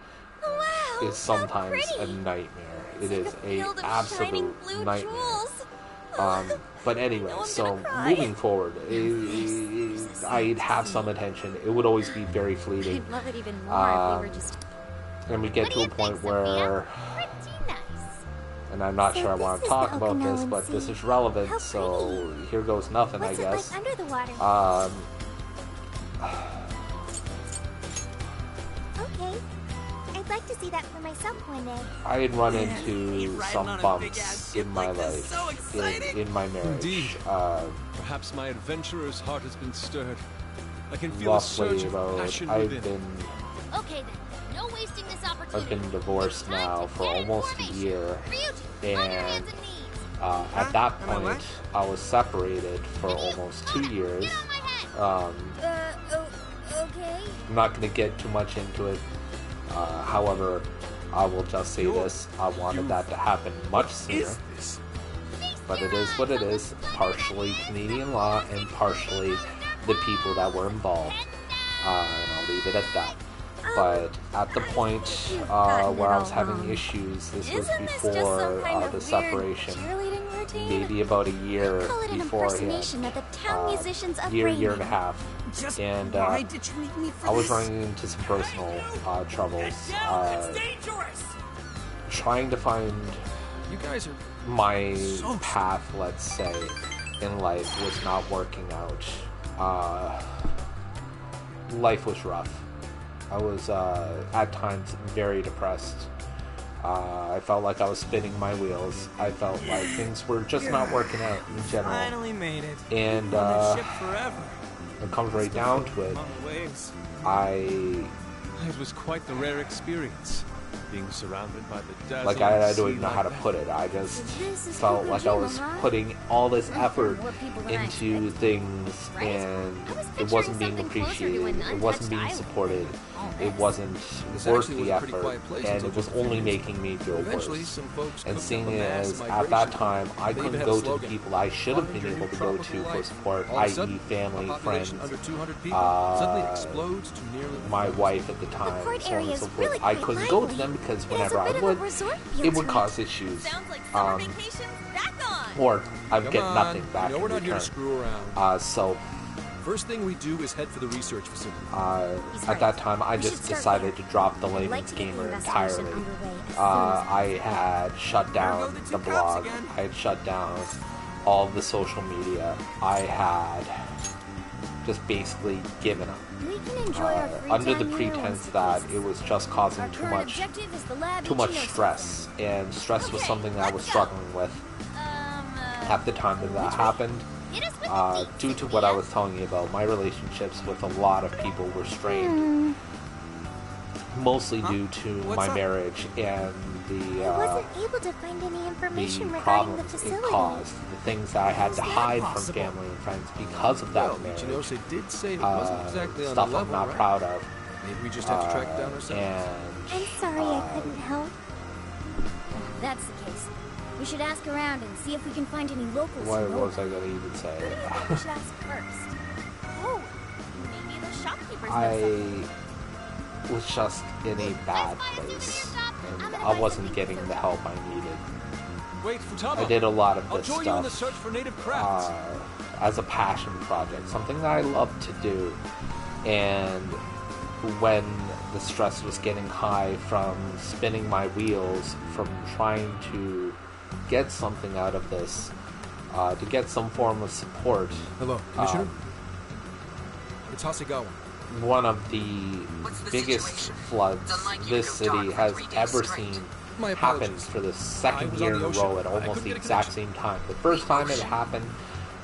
Wow,
is sometimes
so
a
pretty.
nightmare.
It's
It
like
is
a
a
field of shining
absolute
blue
nightmare.
jewels.
But anyway,
I'm
so
gonna cry.
moving forward, I'd have some attention. It would always be very fleeting.
I'd love it even more if
Um,
we were just...
And we get
What
to
do
a
you
point
think, Sophia?
where,
Pretty nice.
and I'm not
So
sure I
this
want
is
to talk
the
about this,
Okinawan
but this
Sea.
is relevant,
How
so here goes nothing,
What's
I
it
guess.
like under the water? Okay. I'd like to see that for myself one day.
I had run
Ain't
into
riding
some
on a
bumps
big-ass
in
ship
my
like this
life,
so exciting?
in my marriage.
Indeed.
Uh,
Perhaps my adventurer's heart has been stirred. I can feel a
roughly
surge of
about,
passion
I've
within.
been
Okay then. No wasting this
I've
opportunity.
been divorced
It's time
now
to
for
get in
almost a
formation.
year,
Ryuji, on your hands
and
and knees.
at that
Am I what?
point, I was separated for almost 2 years.
Get on my head.
Okay.
I'm not going to get too much into it. However, I will just say this: I wanted that to happen much sooner,
Is this?
but it is what it is. Partially Canadian law and partially the people that were involved, and I'll leave it at that. But at the point
gotten
where
it
I was
all
having
wrong.
issues, this was
Isn't this just some
before
kind of
the
weird
separation.
cheerleading routine?
Maybe about a year
Call it an
beforehand.
impersonation of the town musicians of
year
Raymond.
and a half.
Just
And
why did you make me for
I was
this?
running into some personal troubles.
dangerous!
Trying to find
You guys are...
my
So
path, let's say, in life was not working out. Life was rough. I was at times very depressed. I felt like I was spinning my wheels. I felt like things were just not working out in general.
Finally made it.
And
On this ship forever.
it comes right down to it.
Among the waves.
It was quite the rare experience, being surrounded by the dazzling
Like I don't
sea
even know how to
like
put it. I just felt like I was putting all this effort into things, and it wasn't being appreciated. It wasn't being supported. It wasn't
It's
worth
actually
the
was a pretty
effort,
quiet place
and
until
it was
just a
only
few years
making me feel
Eventually,
worse.
some folks
And
cooked
seeing
up a
it
mass
as at
migration.
that time, I
They
couldn't
even had a
go to the
slogan,
people I should have been
"Find
able
your
to go to
tropical
for
life."
support,
All of a
i.e.,
sudden,
family,
a population
friends,
under 200 people suddenly explodes to nearly
my wife at the time,
port
so on
area
and
is
so forth.
really
I
quite
couldn't go to
lively.
them because
There's
whenever
a
I
bit of a
would,
resort
it
feel
would
to
cause issues.
Sounds like summer vacation's back on.
Or I'd
Come
get
on,
nothing back
you know
in
we're not here to
return.
screw around.
So
First thing we do is head for the research facility.
at that time, I
We should
just
start
decided to drop the
I'd like
Layman's
to get the
Gamer
investigation
entirely.
underway as soon as
I had shut down the blog.
again.
I had shut down all of the social media. I had just basically given up.
We can enjoy our free
Under the
time here,
pretense
Mr.
that
Pieces.
it was just causing
Our
too
current
much
objective is the lab
too much
Ichino
stress, and stress was
Okay,
something that I was
let's go.
struggling with at the time that happened.
Hit us with the
Due to what I was telling you about, my relationships with a lot of people were strained, mostly due to
What's
my
up?
marriage and
I wasn't able to find any information
the
regarding the
problems it
facility.
caused, the things that I had to hide from
possible?
family and friends because of that
Well,
marriage.
Ichinosa did say it wasn't exactly on
Stuff
the level,
I'm not
right?
proud of.
Maybe we just have to track it down ourselves.
And
I'm sorry I couldn't help.
That's the case. We should ask around and see if we can find any locals.
What
who know
was I gonna even say?
We should ask first. Oh, maybe the shopkeepers know
I
something.
was just in a bad place, and I wasn't getting the help I needed.
Wait, Futaba.
I did a lot of
I'll
this
join you in the
stuff
search for native crafts.
as a passion project, something that I love to do. And when the stress was getting high from spinning my wheels, from trying to get something out of this, to get some form of support.
Hello, Commissioner? It's Hasegawa.
One of the biggest floods this city has ever seen
My
happened
apologies.
for the
I
second
was
year
on
in
the
a
ocean.
row at
I
almost
couldn't
the
get a
exact
connection.
same time. The first time it happened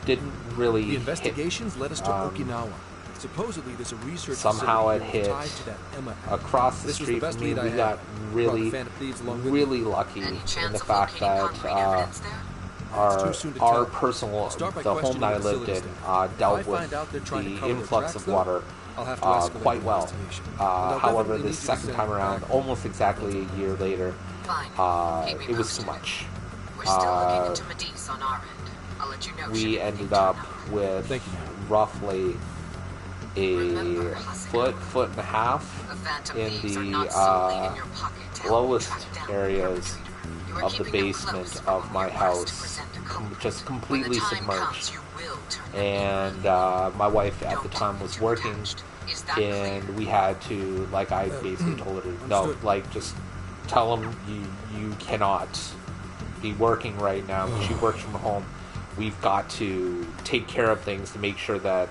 didn't really
The investigations
hit,
led us to Okinawa. Supposedly, there's a research
somehow it
facility
hit
tied to that Emma act.
across the
This was
street
best
from me.
lead I
We
had.
got
Brought
really,
the Phantom Thieves along with
really lucky in the fact that
It's too soon to
our
tell.
personal,
Start by
the home
questioning
that I
the
lived in,
facility staff.
dealt
If I
with
find out they're trying to
the
cover their
influx
tracks,
of
though,
water
I'll have to escalate
quite
the
well.
investigation. And I'll
However,
definitely
the
need you to
second
send
time
it
around,
back.
almost exactly a year later, it was too much.
We're still looking into Medice on our end. I'll let you know. should
We
anything
ended up with roughly a foot and a half in the lowest areas of the basement of my house, just completely submerged. And my wife at the time was working, and we had to, like, I basically told her, no, like, just tell them you cannot be working right now. She works from home. We've got to take care of things to make sure that,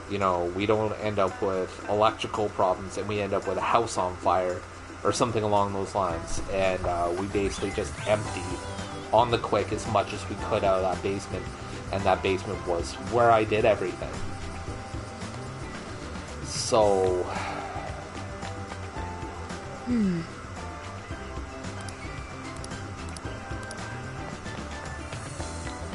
you know, we don't end up with electrical problems and we end up with a house on fire or something along those lines. And we basically just emptied on the quick as much as we could out of that basement. And that basement was where I did everything. So...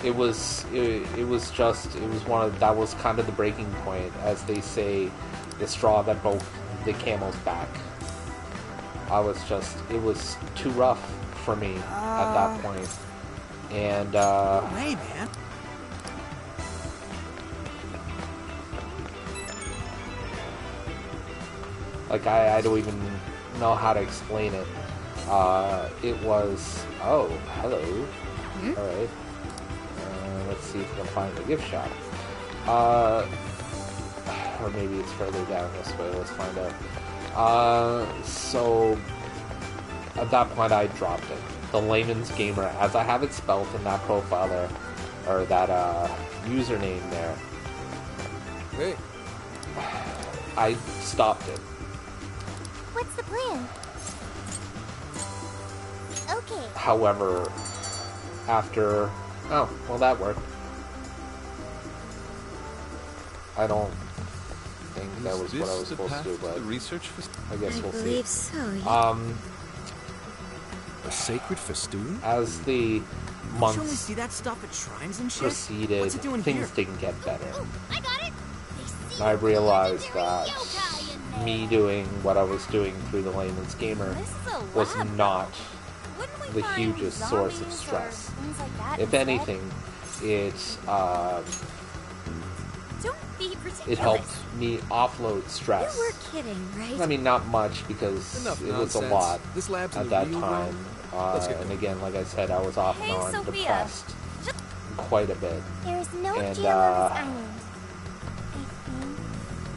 It was that was kind of the breaking point, as they say, the straw that broke the camel's back. It was too rough for me at that point. And
Hey, man.
like I don't even know how to explain it. It was, oh, hello. Alright. Let's see if we can find the gift shop. Or maybe it's further down this way. Let's find out. So, at that point, I dropped it. The Layman's Gamer, as I have it spelled in that profile there, or that username there.
Hey.
I stopped it.
What's the plan? Okay.
However, after... Oh, well, that worked. I don't think that was what I was supposed to do, but I guess we'll see.
believe so, yeah.
A sacred festoon?
As the
You only
months
see that stuff at shrines and shit?
proceeded,
What's it doing
things
here?
didn't get better.
I got it.
And I realized that me doing what I was doing through the Layman's Gamer was not the hugest source of stress. If anything, it
Don't be ridiculous.
it helped me offload stress.
You were kidding, right?
I mean, not much, because
Enough
it was a
nonsense.
lot
This lab's in
at
the
that
real
time.
world. Let's get
And
going.
again, like I said, I was off and
Hey,
on
Sophia.
depressed quite a bit.
There is no
And,
jail on this island.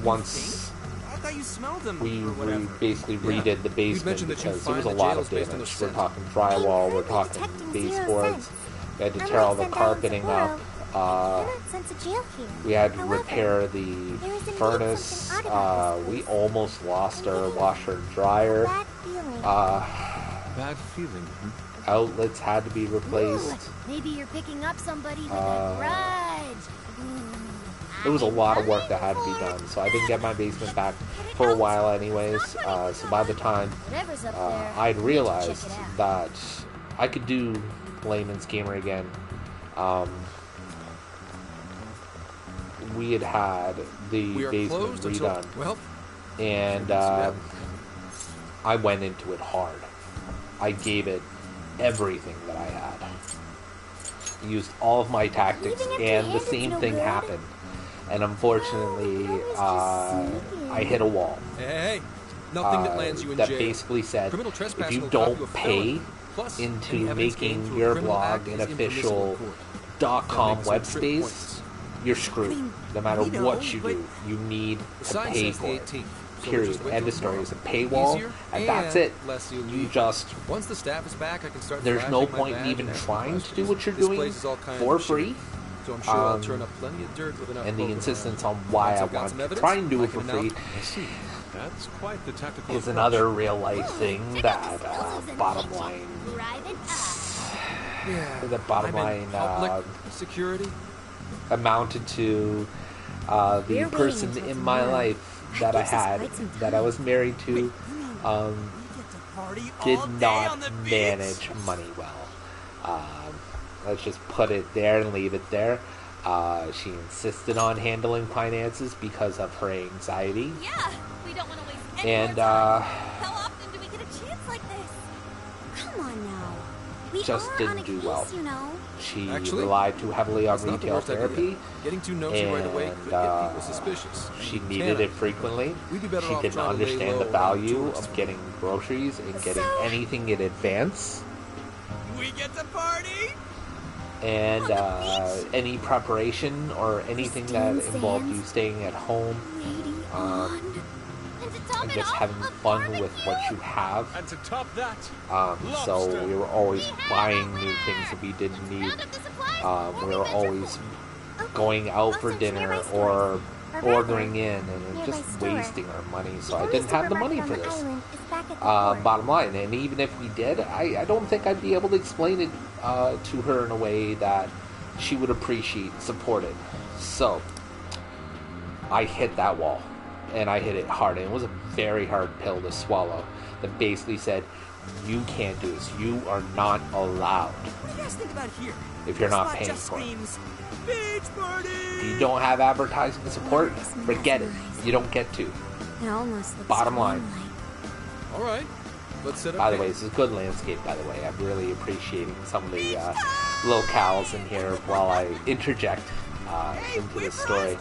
Once
I thought you smelled them
we
or whatever.
basically redid the basement
mentioned that you
because there was a
find
lot
the
of
jails based on
damage.
the
We're
scent.
talking drywall, we're talking
detecting
baseboards.
0
We had to
Unlike
tear all the
Sendai and
carpeting up.
Sapporo, cannot sense a jail here.
We had to
However,
repair the
there is indeed
furnace.
something odd about this
We
place.
almost lost our washer and dryer.
Bad feeling.
Bad feeling.
Outlets had to be replaced.
Maybe you're picking up somebody with
Uh,
a grudge.
There was a lot of work that had to be done, so I didn't get my basement back for a while anyways. So by the time
Whatever's up there,
I'd
check
realized
it out.
that I could do Layman's Gamer again, we had the
We are
basement
closed until...
redone,
Well,
and I went into it hard. I gave it everything that I had. used all of my tactics, and the same thing happened. And unfortunately, I hit a wall.
Hey, nothing that lands you in
that
jail.
basically said
Criminal
if
trespassing
you
will drop you a
don't
felony.
pay
Plus,
into
any evidence gained
making
through a
your
criminal
blog
act
an
is impermissible
official
in court.
.com
That makes
web
some trip
space, you're screwed. No matter
we know,
what you
but
do, you need
The
to
sign
pay
says
for
the
it.
18th. So
Period.
just wait
End
till
of story.
tomorrow.
It's a paywall,
Easier
and that's it.
less
You
illegal.
just
Once the staff is back, I can start.
there's no
flashing my
point in
badge
even
and asking
trying to do
questions.
what you're
This
doing
place is all kinds
for
of shit.
free.
So I'm sure I'll turn up plenty of dirt with enough.
And the
poker
insistence
around.
on why
Once
I
I've got
want
some
to
evidence,
try and do
I
it for
can
free
announce-
I see. That's quite the tactical
is
approach.
another real life thing that bottom line. The bottom
I'm in
line
public security.
amounted to the
We're waiting
person
until
in my
tomorrow.
life that I
That gives us
had,
quite some
that I
time.
was married to, did not manage money well. Let's just put it there and leave it there. She insisted on handling finances because of her anxiety.
Yeah, we don't want to waste any
And,
more time. How often do we get a chance like this?
Come on now. We
just
are
didn't
on a
do
case,
well.
you know.
She
Actually,
relied too heavily on
That's not the
retail
worst idea.
therapy,
Getting too nosy right away
and
could get people suspicious.
she
Can
needed
I?
it frequently.
We'd be better
She
off
didn't
trying to lay
understand
low
the
around
value
tourists.
of getting groceries and getting anything in advance.
We get to party?
And any preparation or anything that involved you staying at home, and just having fun with what you have.
And to top that,
So we were always buying new things that we didn't need. We were always going out for dinner or ordering in and just wasting our money. So I didn't have the money for this. Bottom line, and even if we did, I don't think I'd be able to explain it to her in a way that she would appreciate, support it. So I hit that wall, and I hit it hard, and it was a very hard pill to swallow. That basically said, you can't do this. You are not allowed
What do you guys think about here?
if you're
This
not
spot
paying
just
for it.
screams beach party.
If you don't have advertising support, forget it. You don't get to.
It almost looks
Bottom line.
All right, let's set up.
By the way,
camp.
this is good landscape, by the way. I'm really appreciating some of the locales in here while I interject into the story.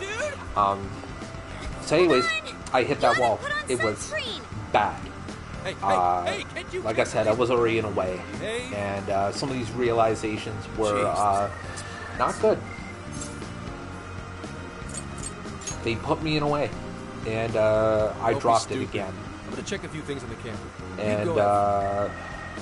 So anyways, I hit that wall. It was bad. Like I said, I was already in a way. And some of these realizations were not good. They put me in a way. And I
Don't be
dropped it
stupid.
again.
I'm gonna check a few things on the camera. You
And
go ahead.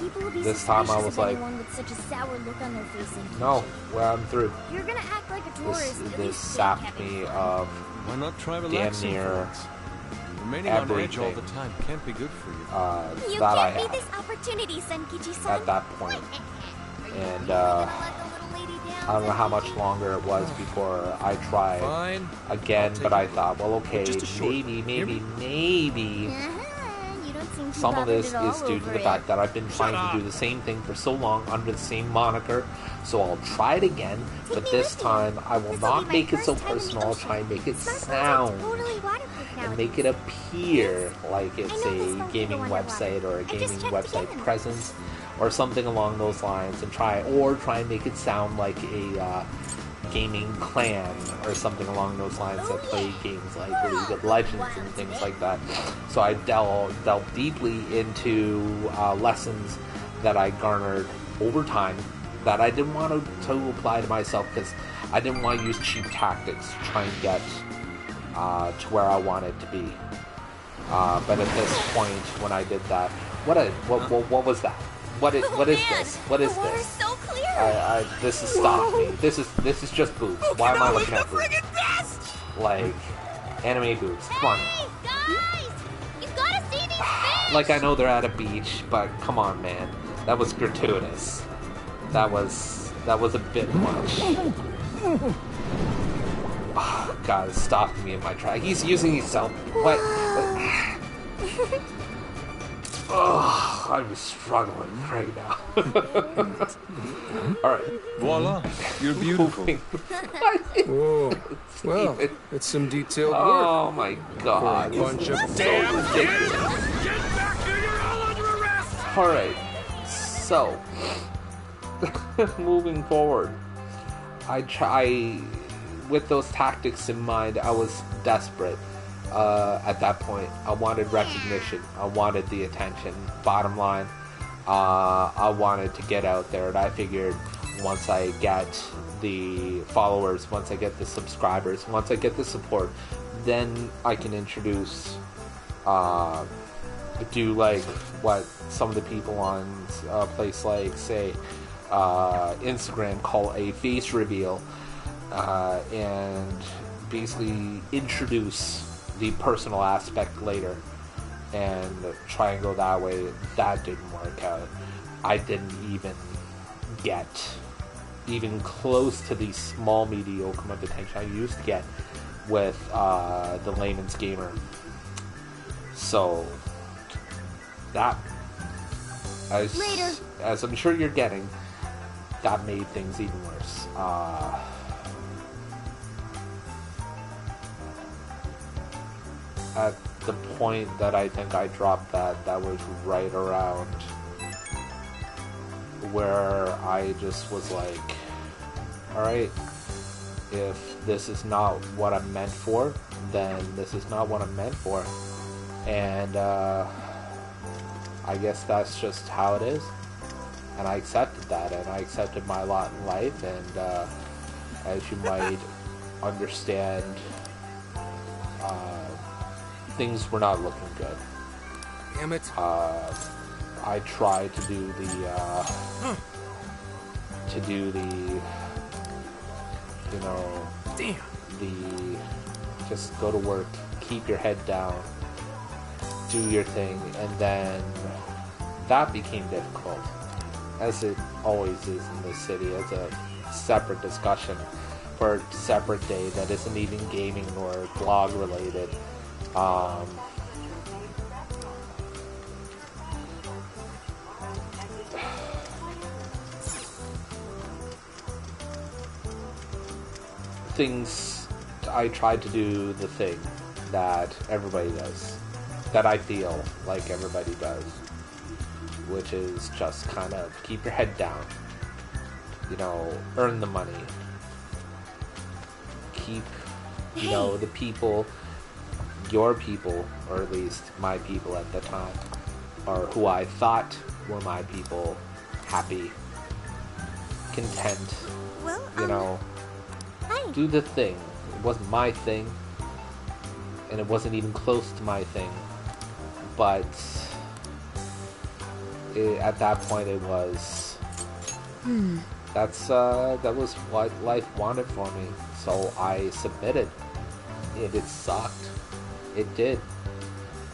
People will be
this time I
suspicious
was
of
like,
anyone with such a sour look on their face. And
no, well, I'm through.
You're gonna act like a tourist. at
This
least say
sapped
Kevin.
me of
why not try
damn
relaxing
near
for once? Remaining on edge all
everything
the time can't be good for you.
You
that I
gave me
had
this opportunity, Senkichi-san.
at that point. And I don't know how much longer it was before I tried
Fine.
again, but I thought, well, okay,
Just a short
maybe
You don't seem too
some of
bothered
this
at all
is due to
over
the
it.
fact that I've been trying to do the same thing for so long under the same moniker. So I'll try it again, but this time I will not make it so personal. I'll try and make it sound and make it appear like it's a gaming website or a gaming website presence or something along those lines, and try and make it sound like a gaming clan or something along those lines that play games like League of Legends and things like that. So I delved deeply into lessons that I garnered over time that I didn't want to apply to myself, because I didn't want to use cheap tactics to try and get to where I wanted to be. But at this point, when I did that, what was that? What is this? What is this?
So clear.
This is stop me. This is just boobs. Why am I looking at boobs? Like anime boobs. Come on.
Guys, you've got to see these fish.
Like I know they're at a beach, but come on, man. That was gratuitous. That was a bit much. Oh, God, it's stopping me in my track. He's using his self. What? Oh, I'm struggling right now. Alright.
Voila, you're beautiful.
Whoa. Well, it's some detailed work.
Oh my God.
For a bunch of
so ridiculous. Alright. So, moving forward. I try with those tactics in mind. I was desperate at that point. I wanted recognition. I wanted the attention. Bottom line, I wanted to get out there, and I figured once I get the followers, once I get the subscribers, once I get the support, then I can introduce, do like what some of the people on a place like, say, Instagram call a face reveal, and basically introduce the personal aspect later and try and go that way. That didn't work out. I didn't even get even close to the small mediocre amount of attention I used to get with the layman's gamer. So that, as I'm sure you're getting, that made things even worse. At the point that I think I dropped that was right around where I just was like, alright, if this is not what I'm meant for, then this is not what I'm meant for. And I guess that's just how it is. And I accepted that, and I accepted my lot in life, and as you might understand, things were not looking good.
Damn it.
I tried to do you know, just go to work, keep your head down, do your thing, and then that became difficult, as it always is in this city. It's a separate discussion for a separate day that isn't even gaming or blog related. Things, I tried to do the thing that everybody does, that I feel like everybody does, which is just kind of keep your head down, you know, earn the money, keep, you know, the people, your people, or at least my people at the time, or who I thought were my people, happy, content, you know, do the thing. It wasn't my thing, and it wasn't even close to my thing, but at that point it was, that was what life wanted for me, so I submitted. It sucked. It did.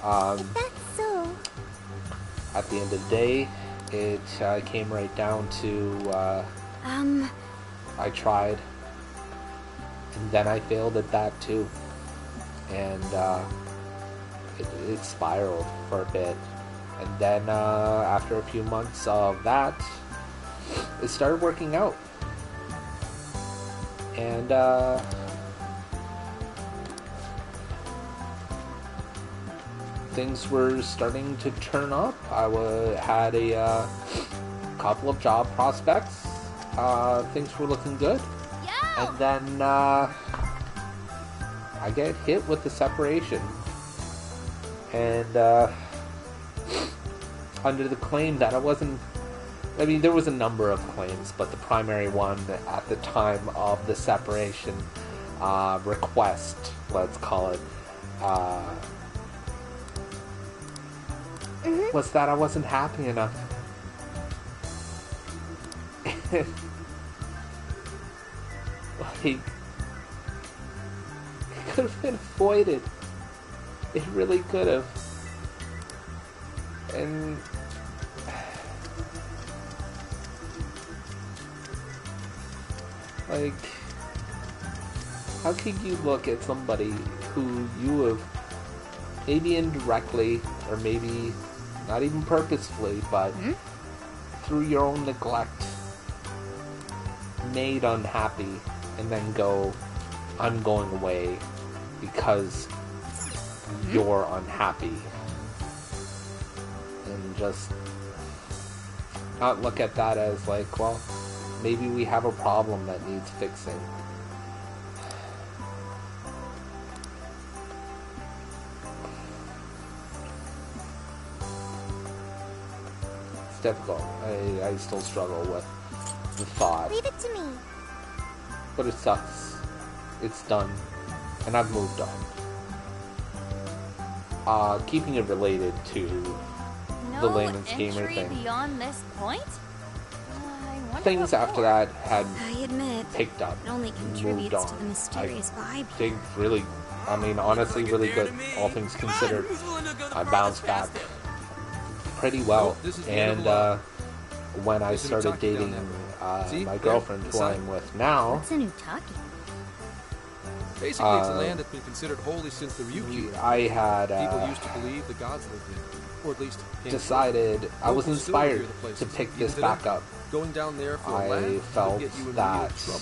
That's so.
At the end of the day, it came right down to, I tried, and then I failed at that too, and it spiraled for a bit, and then after a few months of that, it started working out, and things were starting to turn up. I had a couple of job prospects. Things were looking good. And then I get hit with the separation. And under the claim that I wasn't... I mean, there was a number of claims, but the primary one at the time of the separation request, let's call it, was that I wasn't happy enough. Like, it could have been avoided. It really could have. And like, how could you look at somebody who you have maybe indirectly, or maybe not even purposefully, but through your own neglect, made unhappy, and then go, I'm going away because you're unhappy, and just not look at that as like, well, maybe we have a problem that needs fixing. It's difficult. I still struggle with the thought.
Leave it to me.
But it sucks. It's done. And I've moved on. Keeping it related to the layman's gamer thing.
Beyond this point?
Things after that had
I admit,
picked up,
it only
moved
contributes
on.
to the mysterious vibe.
Think really, I mean, honestly, really good. All things considered, I bounced back pretty well. And when I started dating my girlfriend, who I'm with now,
What's a new talkie?
Basically, it's a land that's been considered holy since the Ryukyu.
I had
People used to believe the gods lived in it, or at least
decided I was inspired to pick this back up.
Going down there for a
I
laugh
felt
would get you in
that
real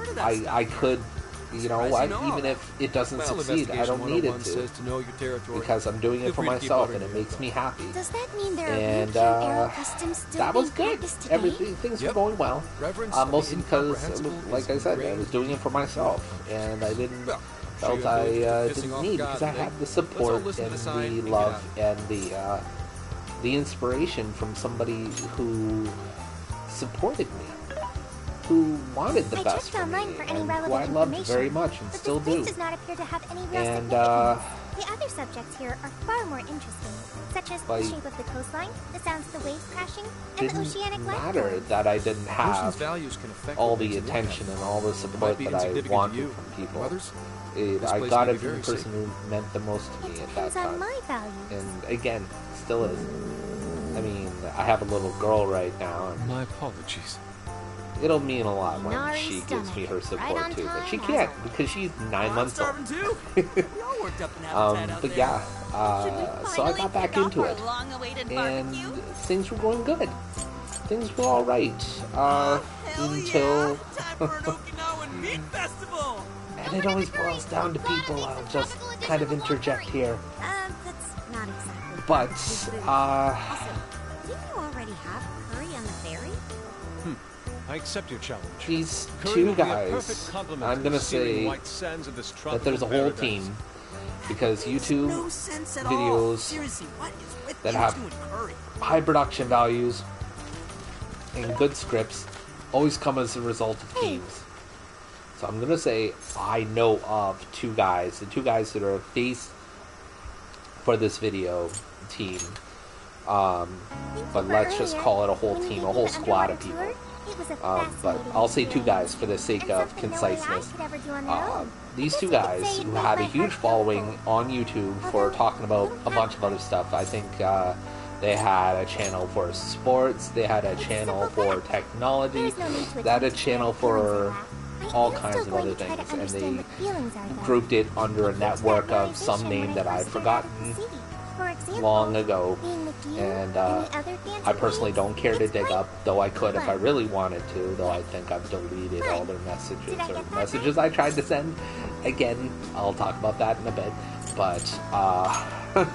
trouble.
I could, you know what, even if it doesn't
Well,
succeed, I don't need it
101
to,
says to know your territory.
because I'm doing it
Feel
for
free to keep
myself and
uttering
it makes me happy.
Does that mean there are
And
Ryukyu arrow customs still
that was
being
good.
practiced today?
Everything, things were going well.
Reverence
Mostly
the
because,
incomprehensible
like I
is
said, I
great.
was doing it for myself, and I didn't
Well,
felt
sure
I
you're pissing
didn't
off
need
God
because I
today.
had the
Let's all
support
listen to
and
the sign
the
and get
love
out.
and the inspiration from somebody who supported me, who wanted the
I
best
checked
for me,
online for any
and
relevant
who I loved
information,
very much and
but
still
this place
do.
does not appear to have any real
And
significance. The other subjects here are far more interesting, such as
Like,
the shape of the coastline, the sounds of the waves crashing, and the
didn't
oceanic life
matter
forms.
that I didn't
Person's
have
values can affect
all
what
the
makes them look
attention
at.
and all the
It
support
might be
that I
insignificant to
wanted
you.
from
To
people.
others,
I
this place
got
may
it
be
from the
very
person who meant the most to me at that
Depends on
time.
my values.
And again, still is. I mean, I have a little girl right now, and
My apologies.
it'll mean a lot when
Inari
she gives me her support
Right on
too. But
time,
she
as
can't
always.
because she's 9 months old.
Starving too? We all worked up an appetite out
But
there.
yeah, so I got back into it,
Long-awaited
and
barbecue.
things were going good. Things were all right until.
Time for an Okinawan meat festival.
And it always boils down to people. I'll just kind of interject here.
That's not exactly.
But,
Also, didn't you already have curry on the ferry?
I accept your challenge.
these
Curry
two
will be a
guys,
perfect complement
I'm
to
gonna
the searing
say
white sands of this
that there's a
tropical
whole
paradise.
team, because YouTube
No sense at all.
videos
Seriously, what is with
that
you
have
two and curry?
high production values and good scripts always come as a result of teams. So I'm gonna say I know of two guys, the two guys that are a face for this video team. But let's just call it a whole team, a whole squad of people. But I'll say two guys for the sake of conciseness. These two guys who had a huge following on YouTube for talking about a bunch of other stuff. I think they had a channel for sports, they had a channel for technology, they had a channel for all kinds of other things, and they grouped it under a network of some name that I've forgotten long ago, and I personally don't care to dig up, though I could if I really wanted to, though I think I've deleted all their messages, or messages I tried to send. Again, I'll talk about that in a bit, but
I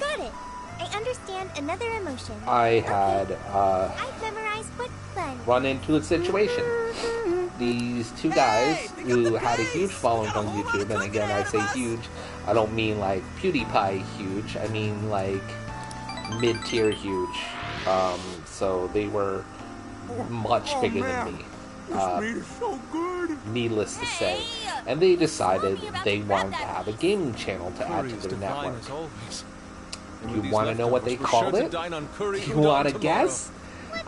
got it. I understand another emotion.
I had
I've memorized foot fun.
run into a situation. These two guys who had a huge following on YouTube, and again I say huge, I don't mean like PewDiePie huge, I mean like mid-tier huge. So they were much bigger than me. Needless to say. And they decided they wanted to have a gaming channel to add to
Curry's
their
divine
network.
as always. And
You
with these
want to know what they
leftovers, we're
called
sure to
it?
dine on curry
You
and
want to
tomorrow.
guess?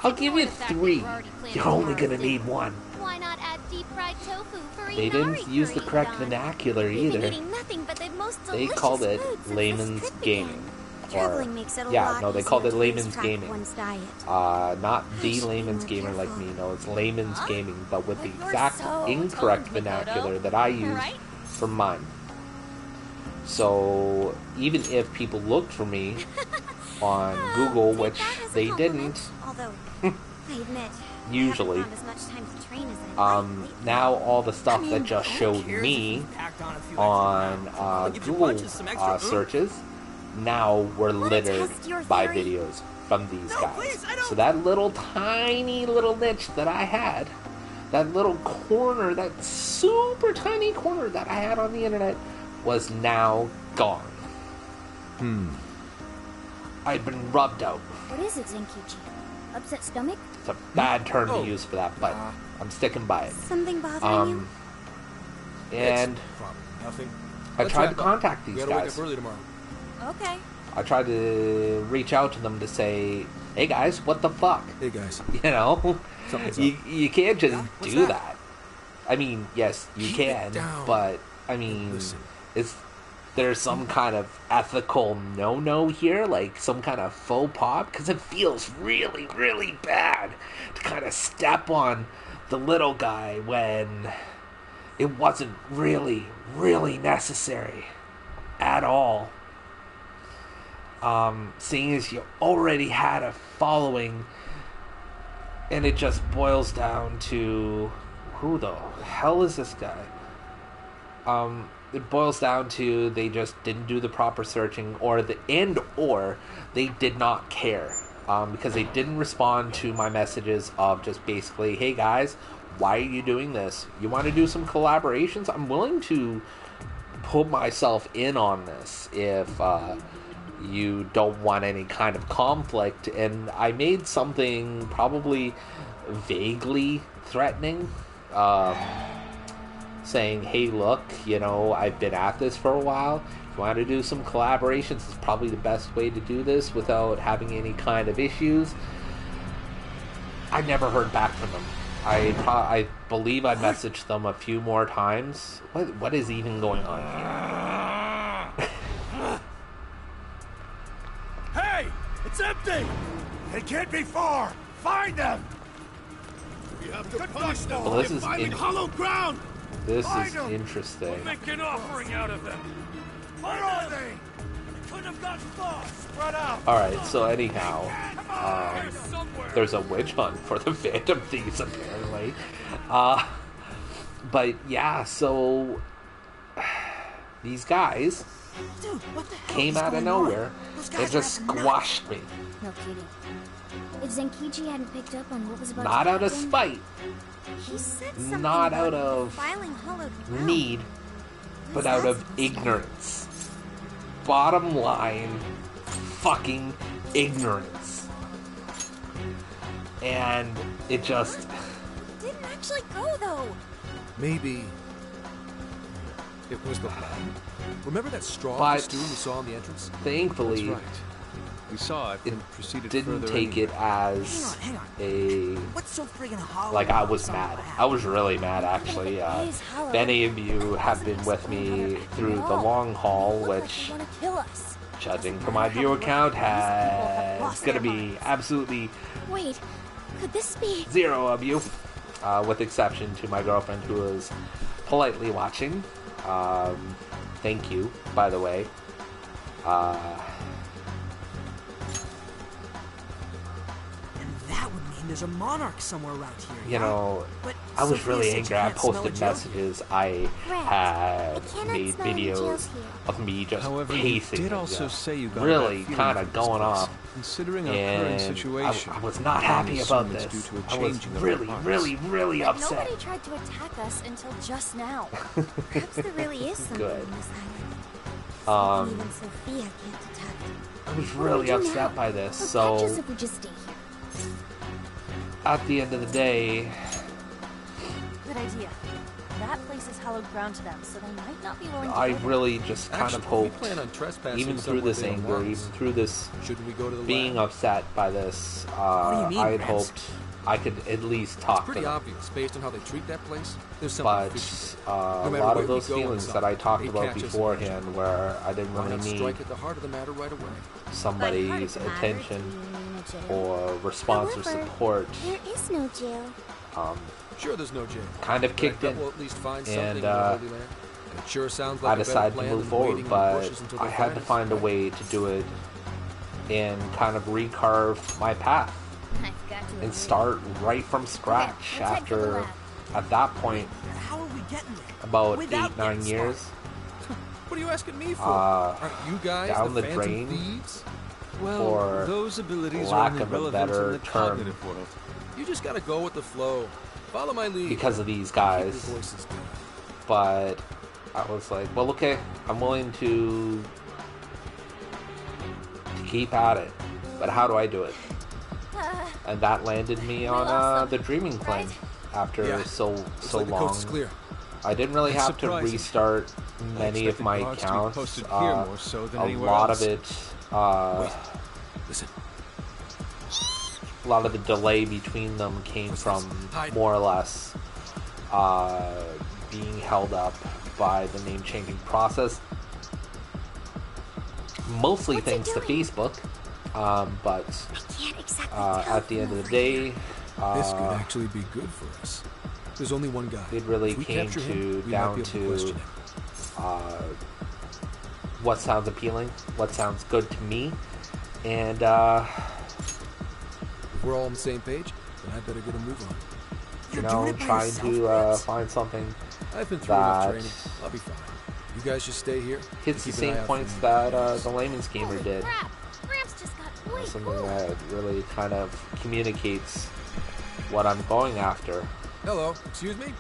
I'll give you 3. You're only gonna need 1.
Why not add deep fried tofu for
They didn't use the correct vernacular
We've been
either.
eating nothing but the most
They
delicious
called it
food since
layman's
this trip
gaming.
Traveling makes it a
yeah,
lot
no, they
easier
called it
to lose
layman's
track of
gaming.
one's diet.
Not the
should be
layman's
more
gamer like
careful.
me. No, it's layman's gaming, but with the
You're
exact
so
incorrect
toned, Makoto.
vernacular that I use
Right?
for mine. So even if people looked for me on Google, which they didn't,
Although, I admit,
usually.
I haven't found as much time to train as I'd like lately.
Now all the stuff that just showed me on Google searches now were littered
test your
by
theory.
videos from these
No,
guys.
please, I don't-
So that little tiny little niche that I had, that little corner, that super tiny corner that I had on the internet, was now gone. I'd been rubbed out.
What is it, Zenkichi? Upset stomach?
It's a bad term to use for that, but I'm sticking by it.
Something bothering you?
And
Probably nothing.
I
Let's
tried
wrap
to
up.
contact
We
these
gotta wake
guys.
up early tomorrow.
Okay.
I tried to reach out to them to say, hey guys, what the fuck?
Hey guys,
You know?
Something's
You can't just
What's
do
that?
that. I mean, yes, you
Keep it
can,
down.
but I mean,
Listen.
is there some kind of ethical no-no here? Like some kind of faux pas? Because it feels really, really bad to kind of step on the little guy when it wasn't really, really necessary at all. Seeing as you already had a following, and it just boils down to who the hell is this guy? It boils down to they just didn't do the proper searching, or they did not care, because they didn't respond to my messages of just basically, hey guys, why are you doing this? You want to do some collaborations? I'm willing to put myself in on this if you don't want any kind of conflict. And I made something probably vaguely threatening, saying, hey look, you know, I've been at this for a while. If you want to do some collaborations, it's probably the best way to do this without having any kind of issues. I never heard back from them. I believe I messaged them a few more times. What is even going on here?
Hey! It's empty! They can't be far! Find them! We have to punish them!
Well, this
They're
is
finding hollow ground!
This
Find
is
them!
interesting.
Make an offering out of them! Where are they? They couldn't have gotten far! Spread out!
Alright, so anyhow, there's a witch hunt for the Phantom Thieves, apparently. But yeah, so these guys
Dude, what the hell
came
is
out of
going
nowhere
on? Those
and
guys
just
are nuts.
squashed me.
No kidding. If Zenkichi hadn't picked up on what was about
Not
to
out of
happen,
spite,
He said something
not
about
out of
defiling hollowed ground.
need, but out of ignorance. Bottom line, fucking ignorance. And it just...
It didn't actually go though.
maybe it was the plan. Remember that straw
But-
festoon we saw in the entrance?
Thankfully,
That's right. We saw it and proceeded
didn't
further
take
anyway.
it as
Hang on.
a...
What's so friggin' hollow?
Like, I
about
was
something
mad.
that
I
happened?
was really mad, actually.
It is hollow.
If any of you have been with me through the long haul,
Look like
which,
they want to kill us.
judging from my view account, has going to be absolutely
Wait, could this be?
zero of you, with exception to my girlfriend who is politely watching. Thank you, by the way.
And that would mean there's a monarch somewhere around here.
You know,
But
I was
Sophia
really
said
angry.
you
I
can't smell a
posted
jail
messages. I
Right.
had
I cannot
made
smell any
videos
jails here.
of me just
However, you
pacing.
did
and
also
just
say you got
really
that feeling
kind
for
of
this
going
place.
off.
Considering our
And
current situation,
I was not happy
I
about
assume it's
this.
due to a
I was
changing of
really,
our hearts.
really
But
upset.
nobody tried to attack us until just now.
Perhaps there really is something
Good.
on this island.
Um,
Even Sophia can't detect.
I was
What do
really
we do
upset
now?
by this.
They'll catch us
So
if we just stay here.
at the end of the day,
Good idea. That place is hallowed ground to them, so they might not be willing to
I
go there.
really just kind of
Actually, we
hoped,
plan on trespassing
even through
somewhere
this
they don't
anger,
want
even
us.
through this
Shouldn't we go to the
being
lab?
upset by this,
do you mean,
I had
Gramps?
hoped I could at least talk to
Pretty
them.
obvious based on how they treat that place. There's something
But
fishy.
a
No matter
lot
where
of
we
those
go
feelings
inside,
that I talked
they
about
catch us
beforehand, where I didn't
Why
really
not
need
strike at the heart of the matter right away?
somebody's attention or response or
However,
support,
There is no jail.
Sure, there's no jail.
kind of
But I
kicked
bet
in.
we'll at least find
And,
something in the Holy Land. It sure sounds
I
like a better
decided to
plan
move
than
forward,
waiting in the
but
bushes until
I
they
had to
find us.
find a way to do it and kind of recarve my path
I've got to
and
agree.
start right from scratch
let's head to the
after,
lab.
at that point,
How are we getting there?
about
Without
8-9
getting
years.
What are you asking me for?
Uh,
Aren't you guys
down
the
the
Phantom
drain
Thieves?
Well,
for
those abilities are
lack
only
of a
relevant
better
in the
term.
cognitive world.
You just gotta go with the flow. Follow my lead.
because of these
Keep
guys.
your voices down.
But I was like, well, okay, I'm willing to keep at it. But how do I do it? And that landed me on the Dreaming Claim after
Yeah.
so
Looks like the
long.
coast is clear.
I didn't really
That's
have to
surprising.
restart many of
expected
my
guards to be
accounts.
posted here more so than
A
anywhere
lot
else.
of it,
Wait. Listen.
a lot of the delay between them came from
Hide.
more or less being held up by the name changing process. Mostly
What's he
thanks to
doing?
Facebook, but
Can't exactly
at the end of the day,
This could actually be good for us. There's only one guy.
it really
If we
came
capture
to
him, we
down
might be able to question
to
him.
what sounds appealing, what sounds good to me, and
If we're all on the same page, then I better get a move on.
you know, trying to find something
I've been through enough
that
training. I'll be fine. You guys just stay here.
hits the
Keep an eye
same
out
points
for
that
any
the layman's gamer
Holy
did.
crap! Gramps just got way
Something
cool.
that really kind of communicates what I'm going after.
Hello, excuse me?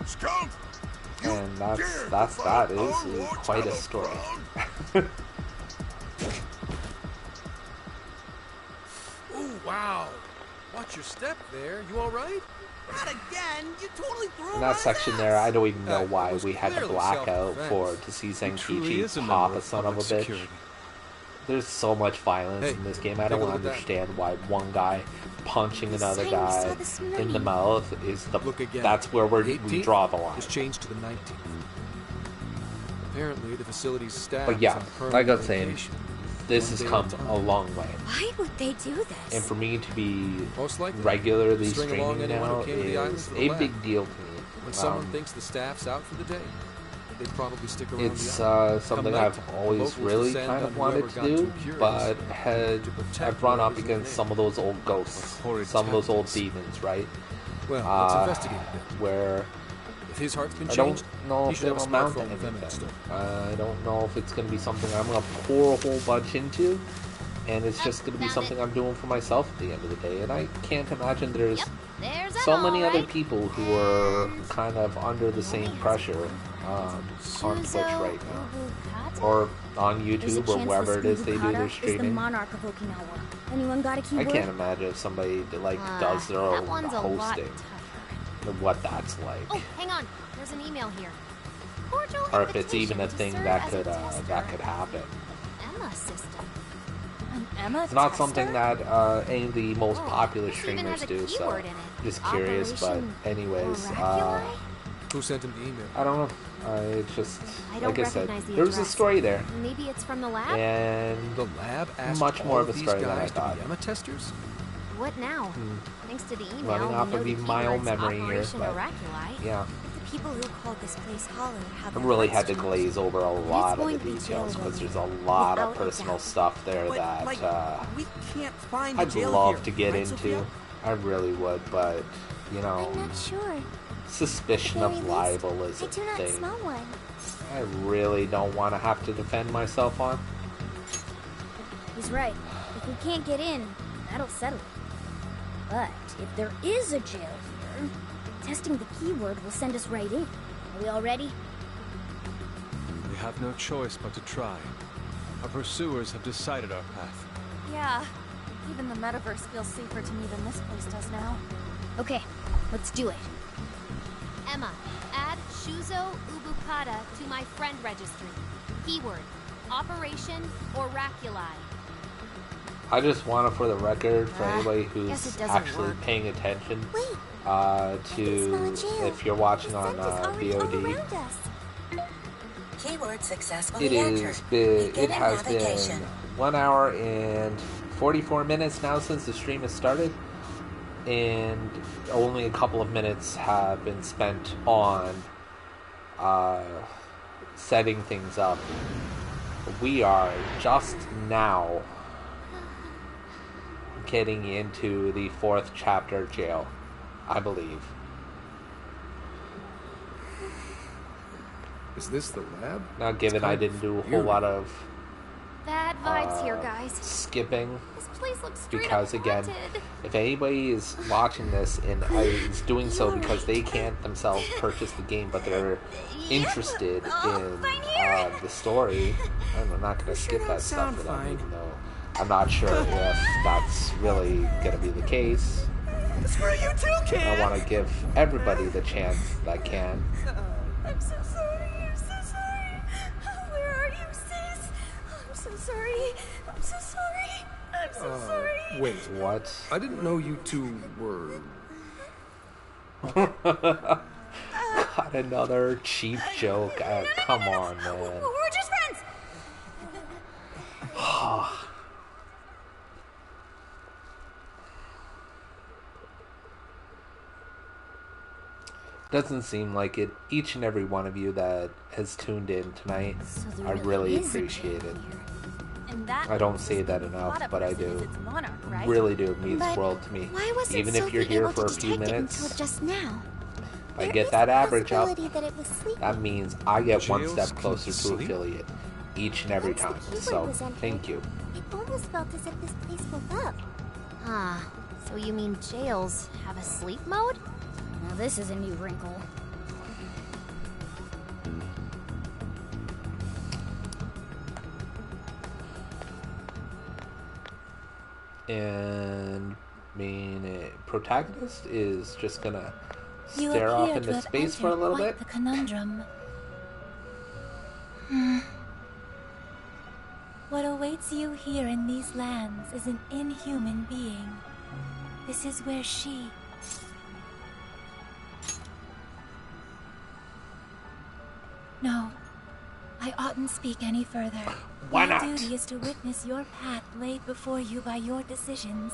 Skunk!
And that
fight
is
on war
quite a story.
Oh, wow. Watch your step there. You all right?
Not again! You totally threw
In that section there, I don't even know
That
why
was
we had to
clearly
black out
self-defense.
for to see
He truly is a
Zenkichi pop
member
a
of
son of a
public
bitch.
security.
There's so much violence
Hey,
in this game. I
take a
don't
look at that.
understand why one guy punching another
sign we saw
guy
this
in the
morning.
mouth is the.
Look again.
That's where we
18th
draw the line.
was changed to the 19th. Apparently, the facility's staff
But yeah,
is on permanent
like I was saying,
vacation.
This
One
has
day
come
at a time.
a long way.
Why would they do this?
And for me to be
Most likely,
regularly
string along
streaming
anyone
now
who came to the island
is
for the
a
lab.
big deal to me.
When someone thinks the staff's out for the day, they'd probably stick around
It's
the island.
something
Come night,
I've
the
always
locals
really
descend
kind
on
of wanted
whoever
to
got
do,
too curious
but
to protect
I've run up
whatever's in
against
their
some of those old ghosts,
horrid
some of those old
tactics.
demons, right?
Well, let's investigate a bit.
Where
If his heart's been
I don't
changed,
know
he
if
should have
it'll
a
amount to
smartphone with them
anything.
installed.
I don't know if it's going to be something I'm going to pour a whole bunch into, and it's just going to be
Found
something I'm doing for myself at the end of the day. And I can't imagine there's
There's
so
Emma,
many
all
other
right?
people who are kind of under the same pressure on Twitch right now, or on
There's a
YouTube, or
chance
wherever
this
it is they do
Ubukata
their
is the
streaming.
monarch of Okinawa. Anyone got a
I
keyword?
can't imagine if somebody that, like does their
that
own
one's a lot
hosting, and what that's like,
Oh, hang on. There's an email here. Cordial
or if it's even a
invitation
thing
to serve
that
as
could
a tester
that could happen.
Emma system.
An Emma
It's not
tester?
something that any of the most
Oh,
popular
this even
streamers
has a
do, so
keyword in it.
just curious.
Operation
But anyways,
Oraculi?
Who sent him the email?
I don't know. It's just
I don't
like I said,
recognize the
there was a
address.
story there,
Maybe it's from the lab?
and
The lab asked
much
all
more of a
these
story than I
guys to
thought.
be Emma testers?
What now? Thanks to the email,
Running
we
off
know
of
the
my own
keywords
memory here,
Operation
but
Oraculi.
yeah,
The people who called this place Hollowed have
I
their
really
hearts
had to
changed.
glaze over a lot of the
going to be
details
jail
because there's
running,
a lot of
without a
personal
doubt.
stuff there
But,
that
like, we can't find the
I'd
jail
love
here,
to get
right,
into.
Sophia?
I really would, but you know,
I'm not sure.
suspicion
At
of
the very least,
libel is
I
a
do not
thing
smell one.
I really don't want to have to defend myself on.
He's right. If we can't get in, that'll settle it. But if there is a jail here, testing the keyword will send us right in. Are we all ready?
We have no choice but to try. Our pursuers have decided our path.
Yeah. Even the metaverse feels safer to me than this place does now.
Okay, let's do it.
Emma, add Shuzo Ubukata to my friend registry. Keyword, Operation Oraculi.
I just want it for the record for anybody
guess
who's
it doesn't
actually
work.
paying attention
Wait,
to if you're watching on VOD.
Keyword successfully
It is it has been 1 hour and 44 minutes now since the stream has started, and only a couple of minutes have been spent on setting things up. We are just now getting into the 4th chapter jail, I believe.
Is this the lab?
Now, given I didn't do a whole lot of
Bad vibes here, guys.
skipping,
This place looks straight
because
up
again,
haunted.
if anybody is watching this and is doing so because they can't themselves purchase the game, but they're interested in the story, I'm not going to skip that stuff for them, even though I'm not sure if that's really going to be the case.
Screw you too, kid!
I want to give everybody the chance that can.
I'm so sorry. I'm so sorry. Where are you, sis? I'm so sorry. I'm so sorry. I'm so sorry.
Wait.
What?
I didn't know you two were...
God, another cheap joke. Come on, man.
We're just friends.
Doesn't seem like it. Each and every one of you that has tuned in tonight,
there
I really
is a
appreciate it.
And that
I don't
means
say that
the
enough,
platypus
but I
is
do.
its monarch, right?
Really do. It means the
But
world to me.
Why wasn't
Even if
Sophie
you're here
able
for a
to
few
detect it
minutes,
until just now?
if I
There
get
is
that
a
average up,
possibility that it was sleeping.
that means I get one
Jails
step
can
closer to
sleep?
affiliate each and every
Once the
time.
keyword
So,
was entered,
thank you.
It almost felt as if this place woke up.
Huh. So you mean jails have a sleep mode?
Now this is a new wrinkle.
And protagonist is just gonna
You
stare off
appear to
into
have
space for a
entered
little
quite
bit.
the conundrum. What awaits you here in these lands is an inhuman being. This is where she... No, I oughtn't speak any further.
Why
My
not?
duty is to witness your path laid before you by your decisions.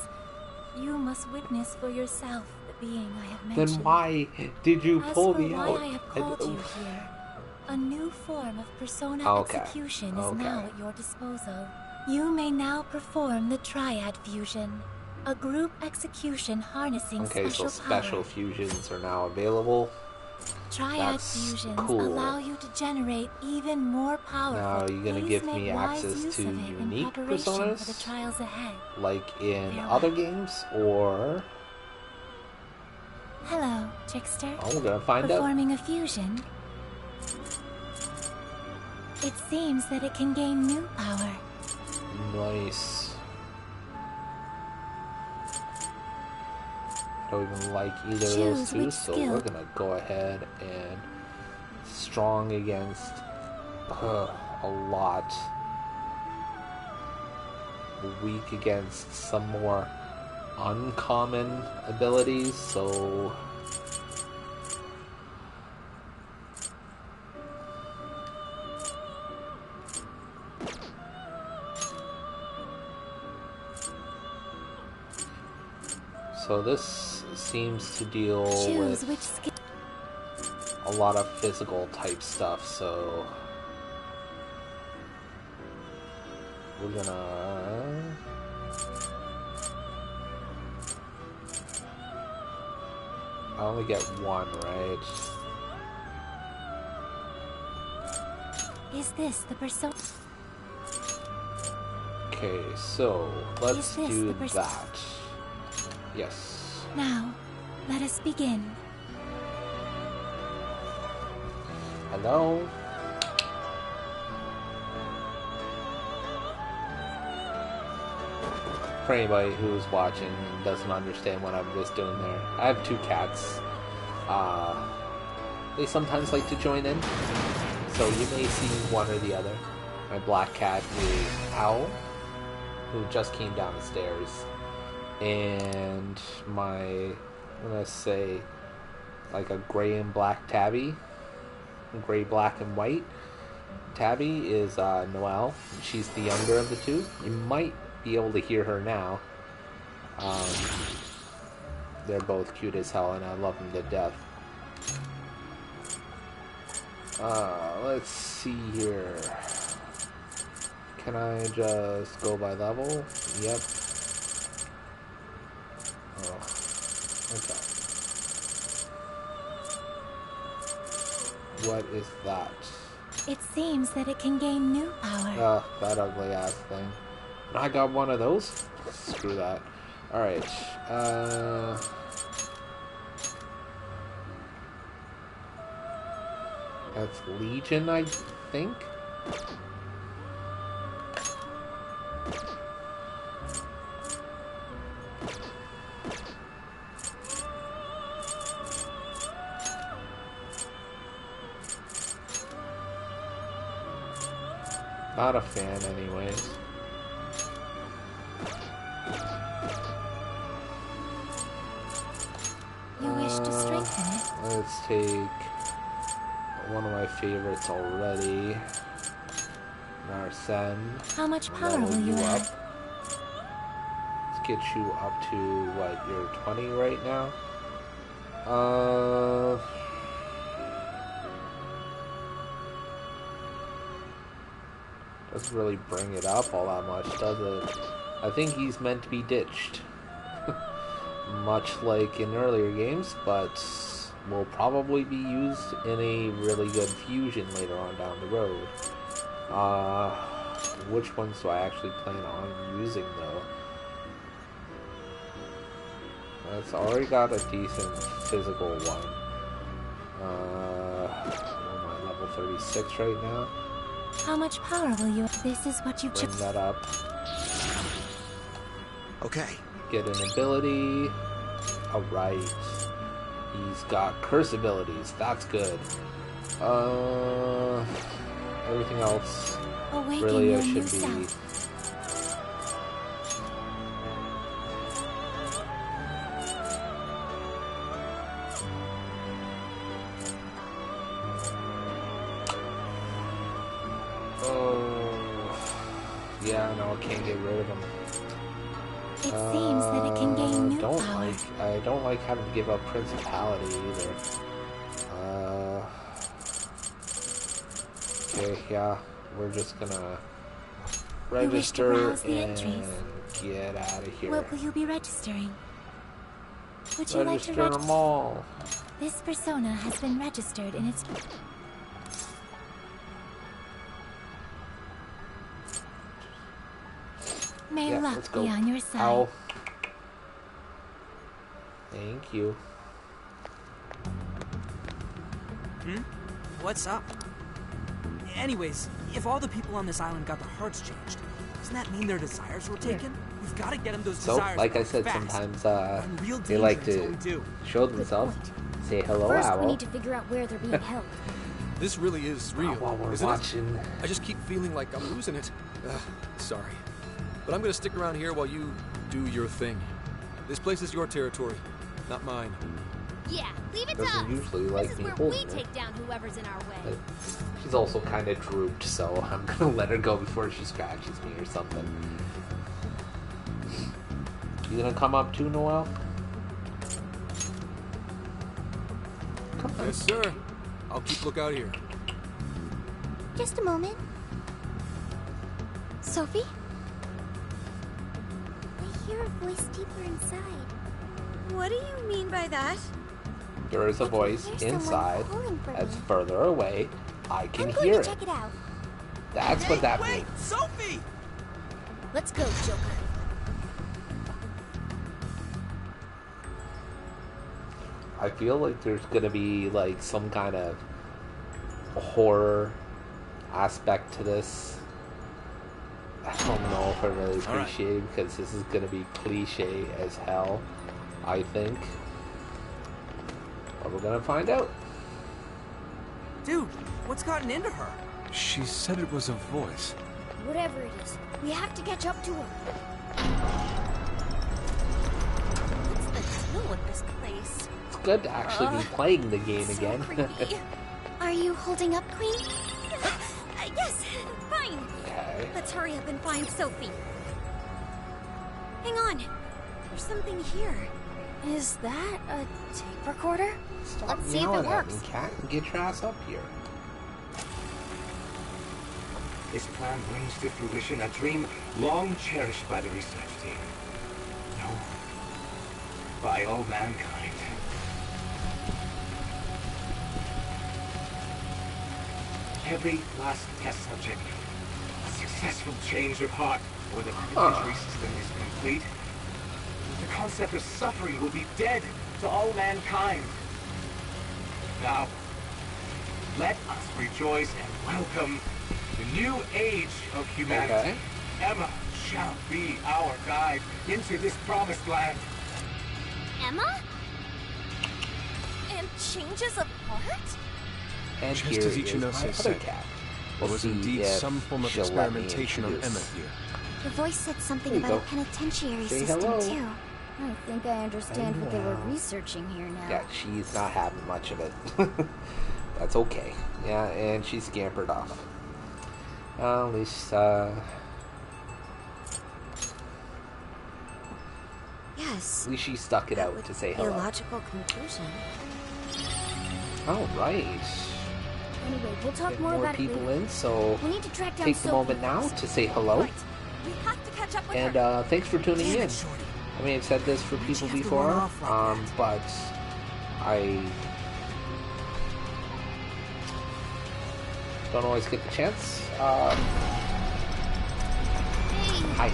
You must witness for yourself the being I have mentioned.
Then why did you
As
pull
for
me
why
out?
I have called you here, a new form of persona
Okay.
execution is
Okay.
now at your disposal. You may now perform the Triad Fusion, a group execution harnessing
Okay, so
special
special
power.
fusions are now available.
Triad
That's
fusions
cool.
allow you to generate even more powerful.
Now, are you gonna
Please
give
make
me
wise
access
use
to
of it in
unique
preparation
personas?
for the trials ahead.
Like in
Farewell.
other games, or
Hello, trickster.
oh, we're gonna find out.
Performing a fusion. It seems that it can gain new power.
Nice. I don't even like either of those
Choose
two,
which
so
skill.
we're gonna go ahead and strong against a lot. Weak against some more uncommon abilities, so this seems to deal
Choose
with
which skill.
a lot of physical type stuff, so we're gonna I only get one, right?
Is this the persona?
Okay, so let's
this
do
the pers-
that. Yes.
Now, let us begin.
Hello? For anybody who's watching and doesn't understand what I'm just doing there, I have two cats. They sometimes like to join in, so you may see one or the other. My black cat is Owl, who just came down the stairs, and my, I'm gonna say, like a gray and black tabby, gray, black, and white. Tabby is Noelle. She's the younger of the two. You might be able to hear her now. They're both cute as hell, and I love them to death. Let's see here. Can I just go by level? Yep. Oh, okay. What is that?
It seems that it can gain new power.
Ugh, that ugly ass thing. And I got one of those? Screw that. Alright, that's Legion, I think? Not a fan, anyways.
You wish to strengthen it?
Let's take one of my favorites already. Narsen.
How much power will you add?
Let's get you up to, what, you're 20 right now? Doesn't really bring it up all that much, does it? I think he's meant to be ditched. Much like in earlier games, but will probably be used in a really good fusion later on down the road. Which ones do I actually plan on using, though? It's already got a decent physical one. I'm at level 36 right now.
How much power will you? This is what you
Bring that up.
Okay.
Get an ability. Alright. He's got curse abilities. That's good. Everything else
Awaken
really
your
I
new
should be.
self.
Yeah, no, I can't get rid of him.
It seems that it can gain new power.
I don't like having to give up principality either. Okay, yeah, we're just gonna register
browse the
and
entries.
get out of here.
What will you be registering? Would you like to
Register them all.
This persona has been registered in its... May
Yeah,
luck
let's go.
be on your side.
Ow. Thank you.
What's up? Anyways, if all the people on this island got their hearts changed, doesn't that mean their desires were taken? We've got to get them those
So,
desires
like I
back
said,
fast.
sometimes
Real
they like
danger is
to
what we do.
show themselves, say hello,
First,
owl.
we need to figure out where they're being held.
This really is real,
While we're
isn't
watching.
it? I just keep feeling like I'm losing it. Sorry. But I'm gonna stick around here while you do your thing. This place is your territory, not mine.
Yeah, leave it to
Doesn't
us.
usually like
This is
me
where we
holding it.
take down whoever's in our way.
But she's also kind of drooped, so I'm gonna let her go before she scratches me or something. You gonna come up too, Noel? Come on.
Yes, sir. I'll keep lookout here.
Just a moment. Sophie? I hear a voice deeper inside.
What do you mean by that?
There is a voice
hear someone
inside
calling for
that's
me.
further away. I can
I'm going
hear
to
it.
check it out.
That's what that
Wait,
means.
Sophie!
Let's go, Joker.
I feel like there's gonna be like some kind of horror aspect to this. I don't know if I really
All right.
appreciate it because this is gonna be cliche as hell, I think. But we're gonna find out.
Dude, what's gotten into her?
She said it was a voice.
Whatever it is, we have to catch up to her.
What's the deal with this place?
It's good to actually be playing the game
so
again.
creepy.
Are you holding up, Queen?
Yes, fine.
Okay.
Let's hurry up and find Sophie. Hang on. There's something here.
Is that a tape recorder?
Stop
Let's see if
yelling
it
at
works.
me, cat, and get your ass up here.
This plan brings to fruition a dream long cherished by the research team. No, by all mankind. every last test subject a successful change of heart, or the inventory system is complete, the concept of suffering will be dead to all mankind. Now, let us rejoice and welcome the new age of humanity.
Okay.
Emma shall be our guide into this promised land.
Emma? And changes of heart?
And
Just
here
as
is
Ichinose
my other
said,
cat.
there
We'll
was
see
indeed
if
some form of
she'll let me
experimentation on Emma
introduce.
here.
The voice said something
There you
about a
go.
penitentiary
Say
system,
hello.
too.
I think I understand what they were
Wow.
researching here now.
Yeah, she's not having much of it. That's okay. Yeah, and she scampered off. Well, at least,
Yes.
at least she stuck it out to say
A
hello.
logical conclusion.
All right.
Anyway, we'll talk
Get
more
more
about
people
it later.
in, so
We need to track down
take the
Sophie
moment now
first.
to say hello.
Right. We have to catch up with
And
her.
thanks for tuning
Damn
in.
it, Shorty.
I may have said this for people
have to
before,
run off like that?
but I don't always get the chance. Hi,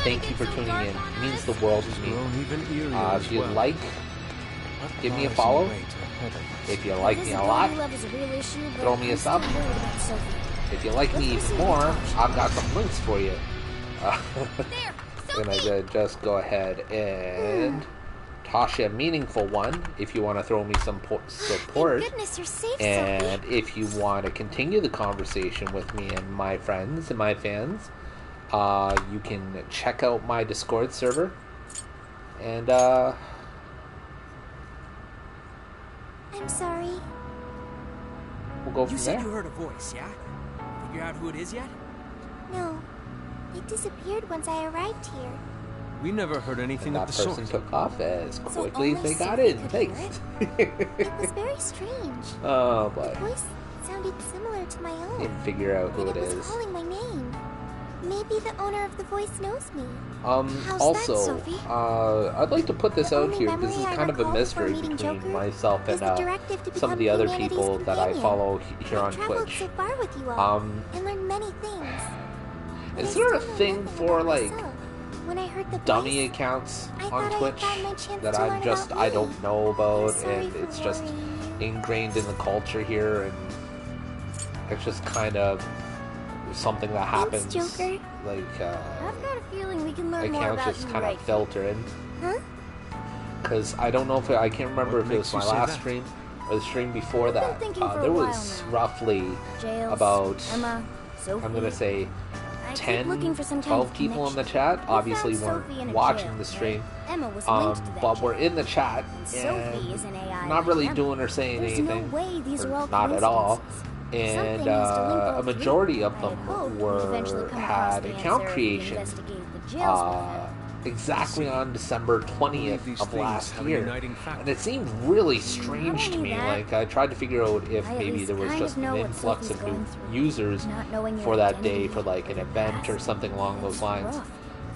thank you for tuning in. It means the world to me.
Grown even eerier
If
as
you'd
well.
like,
What
give me a
lies
follow.
in wait ahead of us?
If you like me a lot,
Visibility level's a real issue, but
throw me a
I'm still
sub.
worried about Sophie.
If you like me
Let's
even
proceed
more,
with caution.
I've got some links for you.
There!
And I just go ahead and toss you a meaningful one if you want to throw me some support.
Thank goodness you're safe,
And
Sophie.
if you want to continue the conversation with me and my friends and my fans, you can check out my Discord server. And
I'm sorry.
we'll go
You
from
said
there.
you heard a voice, yeah? Figure out who it is yet?
No. It disappeared once I arrived here.
We never heard anything
And
of
that
the
person
sort.
took off as
So
quickly as
only
they got
Sophie
in.
could
Thanks.
It was very strange.
Oh
The
boy.
voice sounded similar to my own.
Didn't figure out who
and
it
it was
is.
calling my name. Maybe the owner of the voice knows me.
How's also,
that, Sophie?
I'd like to put this
The
out
only
here.
memory
This is
I
kind of a
recall before
mystery
meeting
between
Joker
myself
is
and
the directive to
some of
become
the other
humanity's
people that I
companion.
follow here on
I've traveled
Twitch.
so far with you all and learned many things. But
Is
I
there a
still know
thing
nothing
for
about
like
myself. When I heard the
dummy
voice,
accounts
I
on
thought I had
Twitch
found my chance
that
to
I'm
learn
just
about
I
me.
don't know about,
sorry
and
for
it's just
worrying you.
ingrained in the culture here, and it's just kind of something that happens.
Joker.
Like
I've got a feeling we can learn more
accounts
about
just
you
kind
right
of filter in.
Huh?
Because I don't know if I can't remember
What
if it was
makes you
my
say
last
that?
stream or the stream before
I've been
that.
thinking for a
There
while
was
now.
roughly
Jails,
about
Emma, Sophie.
I'm gonna say
I keep
10,
looking for some kind
12
of
people in the
connection.
chat.
We
Obviously
found Sophie in
weren't
a
watching
jail,
the stream.
right? Emma was linked to that
But
jail.
we're in the chat
And Sophie is an
and
AI
not really
like
doing or saying
There's
anything.
no way these
or
are all
not at all.
coincidences.
And
Something has to link all
a
three.
majority of
I
them
had hoped we'd eventually
were
come across
had
the
account
answer if we
creation
investigated the jails with her.
exactly on December 20th
these
of
things
last
have a
year.
uniting factor.
And it seemed really strange to
only
me.
that,
Like, I tried to figure out if
I at
maybe
least
there was
kind
just
of know
an
what
influx
Sophie's
of new
going through.
users
Not knowing your
for that day
identity
for like an event or something along those lines.
rough.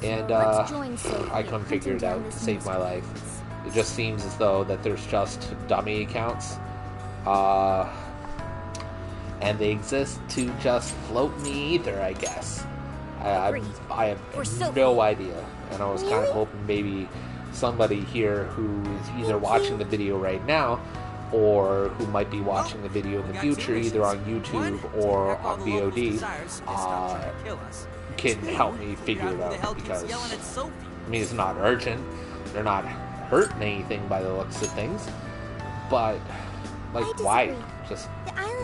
And
Let's join Sophie
I
in
couldn't figure it
hunting down
out to
this
save my
mystery.
life. It just seems as though that there's just dummy accounts. And they exist to just float me ether, I guess. I have no idea. And I was kind of hoping maybe somebody here who is either watching the video right now or who might be watching the video in the future, either on YouTube or on VOD, can help me figure it out. Because, I mean, it's not urgent. They're not hurting anything by the looks of things. But, like, why? Just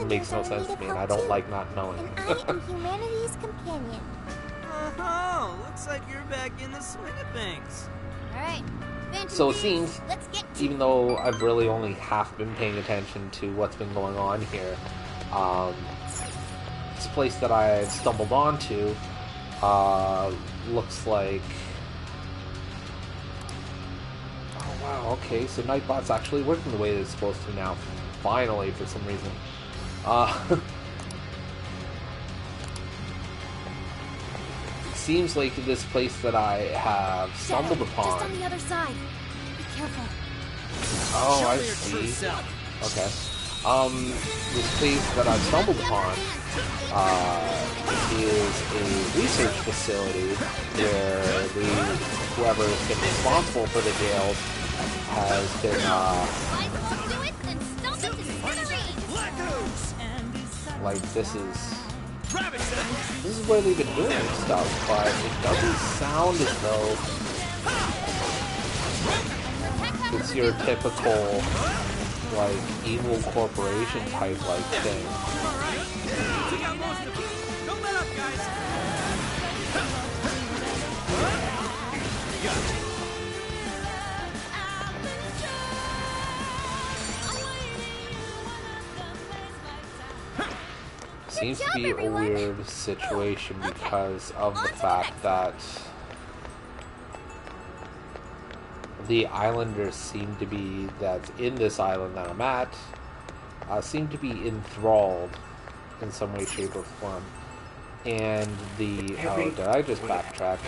makes no sense to me, and I don't like not knowing.
I am humanity's companion.
Oh, looks like you're back in the swing of things.
Alright.
So it seems,
Let's get to
even though I've really only half been paying attention to what's been going on here, it's a place that I've stumbled onto. Looks like... Oh wow, okay, so Nightbot's actually working the way that it's supposed to now. Finally, for some reason. Seems like this place that I have stumbled
Just
upon.
on the other side. Be careful.
Oh, I
Show me your true
see.
self.
Okay. This place that I've stumbled upon is a research facility where whoever's been responsible for the jails has been, like, this is where they've been doing stuff, but it doesn't sound as though it's your typical, like, evil corporation type, like, thing.
Don't let up, guys.
Seems to be a weird situation because of the fact that the islanders seem to be, that's in this island that I'm at, seem to be enthralled in some way, shape, or form. And the... Oh, did I just backtrack?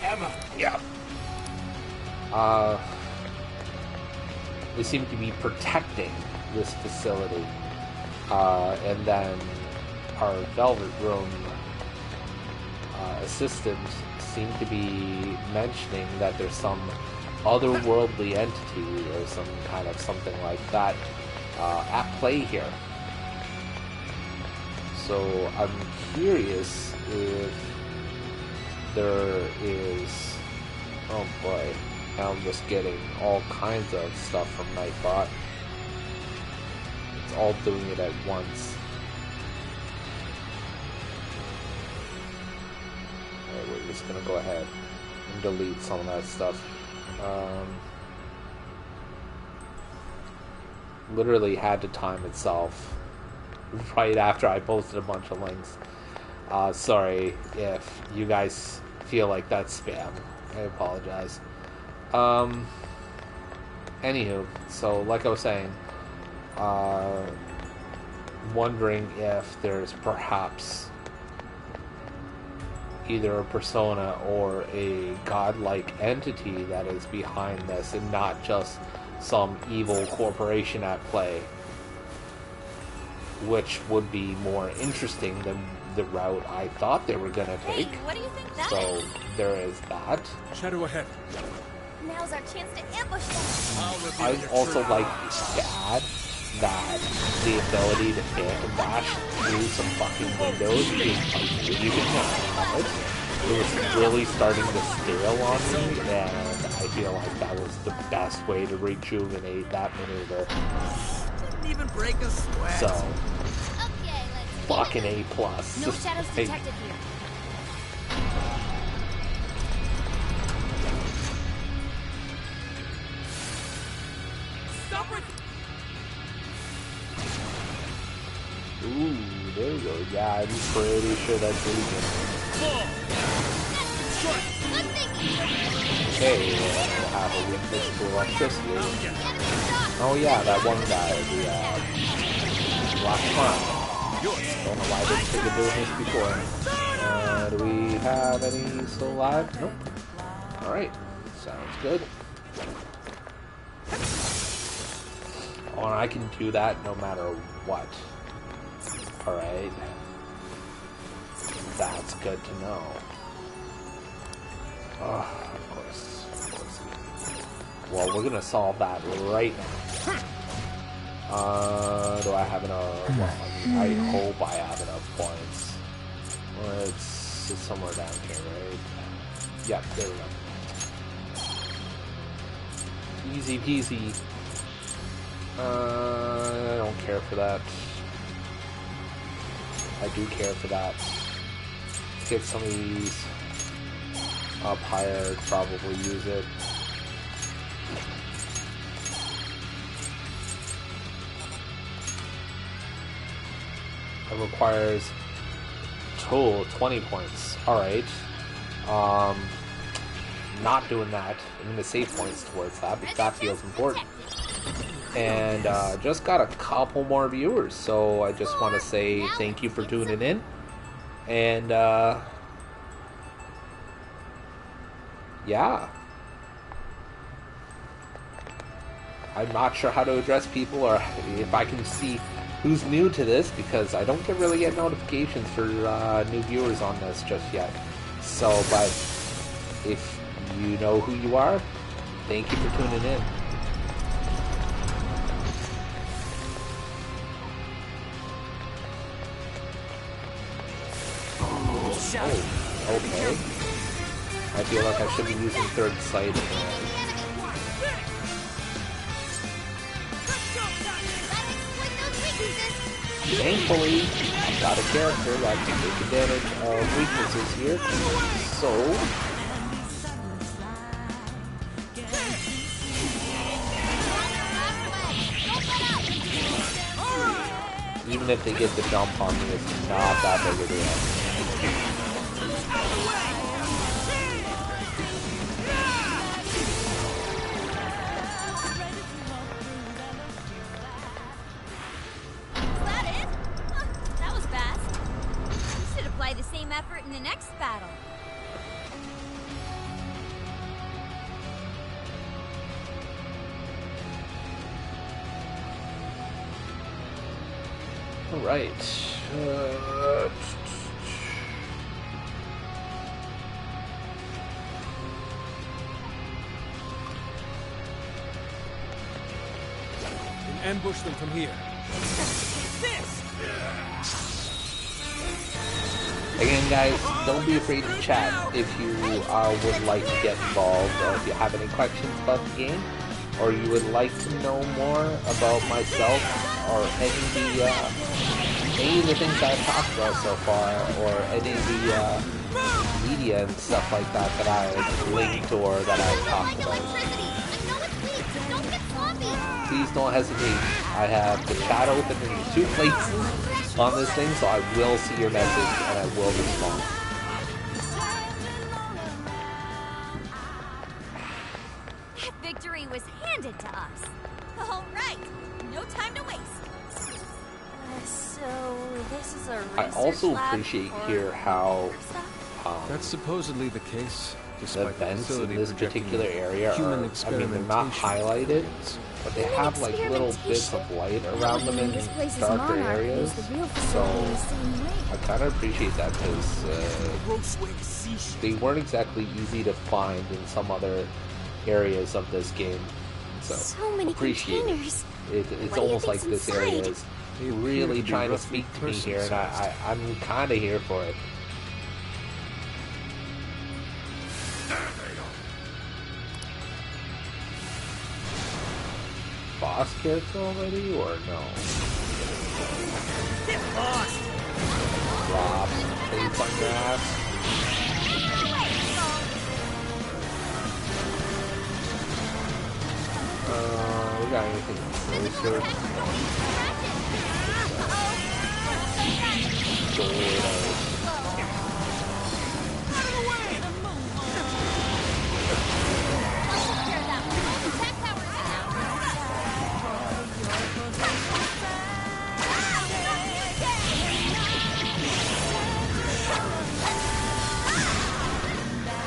Emma.
Yeah. They seem to be protecting this facility. And then our Velvet Room assistant seemed to be mentioning that there's some otherworldly entity or some kind of something like that at play here. So I'm curious if there is... Oh boy, now I'm just getting all kinds of stuff from Nightbot. It's all doing it at once. Alright, we're just gonna go ahead and delete some of that stuff. Literally had to time itself right after I posted a bunch of links. Sorry if you guys feel like that's spam. I apologize. Anywho, so like I was saying, wondering if there's perhaps either a persona or a godlike entity that is behind this and not just some evil corporation at play, which would be more interesting than the route I thought they were gonna take.
Hey, what do you think that
So
is?
there is that.
Shadow ahead.
Now's our chance to ambush them.
I'd also like to add that the ability to phantom dash through some fucking windows is amazing now. It was really starting to stale on me, and I feel like that was the best way to rejuvenate that maneuver.
Didn't even break a sweat.
So, fucking A+.
No shadows
Hey,
detected here.
Stop it!
ooh, there we go. Yeah, I'm pretty sure that's legal. Okay, we'll have a weakness to electricity. Oh yeah, that one guy, the Black Clown. Don't know why I didn't think of doing this before. Do we have any still alive? Nope. Alright, sounds good. Oh, and I can do that no matter what. Alright. That's good to know. Oh, of course. Well, we're gonna solve that right now. Do I have enough? Well, I hope I have enough points. Well, it's somewhere down here, right? Yep, there we go. Easy peasy. I don't care for that. I do care for that. Get some of these up higher, probably use it. It requires total 20 points. Alright. Not doing that. I'm going to save points towards that because that feels important. And just got a couple more viewers, so I just want to say thank you for tuning in. And yeah. I'm not sure how to address people or if I can see who's new to this, because I don't really get notifications for new viewers on this just yet. So, but if you know who you are, thank you for tuning in. Oh, okay. I feel like I should be using third sight. Thankfully, I've got a character that can take advantage of weaknesses here. So, even if they get the jump on me, it's not that big a deal.
That was fast. You should apply the same effort in the next battle.
Alright.
And ambush them from here.
Again, guys, don't be afraid to chat if you would like to get involved, or if you have any questions about the game, or you would like to know more about myself, or any of the things I've talked about so far, or any of the media and stuff like that that I've linked or that I've talked about. Please don't hesitate. I have the chat open in 2 places on this thing, so I will see your message and I will respond.
That victory was handed to us. All right, no time to waste.
So this is a
I also
research lab
appreciate
for
here how
That's supposedly the case,
the
despite the
events in
facility
this
projecting
particular area
human
are, I mean, they're not highlighted, but they have like little bits of light around them in
This place is
darker
Monarch
areas.
used the real
So
facility in the same way.
I kind of appreciate that, because they weren't exactly easy to find in some other areas of this game. So
many
appreciate
containers.
it. It's
What do you
almost like
think's
this area
inside?
is
They appear
really
to be
trying to
roughly
speak to me here, and
person-sized.
I'm kind of here for it. Boss character already, or no?
Get lost!
Drops, plates on your ass. We got anything closer? Doors.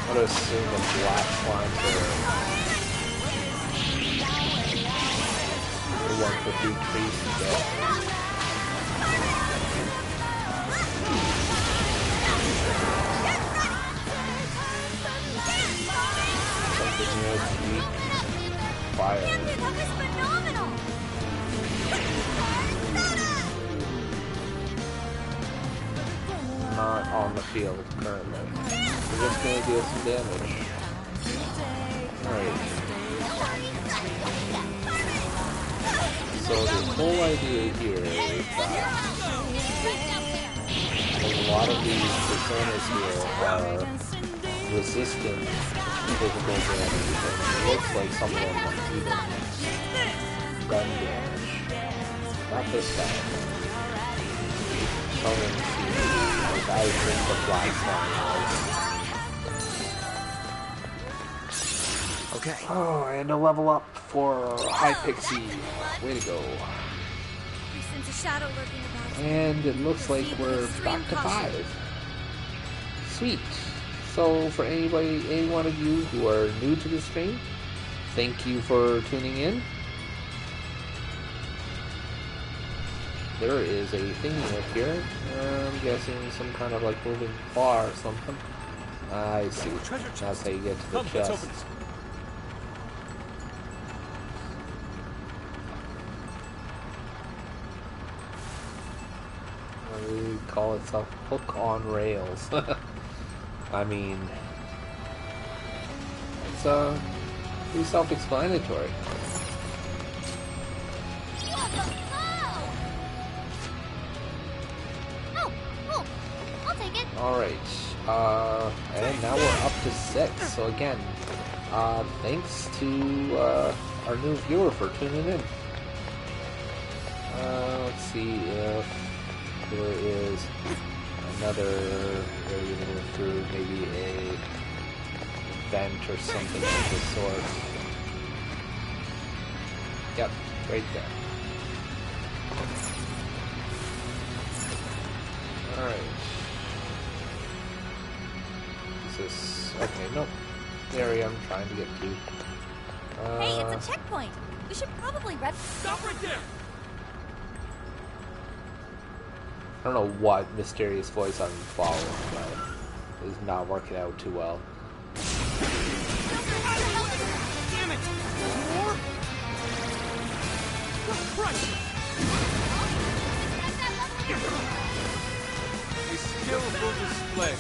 I'm gonna assume the black slimes are the ones with decreased death. Something new is weak. Fire.
That was phenomenal!
Not on the field currently. We're just gonna deal some damage. Alright. So the whole idea here is that a lot of these personas here are resistant to physical damage, and it looks like some of them are even gun damage. Not this guy. Some of them seem like I think the black slime was.
Okay.
Oh, and a level up for High Pixie. Way to go.
You sense a shadow lurking about.
And it looks like we're back to 5. Sweet. So for any one of you who are new to the stream, thank you for tuning in. there is a thingy up here. I'm guessing some kind of like moving claw or something. I see. That's how you get to the
Come, let's
chest.
open this.
We call itself Hook on Rails. I mean, it's pretty self-explanatory.
Oh, cool. I'll take it.
Alright, and now we're up to 6. So again, thanks to our new viewer for tuning in. Let's see if there is another area to move through, maybe a vent or something of the sort. Yep, right there. Alright. Is this... okay, nope. The area I'm trying to get to.
Hey, it's a checkpoint. We should probably
Stop right there!
I don't know what mysterious voice I'm following, but it's not working out too well.
Damn it! More? Oh, Christ!
A skillful display.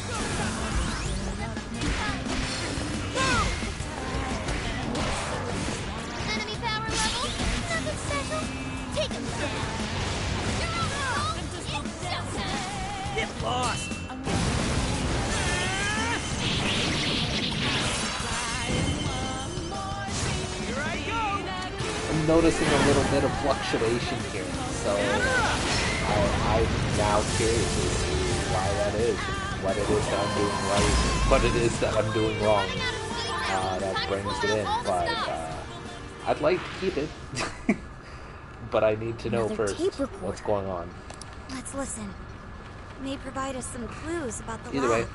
Enemy power level? Nothing special? Take him down.
Get lost!
Here I go!
I'm noticing a little bit of fluctuation here, so I'm now curious as to why that is, and what it is that I'm doing right, and what it is that I'm doing wrong. That brings it in, but I'd like to keep it, but I need to know
Another
first
tape recorder.
what's going on.
Let's listen. May provide us some clues about the
Either way,
lab.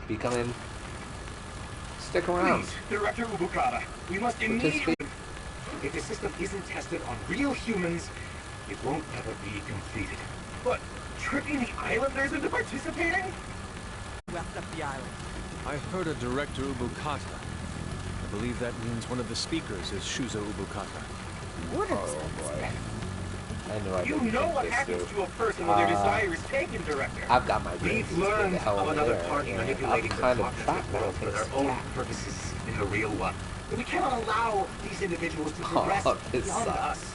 if you come in, stick around.
Please, Director Ubukata, we must immediately... If the system isn't tested on real humans, it won't ever be completed. But tricking the islanders into participating?
Left up the island.
I heard a Director Ubukata. I believe that means one of the speakers is Shuzo Ubukata.
Oh boy. I knew I
You
didn't
know
think
what
this
happens
through.
to a person when their desire is taken, Director.
I've got my
We've
brains
learned
the hell
of
over
another
there,
party
and
manipulating
I'm
the
kind of
cognitive
trapped
world
with
for their
this
own
cat.
purposes in the real one. We cannot allow these individuals to progress
this
beyond
sucks.
us.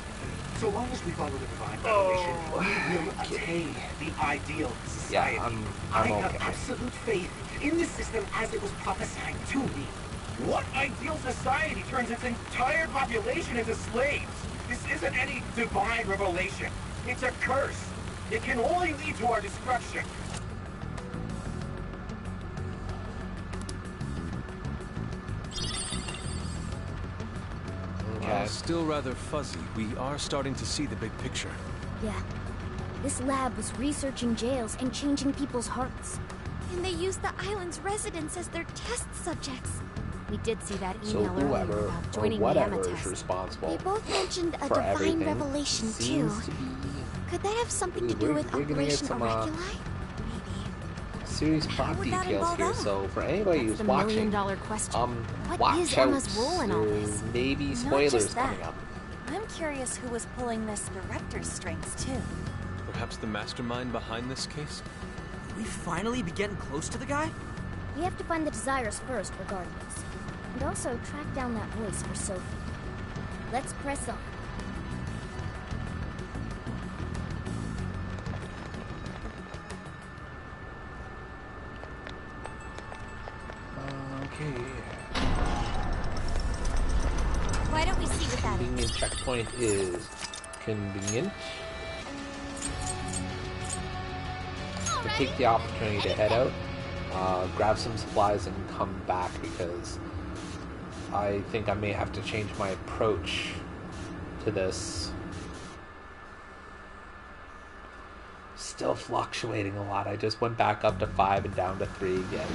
So long as we follow the divine revelation, we will attain the ideal society.
Yeah, I'm
I have
okay.
absolute faith in the system as it was prophesied to me. What ideal society turns its entire population into slaves? This isn't any divine revelation. It's a curse. It can only lead to our destruction.
While still rather fuzzy, we are starting to see the big picture.
Yeah. This lab was researching jails and changing people's hearts.
And they used the island's residents as their test subjects.
We did see that
So
email earlier
whoever
about
or
joining the
whatever
Emma
is
test.
responsible
They both mentioned a
for
divine
everything
revelation too.
seems to be
Could that have something to do
we're
with
gonna get
Operation
some
Auriculi?
serious plot
would that
details
involve
here.
them?
So for anybody
That's
who's
the
watching,
million-dollar question. What
watch
is
out.
Emma's role in all this?
There may be
Not
spoilers
just that.
coming up.
I'm curious who was pulling this director's strings, too.
Perhaps the mastermind behind this case?
Will we finally be getting close to the guy?
We have to find the desires first, regardless. And also track down that voice for Sophie. Let's press on.
Okay.
Why don't we see what that is?
Convenient checkpoint is convenient. To take the opportunity to head out, grab some supplies, and come back because I think I may have to change my approach to this. Still fluctuating a lot. I just went back up to 5 and down to 3 again.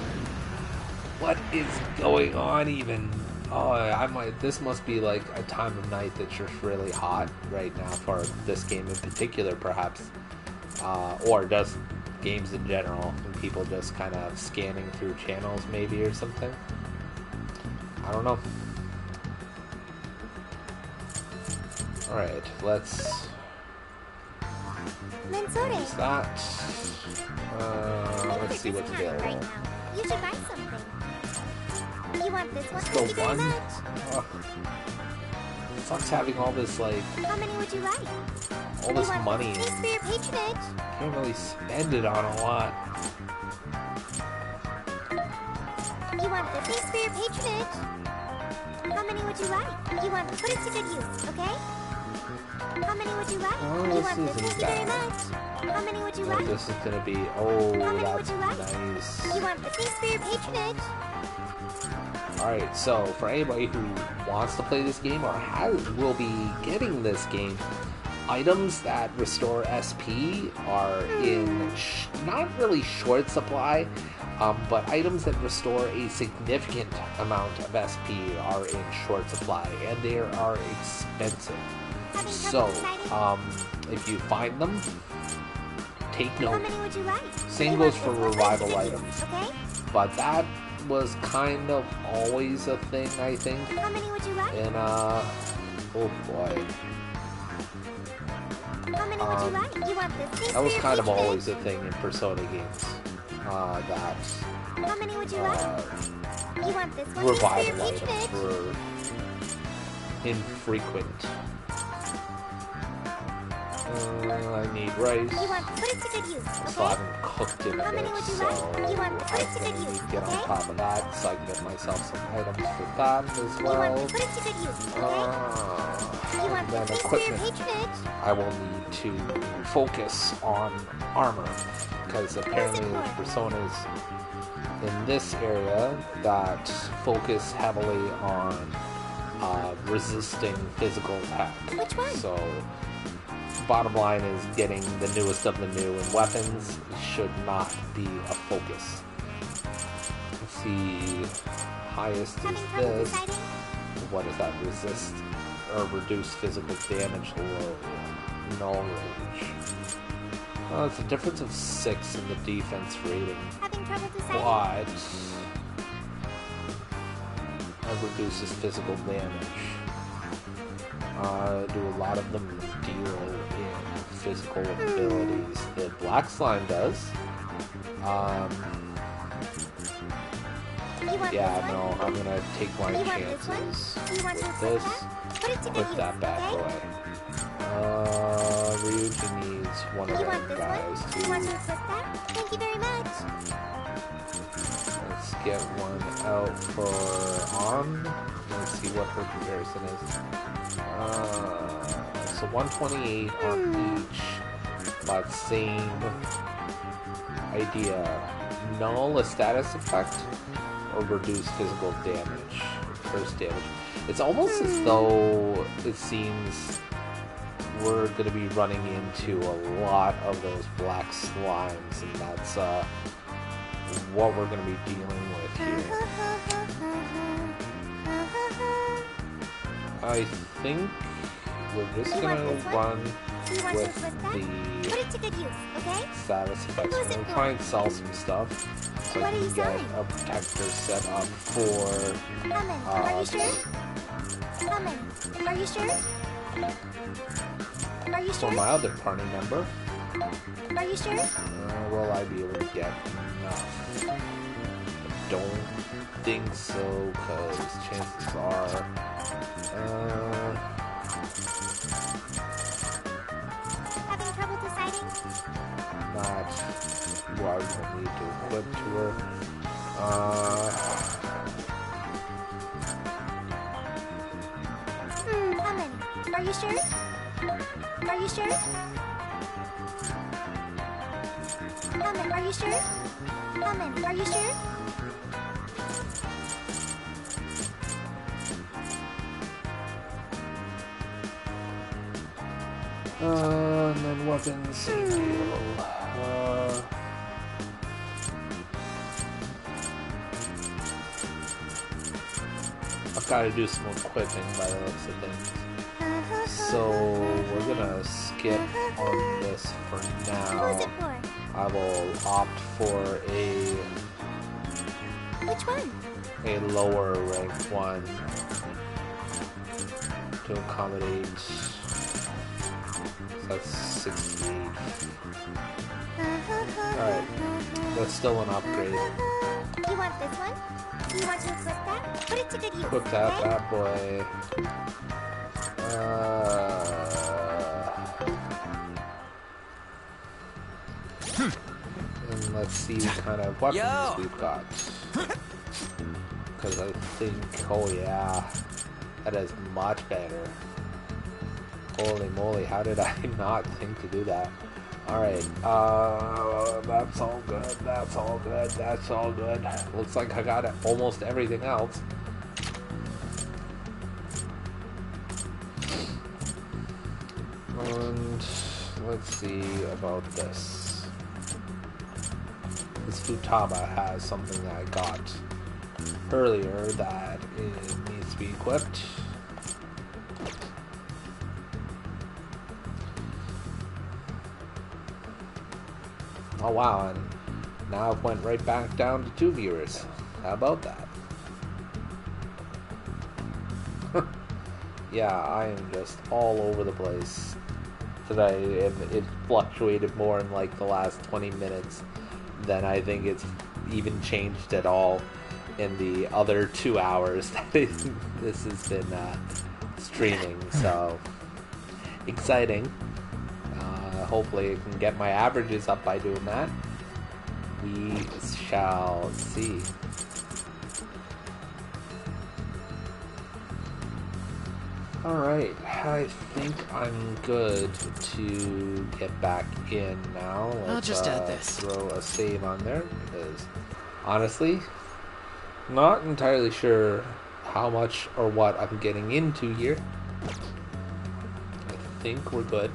What is going on even? Oh, I might. This must be like a time of night that's just really hot right now for this game in particular, perhaps, or just games in general, and people just kind of scanning through channels, maybe, or something. I don't know. All right, let's use that. Let's see what's available.
You should buy something. You want this one?
Let's
Thank you
go
very
one.
much.
Ugh. Sucks having all this like
How many would you like?
all this
you want
money.
Thanks for your patronage.
Can't really spend it on a lot.
You want this? Thanks for your patronage. How many would you like? You want? Put it to good use, okay? How many would you like?
Oh,
you
this
want this?
isn't
Thank you very
bad.
much. How many would you
Oh,
like?
this is gonna be. Oh,
How many
that's
would you like?
nice.
You want this? Thanks for your patronage.
Alright, so for anybody who wants to play this game or will be getting this game, items that restore SP are in not really short supply, but items that restore a significant amount of SP are in short supply, and they are expensive. So, if you find them, take
How
note.
many would you like?
Same
You
goes
want
for
this one?
revival
Put it to good
items.
use, okay?
But that was kind of always a thing, I think.
How many would you like?
And, oh boy.
How many would you like? You want this? Thanks
That was
for your
kind of
patronage.
always a thing in Persona games. That
How many would you like? You want this one? Thanks for
revival
your
items
patronage.
were infrequent. I need rice.
You want? Put it to good use,
I still
okay?
haven't cooked it a
How many
bit,
would you
so
like? You want? Put it to
I'm
good
gonna
use,
need to get on
okay?
top of that so I can get myself some items for that as
You
well.
want? Put it to good use, okay? You want?
Then
Thanks for your
equipment.
patronage.
I will need to focus on armor because apparently there's personas in this area that focus heavily on resisting physical attack.
Which one?
So, bottom line is getting the newest of the new, and weapons should not be a focus. Let's see, highest is this. What is that? Resist or reduce physical damage low. Null range. Oh, it's a difference of 6 in the defense rating.
Having trouble deciding?
But it reduces physical damage. Do a lot of them deal in physical abilities. The black slime does. Yeah, no, I'm gonna take my
You want this one?
chances
You want to
with
equip
this.
that? Put it to good
Put
use,
that bad
okay?
boy. Ryuji needs one of
You
them
want this
guys
one? You want to
too.
equip that? Thank you very much.
Let's get one out for on. Let's see what her comparison is. So 128 on each, but same idea. Null a status effect or reduce physical damage. First damage. It's almost as though it seems we're going to be running into a lot of those black slimes, and that's what we're going to be dealing with here. I think we're just
You
going
want
to
this one?
run
You want to
with
equip that?
the
Put it to good use, okay?
status effects.
Who's
We're
it
going to
for?
try and sell some stuff so
What
I
are you
can get
selling?
a protector set up for
Lemon, are you sure? Lemon, are you sure? Are you
for
sure?
my other party member.
Are you sure?
Will I be able to get enough? I don't think so, because chances are
Having trouble deciding?
not who I was going to need to equip to her.
Lemon, are you sure? Are you sure? Lemon, are you sure? Lemon, are you sure?
And then weapons, same deal. A just gotta do some equipping by the looks of things. So we're gonna skip on this for now.
Who's it for?
I will opt for
Which one?
a lower rank one to accommodate. So that's 68. Alright, that's still an upgrade.
You want this one? You want to equip that? Put it to good use.
Equip that bad boy. And let's see what kind of weapons we've got. Because I think, oh yeah, that is much better. Holy moly, how did I not think to do that? Alright, that's all good, that's all good, that's all good. Looks like I got almost everything else. And let's see about this. This Futaba has something that I got earlier that it needs to be equipped. Oh wow, and now it went right back down to 2 viewers. How about that? Yeah, I am just all over the place today, and it fluctuated more in like the last 20 minutes than I think it's even changed at all in the other 2 hours that this has been streaming. So exciting. Hopefully I can get my averages up by doing that. We shall see. Alright, I think I'm good to get back in now.
I'll just add this.
Throw a save on there, because honestly, not entirely sure how much or what I'm getting into here. I think we're good.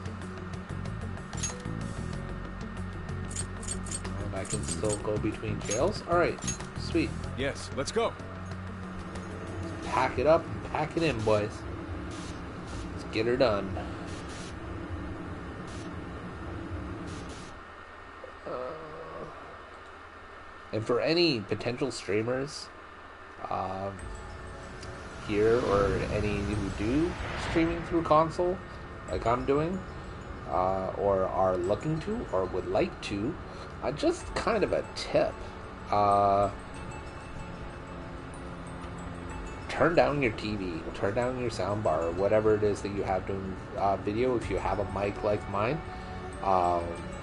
And I can still go between jails. Alright, sweet.
Yes, let's go.
Pack it up and pack it in, boys. Get her done. And for any potential streamers here, or any who do streaming through console, like I'm doing, or are looking to, or would like to, just kind of a tip. Turn down your TV, turn down your soundbar, or whatever it is that you have doing video. If you have a mic like mine,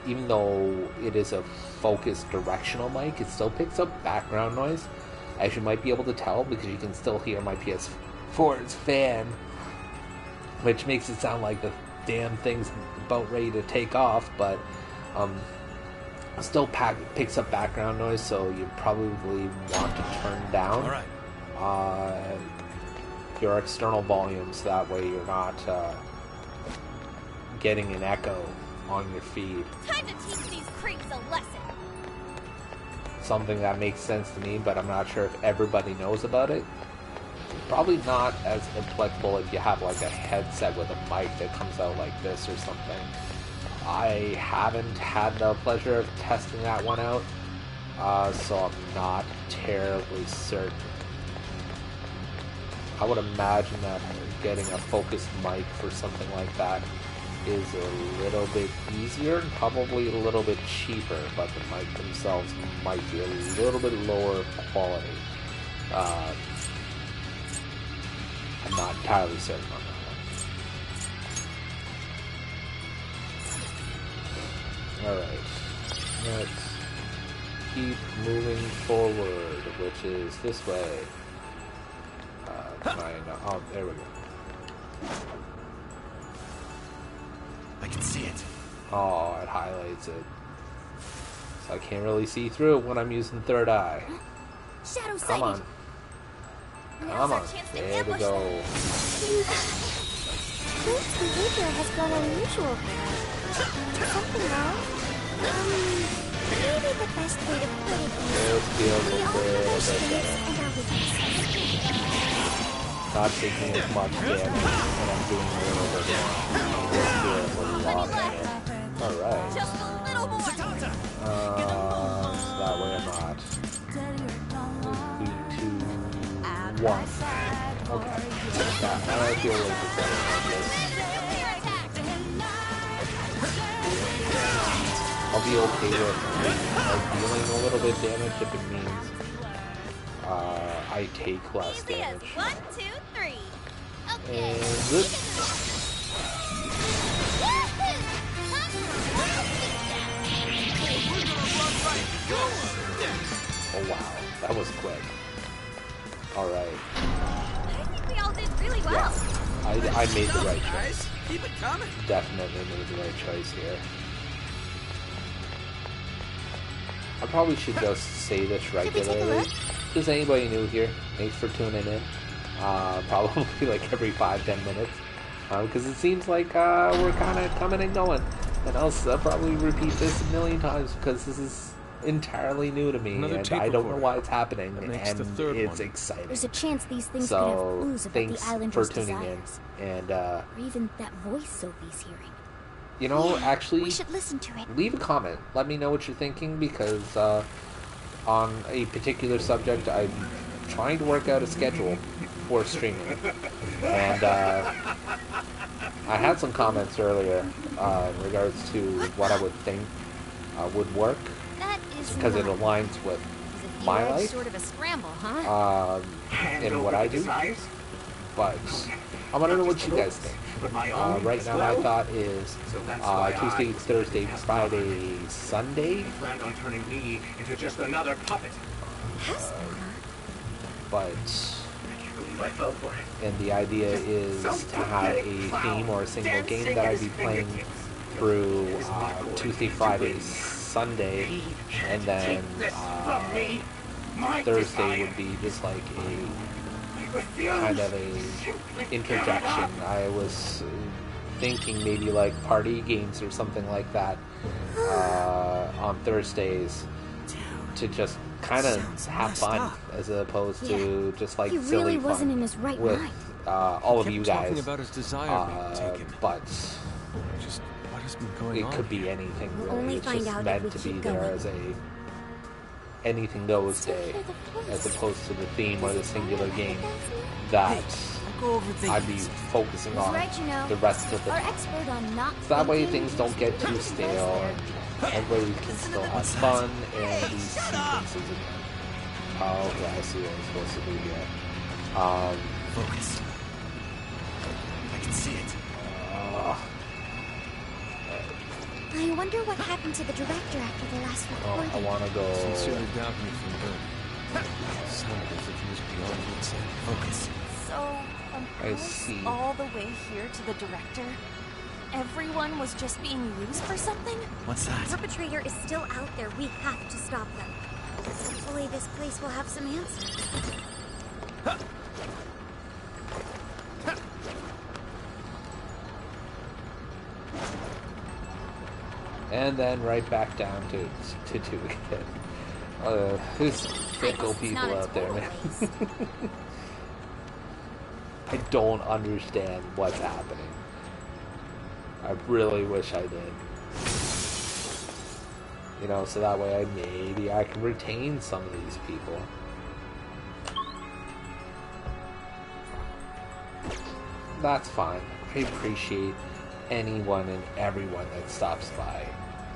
even though it is a focused directional mic, it still picks up background noise, as you might be able to tell, because you can still hear my PS4's fan, which makes it sound like the damn thing's about ready to take off, but still picks up background noise, so you probably want to turn down.
All right.
Your external volumes, that way you're not getting an echo on your feed.
Time to teach these creeps a lesson.
Something that makes sense to me, but I'm not sure if everybody knows about it. Probably not as applicable if you have like a headset with a mic that comes out like this or something. I haven't had the pleasure of testing that one out, so I'm not terribly certain. I would imagine that getting a focused mic for something like that is a little bit easier and probably a little bit cheaper, but the mic themselves might be a little bit lower quality. I'm not entirely certain on that one. Alright, let's keep moving forward, which is this way. Oh, there we go.
I can see it.
Oh, it highlights it. So I can't really see through it when I'm using third eye.
Shadow sighted.
Come on. Come on. There we go.
Clint's behavior has grown unusual. Something wrong? Maybe the best way to put it is
This feels a
we all have our
little bit
strengths
better.
and our weaknesses.
not taking as much damage, and I'm doing a little bit more. Alright.
Just a little more.
That way I'm not. 3, 2, 1. Okay. Yeah, I feel a little bit better about this. I'll be okay with dealing a little bit damage if it means I take less damage.
1, 2, 3.
And good. Oh wow, that was quick. Alright.
I think we all did really well.
Yeah, I made the right choice.
Keep it coming.
Definitely made the right choice here. I probably should just say this regularly. If there's anybody new here, thanks for tuning in. Probably like every 5-10 minutes. Because it seems like we're kind of coming and going. And I'll probably repeat this a million times because this is entirely new to me. And I don't know why it's happening. And it's exciting.
There's a chance these things could have clues about the
thanks for
islanders'
tuning
desires.
in. And,
or even that voice Sophie's hearing.
you know, actually,
we should listen to it.
Leave a comment. Let me know what you're thinking because on a particular subject, I'm trying to work out a schedule for streaming. And I had some comments earlier in regards to what I would think would work
That is
because it
not-
aligns with
Is a
my
few eggs
life
sort of a scramble, huh?
and what I do. But I want to know what you guys think. Right now, my thought is Tuesday, Thursday, Friday, Sunday.
Planned on turning me into just another puppet.
But
I fell for it.
and the idea is to have a theme or a single game that I'd be playing through Tuesday, Friday, Sunday, and then Thursday would be just like a kind of a interjection. I was thinking maybe like party games or something like that on Thursdays to just kind of have fun as opposed to just like
He
silly
really wasn't
fun
in his right
with
mind.
all of you
Talking
guys.
about his desire being taken.
But
Just what has been going
it
on?
could be anything
We'll
really.
only
It's
find
just
out if
meant
we
to be
keep
there
going.
as a anything goes day as opposed to the theme or the singular game that
Go over things.
I'd be focusing
He's
on
right, you know.
the rest of the
Our
time.
expert on not
So that way
thinking
things don't get too
is
stale and everybody can still have fun and these sequences again. Oh, yeah, I see what I'm supposed to do here.
Focus. I can see it.
I wonder what happened to the director after the last recording.
I want to go.
Sincerely doubt anything good. Sounded as if he was beyond wits end.
Focus.
So,
I
us
see.
all the way here to the director? Everyone was just being used for something?
What's that?
The perpetrator is still out there. We have to stop them. Hopefully this place will have some answers.
And then right back down to 2 again. There's fickle
It's
people
not a
out there,
total
man.
waste.
I don't understand what's happening. I really wish I did. You know, so that way maybe I can retain some of these people. That's fine. I appreciate anyone and everyone that stops by,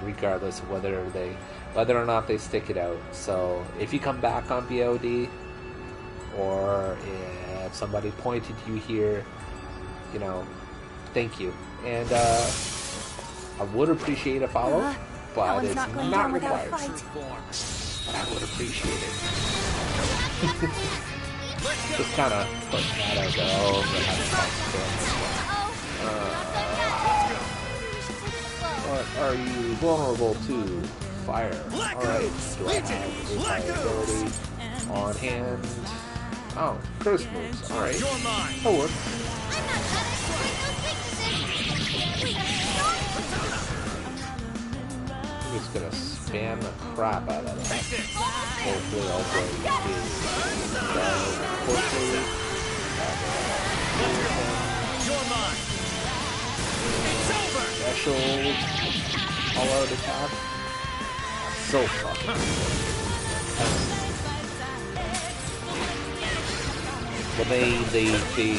regardless of whether or not they stick it out. So if you come back on VOD, or if somebody pointed you here, you know, thank you. And I would appreciate a follow,
that
but
one's
it's
not going
not
down without a
required.
fight.
But I would appreciate it. Just kind of putting that out there. Oh, we're having Are you vulnerable to fire? Alright, do I have a fire ability on hand? Oh, curse moves. Alright. That'll work. I'm just gonna spam the crap out of that. Hopefully I'll break his quickly. initial all-out attack. So fucking when they did the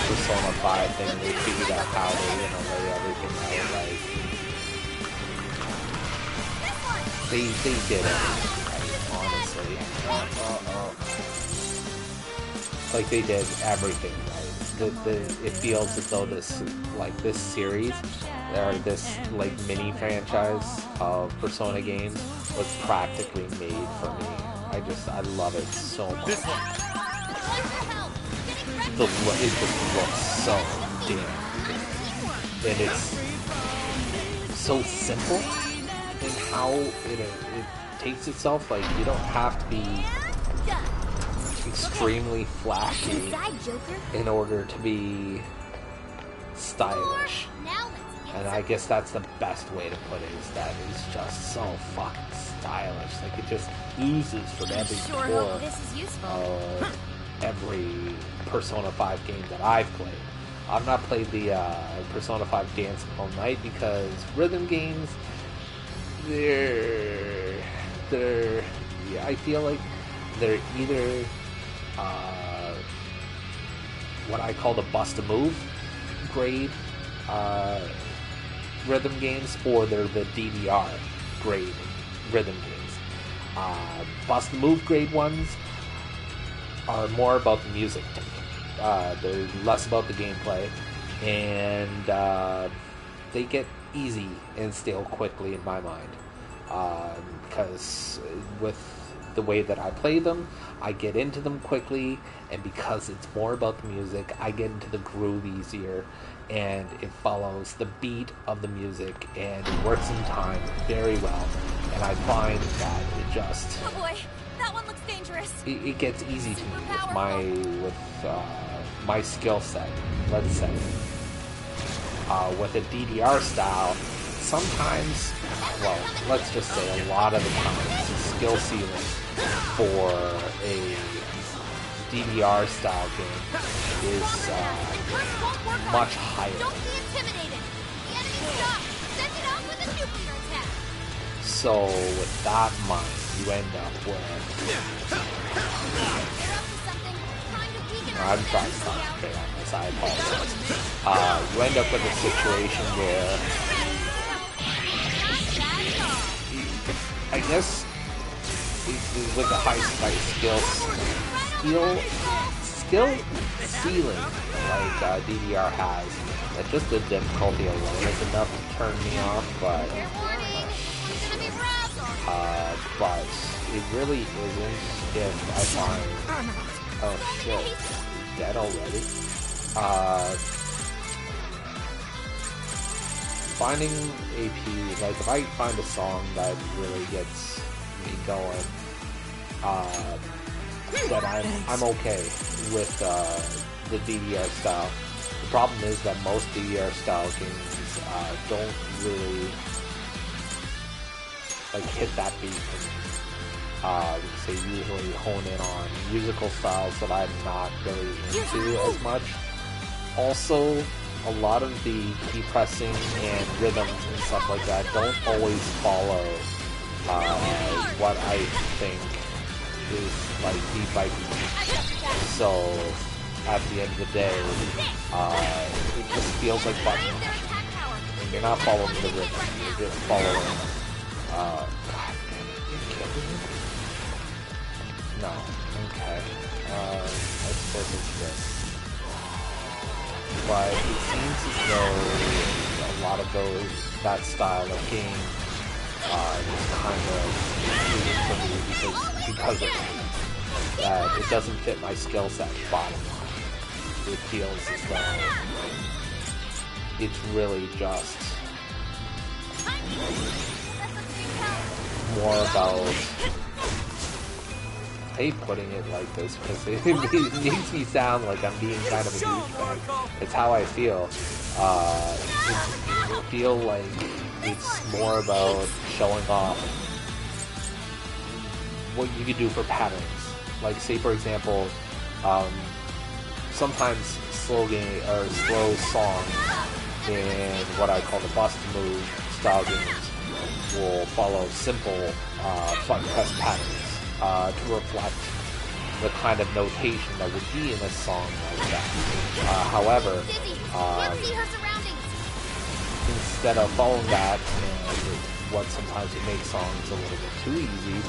Persona 5 thing, they figured out how they were gonna lay everything out. Like they did it, honestly. Like they did everything right. It feels as though this series or this like mini franchise of Persona games was practically made for me. I love it so much. It just looks so damn good. And it's so simple in how it takes itself. Like, you don't have to be extremely flashy in order to be stylish. And I guess that's the best way to put it, is that it's just so fucking stylish. Like, it just oozes from every core of every Persona 5 game that I've played. I've not played the Persona 5 Dance All Night because rhythm games, I feel like they're either what I call the bust-a-move grade rhythm games, or they're the DDR grade rhythm games. Bust-a-move grade ones are more about the music to me. They're less about the gameplay, and they get easy and stale quickly in my mind. Because with the way that I play them, I get into them quickly, and because it's more about the music, I get into the groove easier, and it follows the beat of the music, and it works in time very well. And I find that it just...
Oh boy, that one looks dangerous.
It gets easy to me with my skill set, let's say. With a DDR style, sometimes, well, let's just say a lot of the times, the skill ceiling for a DDR style game is much higher.
Don't be intimidated. The enemy's shot. Send it out with a nuclear attack.
So with that in mind, you end up with... I'm trying to concentrate on this, I apologize. You end up with a situation where... I guess with a high skill ceiling like DDR has, that just the difficulty alone is enough to turn me off, but it really isn't if I find... Oh shit, he's dead already? Finding AP, like if I find a song that really gets me going, then I'm okay with the DDR style. The problem is that most DDR style games don't really like hit that beat for me. Because they usually hone in on musical styles that I'm not really into as much. Also, a lot of the key pressing and rhythms and stuff like that don't always follow what I think is like beat by beat. So at the end of the day, it just feels like button mashing. And you're not following the rhythm, you're just following God damn it, you kidding me? No, okay. I suppose it's this. But it seems as though a lot of that style of game just kind of isn't for me because of it. That it doesn't fit my skill set, bottom line. It feels as though it's really just more about... I hate putting it like this because it makes me sound like I'm being kind of a douchebag. It's how I feel. I feel like it's more about showing off what you can do for patterns. Like, say for example, sometimes slow songs in what I call the bust move style games will follow simple button press patterns to reflect the kind of notation that would be in a song like that. However, instead of following that, and what sometimes it makes songs a little bit too easy,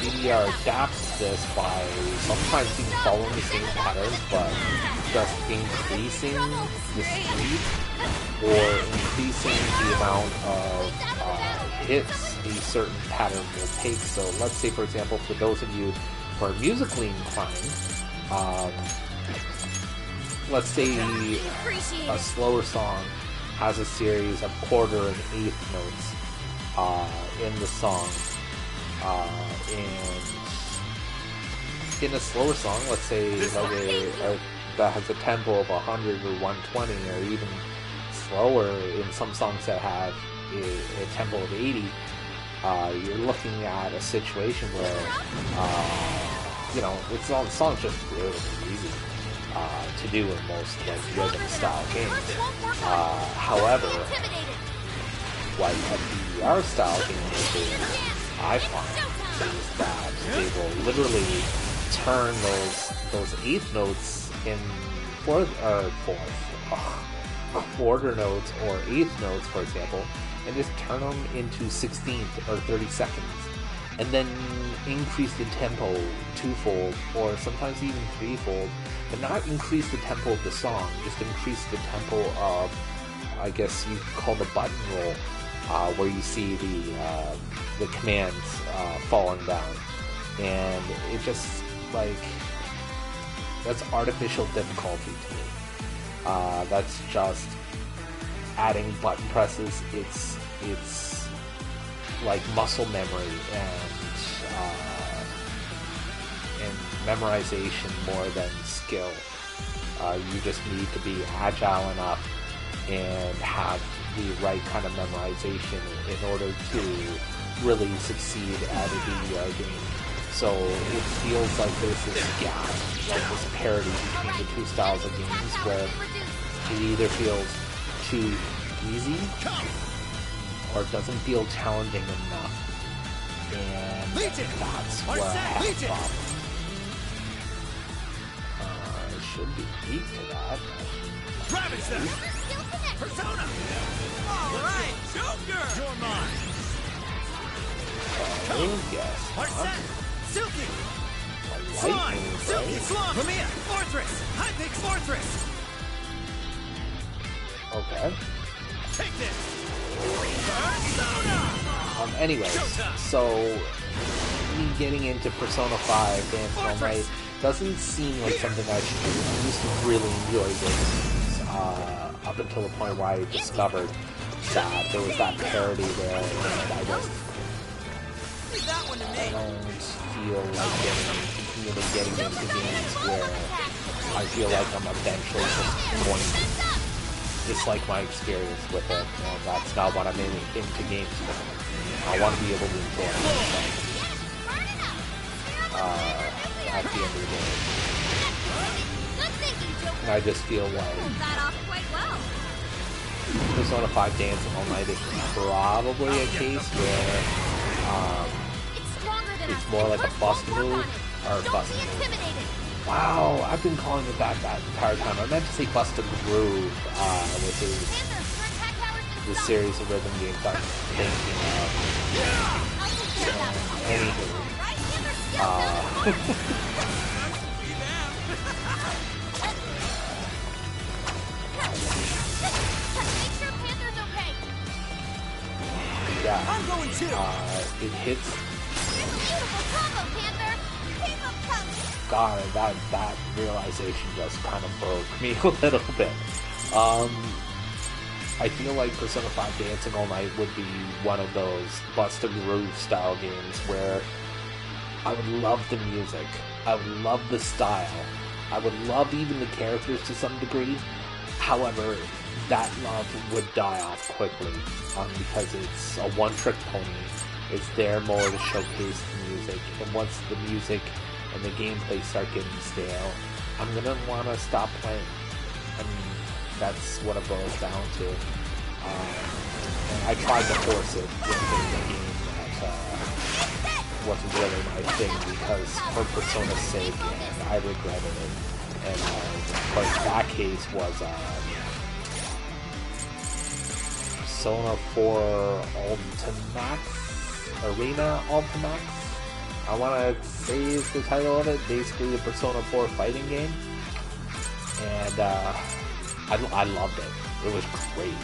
DDR adapts this by sometimes even following the same patterns, but just increasing the speed or increasing the amount of hits a certain pattern will take. So let's say, for example, for those of you who are musically inclined, let's say a slower song has a series of quarter and eighth notes in the song, and in a slower song, let's say like that has a tempo of 100 or 120, or even slower in some songs that have a tempo of 80, you're looking at a situation where the song's just really easy to do in most like rhythm style games. However, what a DDR style game will do, I find, is that they will literally turn those eighth notes in quarter notes or eighth notes, for example, and just turn them into 16th or 32nds, and then increase the tempo twofold or sometimes even threefold, but not increase the tempo of the song, just increase the tempo of, I guess you could call the button roll, where you see the commands falling down, and it just like that's artificial difficulty to me. That's just adding button presses. It's like muscle memory and memorization more than skill. You just need to be agile enough and have the right kind of memorization in order to really succeed at a DDR game. So it feels like there's this gap, like this parity between the two styles of games, where it either feels too easy or it doesn't feel challenging enough, and that's where I have a problem. I should be weak to that.
Ravage them! Persona! Alright, Joker! You're mine!
Yes.
Arsene! Silky!
Light
Slime!
move,
Silky!
right?
Slum! Lamia! Fortress! Hypix Fortress!
Okay.
Take this! Persona!
Anyways, so me getting into Persona 5 Dance All Night doesn't seem like something I should do. I used to really enjoy this up until the point where I discovered that there was that parody there, and I don't feel like getting into games where I feel like I'm eventually just going to dislike my experience with it, and that's not what I'm into games for. I want to be able to enjoy it at the end of the day. And I just feel like Persona 5 Dancing All Night is probably a case where it's more like a bust move, or bust move. Wow, I've been calling it that entire time. I meant to say Bust a Groove, which is the series of rhythm games I'm thinking of. Anywho, yeah, it hits. God, that realization just kind of broke me a little bit. I feel like Persona 5 Dancing All Night would be one of those Bust a Groove style games where I would love the music, I would love the style, I would love even the characters to some degree. However, that love would die off quickly because it's a one-trick pony. It's there more to showcase the music, and once the music and the gameplay start getting stale, I'm gonna want to stop playing. I mean, That's what it boils down to. And I tried to force it within the game that wasn't really my thing because for Persona's sake, and I regretted it. And but that case was Persona 4 Ultimax? Arena Ultimax? I want to say is the title of it. Basically, a Persona 4 fighting game. And I loved it. It was great.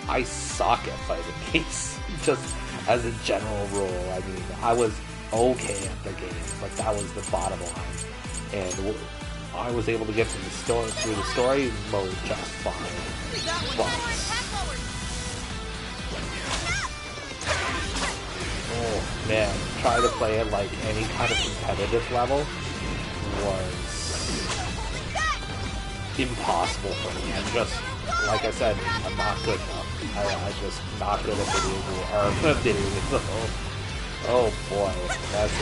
I suck at fighting games, just as a general rule. I mean, I was okay at the game, but that was the bottom line. And I was able to get through the story mode just fine. But oh man, trying to play at like any kind of competitive level was impossible for me. I'm just, like I said, I'm not good enough. I'm just not good at video games. Oh boy, that's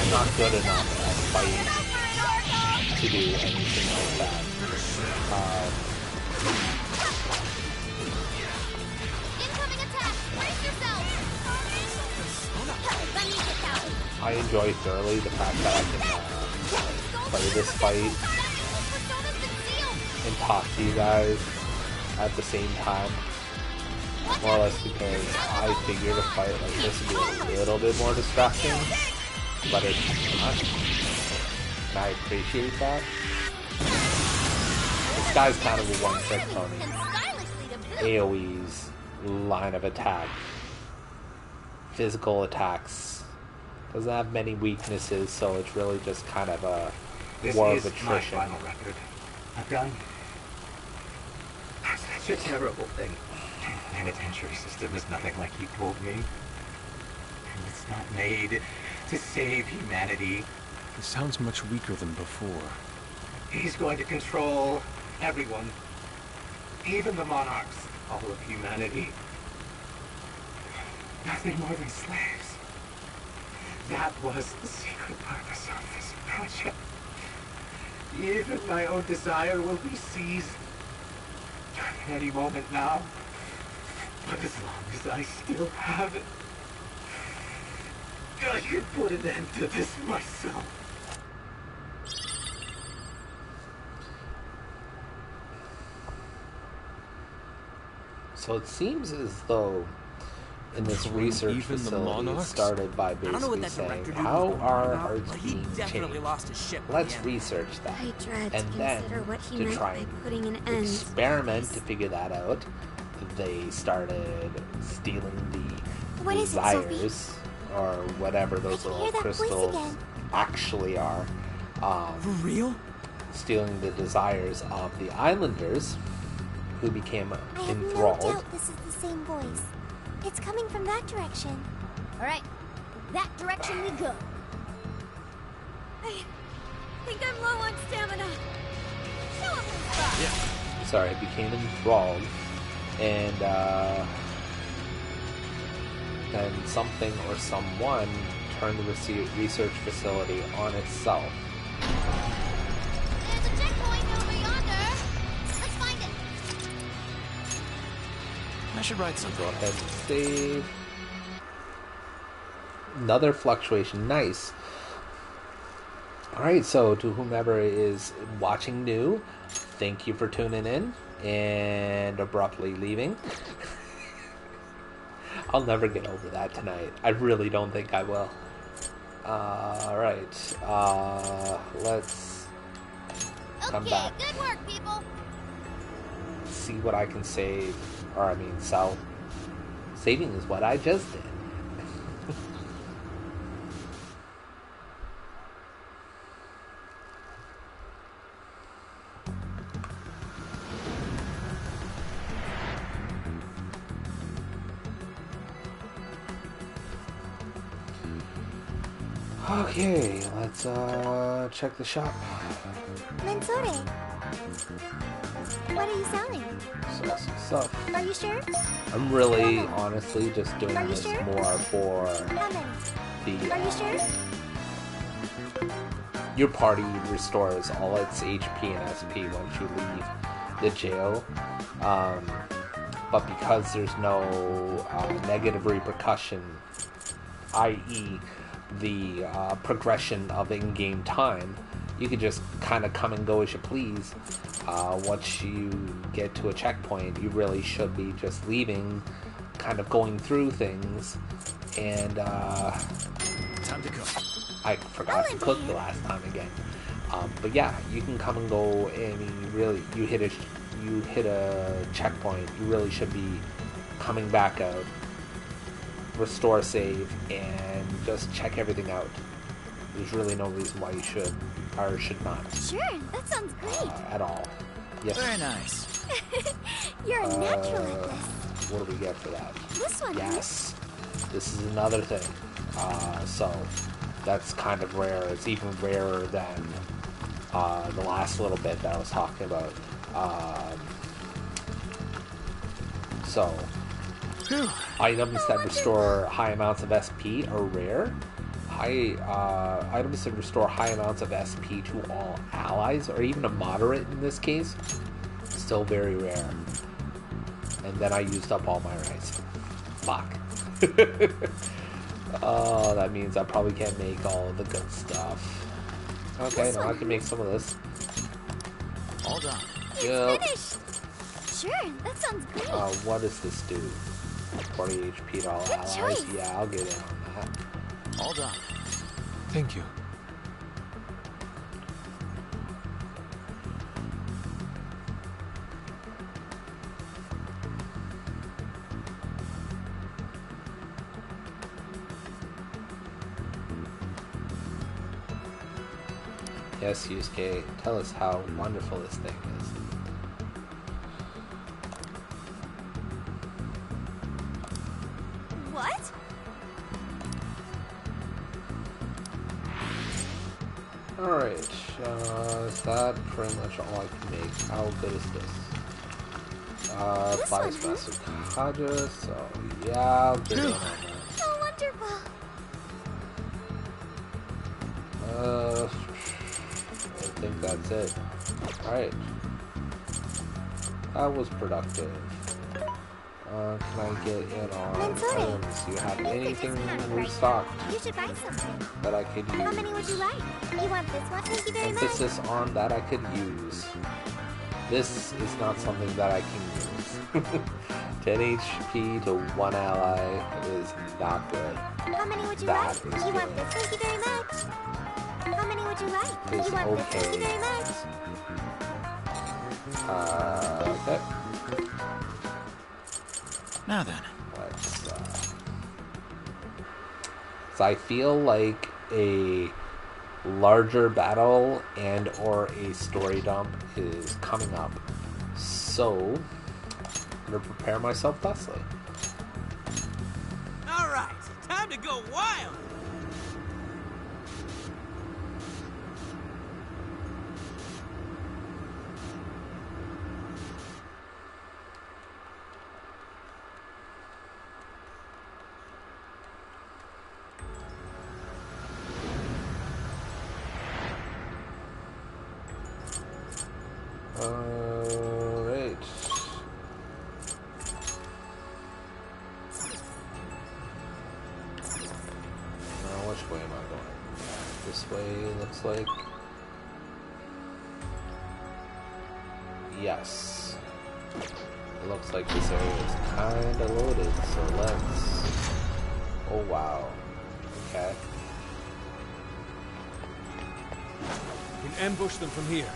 I'm not good enough at fighting to do anything like that. I enjoy thoroughly the fact that I can play this fight and talk to you guys at the same time, more or less because I figured a fight like this would be a little bit more distracting, but it's not, and I appreciate that. This guy's kind of a one-trick pony. AoE's line of attack, physical attacks, doesn't have many weaknesses, so it's really just kind of a war of attrition.
This is my final record. I've done such a terrible thing. The penitentiary system is nothing like he told me. And it's not made to save humanity.
He sounds much weaker than before.
He's going to control everyone. Even the monarchs. All of humanity. Nothing more than slaves. That was the secret purpose of this project. Even my own desire will be seized at any moment now. But as long as I still have it, I can put an end to this myself.
So it seems as though in this research facility it started by basically saying, how are hearts being changed? Let's research that. And then, to try and experiment to figure that out, they started stealing the desires, or whatever those little crystals actually are.
For real?
Stealing the desires of the islanders, who became enthralled.
I have no doubt this is the same voice. It's coming from that direction.
Alright, that direction we go.
I think I'm low on stamina. Show him some stuff.
Sorry, became enthralled, and then something or someone turned the research facility on itself.
There's a checkpoint over yonder. Let's find it.
I should write some.
Go ahead and save. Another fluctuation. Nice. Alright, so to whomever is watching new, thank you for tuning in and abruptly leaving. I'll never get over that tonight. I really don't think I will. Alright. Let's come back.
Good work, people.
See what I can save. Or, I mean, sell. Saving is what I just did. Okay, let's check the shop.
Mensore, what are you selling?
Sell some stuff.
Are you sure?
I'm really, honestly, just doing
Are you
this
sure?
more for
How many?
the
Are you sure?
your party restores all its HP and SP once you leave the jail. But because there's no negative repercussion, i.e. the progression of in-game time, you can just kind of come and go as you please. Once you get to a checkpoint, you really should be just leaving, kind of going through things, and
time to cook.
I forgot to cook the last time again. But yeah, you can come and go, and you hit a checkpoint, you really should be coming back out, restore save, and just check everything out. There's really no reason why you should or should not.
Sure, that sounds great.
At all. Yes.
Very nice.
You're a natural at this.
What do we get for that?
This one.
Yes. This is another thing. So that's kind of rare. It's even rarer than the last little bit that I was talking about. So items that restore high amounts of SP are rare. Items that restore high amounts of SP to all allies, or even a moderate in this case, still very rare. And then I used up all my rice. Fuck. Oh, that means I probably can't make all the good stuff. Okay, now I can make some of this.
All done.
Yep.
Finished. Sure, that sounds great.
What does this do? 40 HP to all
Good
allies?
choice.
Yeah, I'll get in on that.
All done.
Thank you.
Yes, Yusuke, tell us how wonderful this thing is.
What?
Alright, is that pretty much all I can make? How good is this? Bias Master Kaja, so yeah, I'll get in on that.
So wonderful.
I think that's it. Alright. That was productive. Can I get in on items? Do you have anything restocked
You should buy something.
that I could use?
How many would you like? You want this one? Thank you very much.
Emphasis on that I could use. This is not something that I can use. 10 HP to one ally is not good.
How many would you
That
like?
is
You want
good.
this? Thank you very much. How many would you like?
It's
You want this? Thank you
okay.
very much.
Okay.
Now then.
Let's, so I feel like a larger battle and or a story dump is coming up. So I'm gonna prepare myself thusly.
All right, time to go wild.
Alright. Now which way am I going? This way looks like. Yes. It looks like this area is kinda loaded, so let's. Oh wow. Okay.
We can ambush them from here.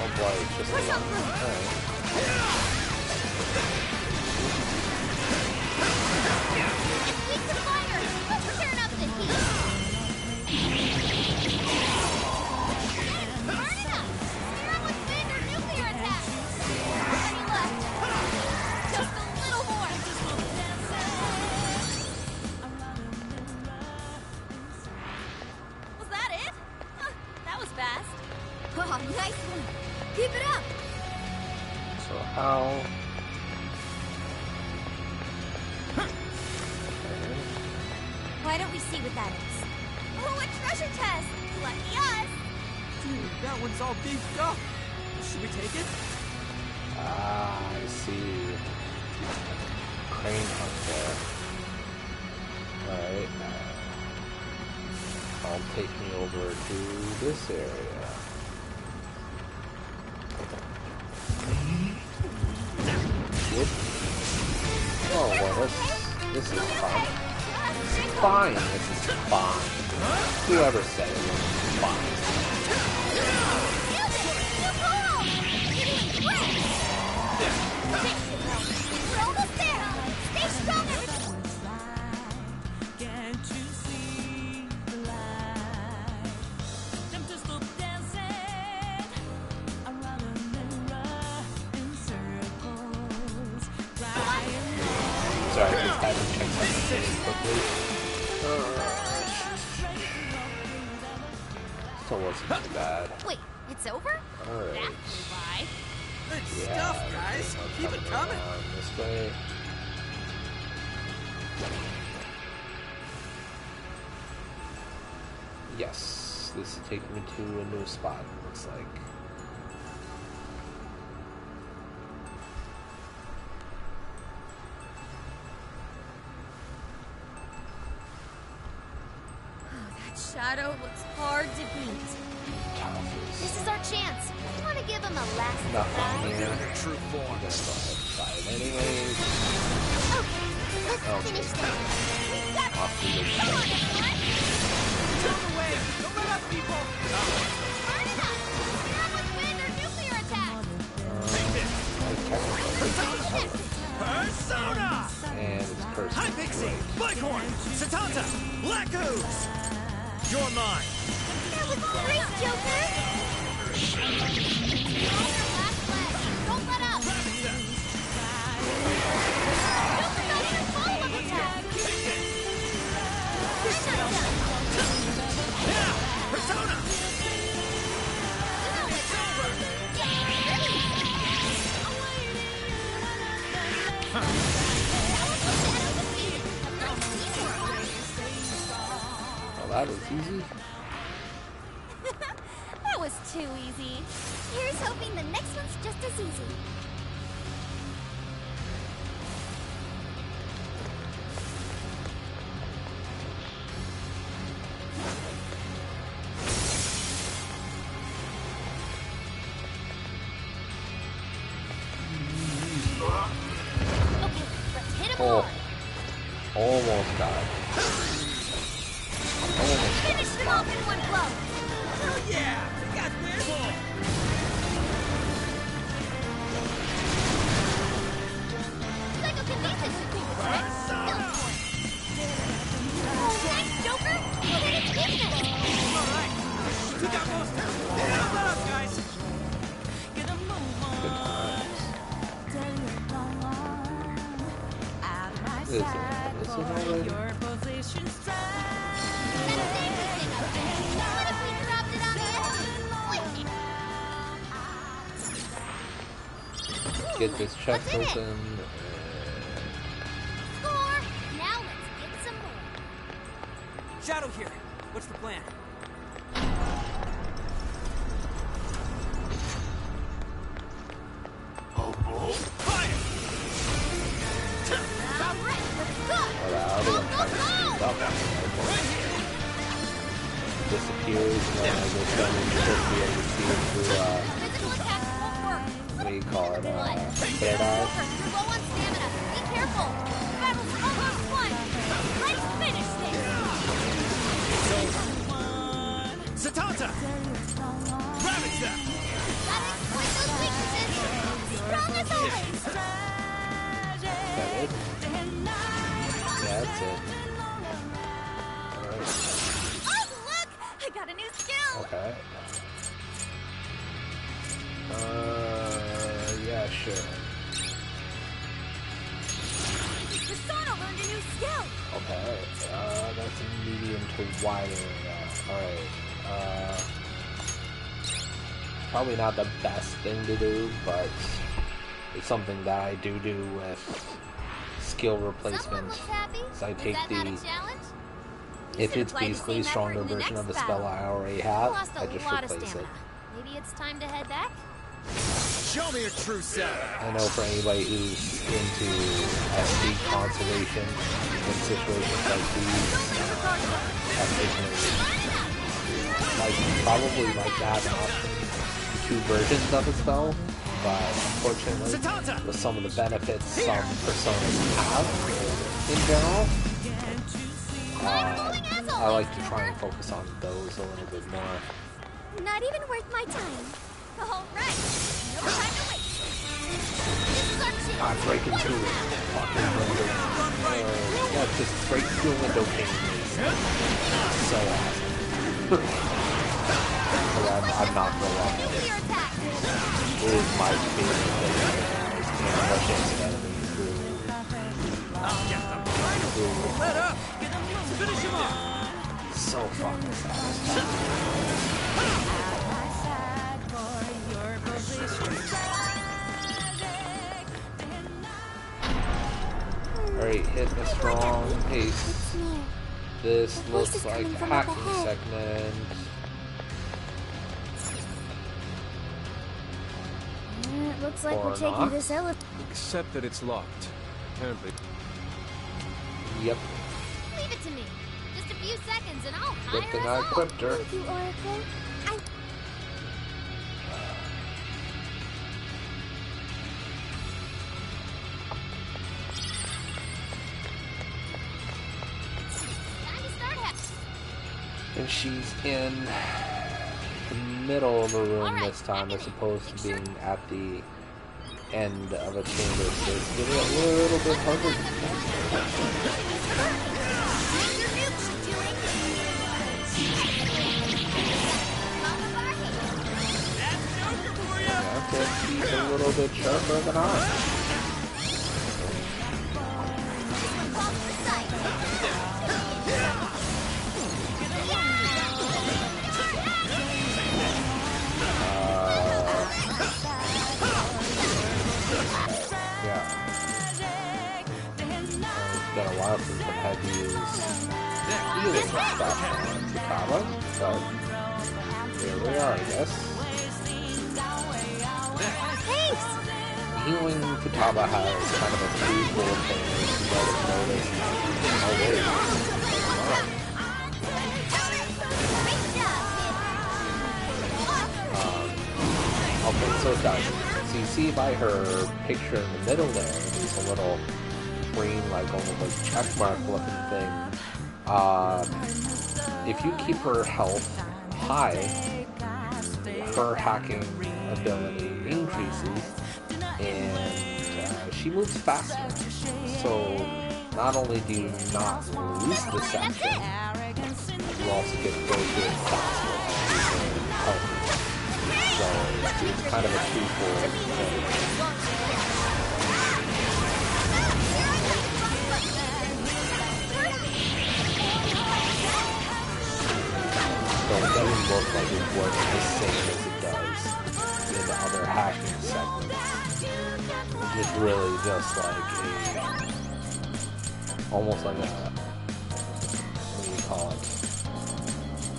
Oh boy, it's just a long one. Alright.
Keep the fire. Let's turn up the heat. Burn it up. Clear up with wind or nuclear attacks. Any left? Just a little more.
Was that it? Huh, that was fast.
Oh, nice one. Keep it up.
So how?
Why don't we see what that is?
Oh, a treasure chest! Lucky us!
Dude, that one's all beefed up. Should we take it?
Ah, I see. Crane hunter. Alright. I'll take me over to this area. Whoop. Oh, well, this is fun. Fine, this is fine. Whoever said it was fine.
We're almost there! Stay strong, everyone!
Can't you see the light? Them to stop dancing around the mirror in circles.
Sorry, I just had to check something quickly. Still wasn't too bad.
Wait, it's over?
Alright.
That flew by.
Good
Yeah,
stuff, guys. Keep it coming.
This way. Yes, this is taking me to a new spot, it looks like.
That shadow looks hard to beat.
This is our chance. You want to give him a last
Nothing
try?
here.
True form.
I'm gonna go ahead and try it anyways.
Okay, let's finish this.
Off we go.
Come on, everyone!
Out the way! Don't let up, people!
Burn it up! You're almost wind or nuclear attack!
Persona!
And it's cursed.
Hi, Pixie! Bighorn! Satanta! Black Ooze! You're mine!
That was great, Joker! On your last leg! Don't let up! Joker got your follow-up attack!
Yeah! Persona!
Well, that was easy.
That was too easy.
Here's hoping the next one's just as easy.
Okay, let's hit him
Oh,
hard!
almost died. Almost died.
Finish them off in one blow!
Hell yeah! We got this!
Psychokinesis should do the trick! Go for it! Oh, thanks, Joker! We'll hit it business!
Alright! We got most of it! Now let up, guys!
Get a move on.
Good times.
Tell your long arm out of my
This is
sight
this
for
already?
your position strike.
What if we dropped it on the
Get this chest
What's in it?
open.
Score! Now let's get some more!
Shadow here. What's the plan?
Alright, let's go!
Alright,
Go,
I'm trying to
go,
stop that. Disappears when I go down and you should be able to see it through,
Physical attacks won't work.
what do you call it, third eye?
Joker, you're low on stamina. Be careful. The battle's almost won. Let's finish this.
Satanta! Ravage them!
Gotta exploit those weaknesses. Strong as always.
Is that it? Yeah, that's it. Alright,
Oh, look! I got a new skill.
okay. Yeah, sure.
Persona learned a new skill.
Okay, that's a medium to wide area. Alright, probably not the best thing to do, but it's something that I do with skill
Someone
replacement.
looks happy.
So I
Is
take
that not a
the
challenge?
If
could
it's
apply the
basically a
same
stronger
effort in the
version of the
next
spell
battle.
I already
You
have,
lost a
I just
lot of
replace it.
stamina. Maybe it's time to head back?
Show me your true self.
I know for anybody who's into SD conservation in situations like these, probably like to have an option to 2 versions of a spell, but unfortunately, with some of the benefits some personas have in general, I like to try and focus on those a little bit more.
Not even worth my time.
All right, no time to waste. This is our chance.
God, breaking through the fucking window. Yeah, just break through a window pane is so awesome. So I'm not gonna lie. It is my favorite thing is rushing enemies through.
Let up! Finish him off!
So fucking satisfying. Alright, hit a strong pace. This looks like a hacking segment.
It looks like
Or
we're taking
not.
this elevator.
Except that it's locked. Apparently.
Yep.
Leave it to me. Just a few seconds and I'll
Good
fire
thing
us
I
all.
equipped her.
Thank you, Oracle.
And she's in the middle of a room this time as opposed to being at the end of a chamber, so it's getting a little bit harder to She's a little bit sharper than I. It's been a while since I've had to use healing stuff on Futaba, but here we are, I guess. Healing Futaba has kind of a twofold thing, as you might have noticed already. Okay, so it does. So you see by her picture in the middle there, there's a little green, like almost like checkmark looking thing. If you keep her health high, her hacking ability increases, and she moves faster. So not only do you not lose the section, you also get to go through it faster and healthy. So it's kind of a twofold thing. So it doesn't look like it works the same as it does in the other hacking segments. It's really just like almost like a, what do you call it?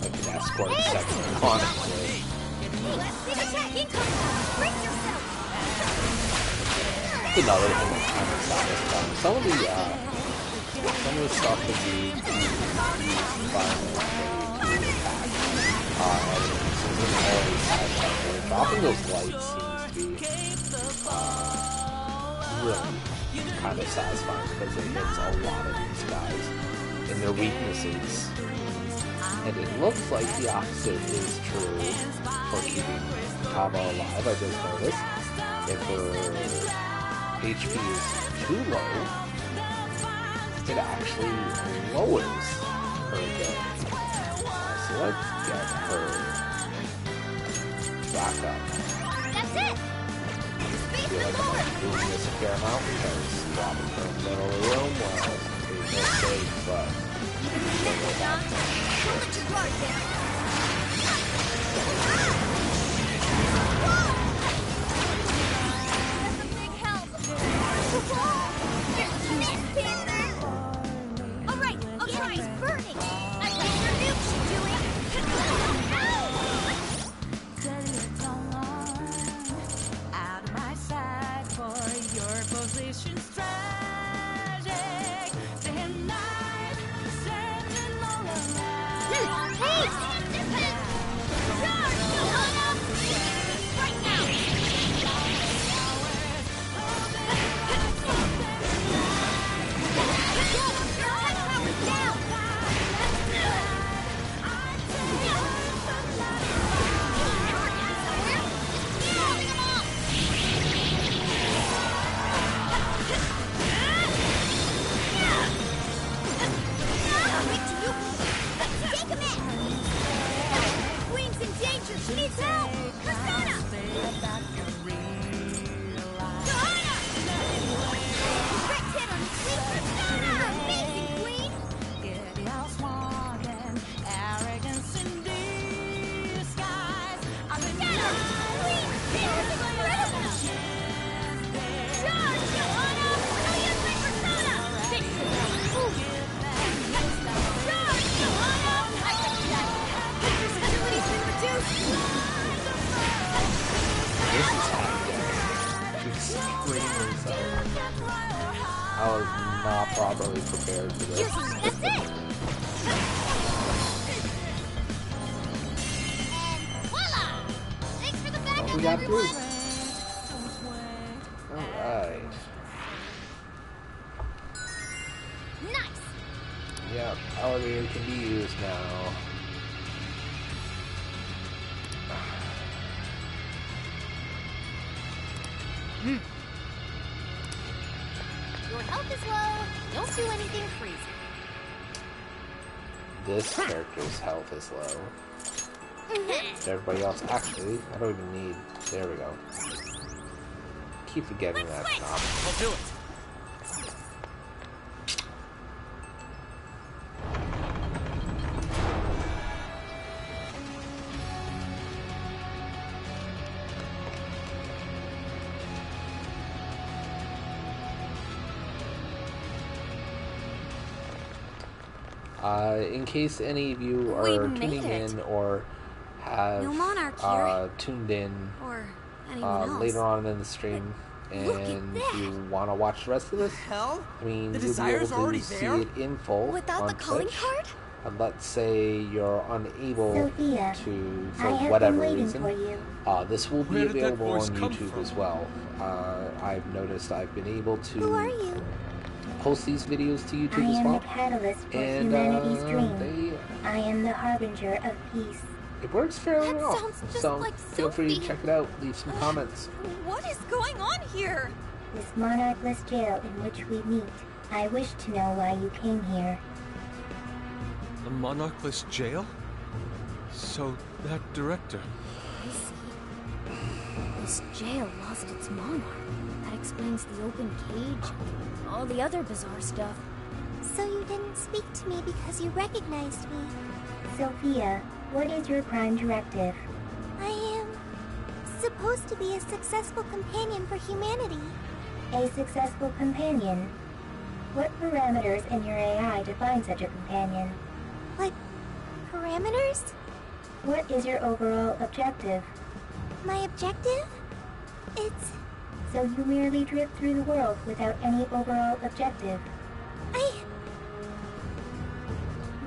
Like an escort segment, honestly. That's another thing that's kind of satisfying. Some of the stuff that you use environment dropping those lights seems to be really kind of satisfying because it hits a lot of these guys and their weaknesses. And it looks like the opposite is true for keeping Futaba alive. I just noticed if her HP is too low, it actually lowers her ability. So let's get her back up.
That's it!
I feel like I'm doing this a fair amount because dropping her in the middle of the room was a mistake, but don't go back.
Alright, I'll try. It's burning. I'm
situation's tragic. Day and night, searching all around.
Hey! George, right now! Queen's in danger! She needs help! Persona! Joanna! Direct hit on the sweet Persona! Amazing, Queen!
Arrogance in disguise. I've been
Queen! This is incredible! Charge, Joanna! I'll use my Persona! Charge, Joanna! I can do that! Ability's been reduced!
This is hot. She's screaming so. I was not properly prepared for this.
That's it! Voila! Thanks for the backup,
We got
everyone!
through. Alright.
Nice!
Yep, elevator can be used now.
Your health is low. Don't do anything crazy.
This character's health is low. Everybody else, actually, I don't even need. There we go. Keep forgetting that stop.
I'll do it.
In case any of you
We
are
made
tuning
it.
in or have
No monarch here.
tuned in
Or anyone else.
later on in the stream and you want to watch the rest of this,
Hell?
I mean,
The
you'll be
Desire's
able to
already
see
there?
it in full
Without
on
the calling
Twitch.
card?
And let's say you're unable
Sophia,
to,
I
for
have
whatever
been waiting
reason,
for you.
this will be
Where did that
available
voice
on
come
YouTube
from?
as well. I've noticed I've been able
Who are
to
you?
post these videos to
I
YouTube as
am
well.
the catalyst for
And
humanity's dream.
they
I am the harbinger of peace.
It works fairly
That
well.
sounds just
So
like
feel free to
Sophie.
check it out. Leave some comments.
What is going on here?
This monarchless jail in which we meet. I wish to know why you came here.
The monarchless jail? So, that director.
I see. This jail lost its monarch. That explains the open cage and all the other bizarre stuff.
So you didn't speak to me because you recognized me. Sophia, what is your prime directive? I am supposed to be a successful companion for humanity. A successful companion? What parameters in your AI define such a companion? What parameters? What is your overall objective? My objective? It's... So you merely drift through the world without any overall objective.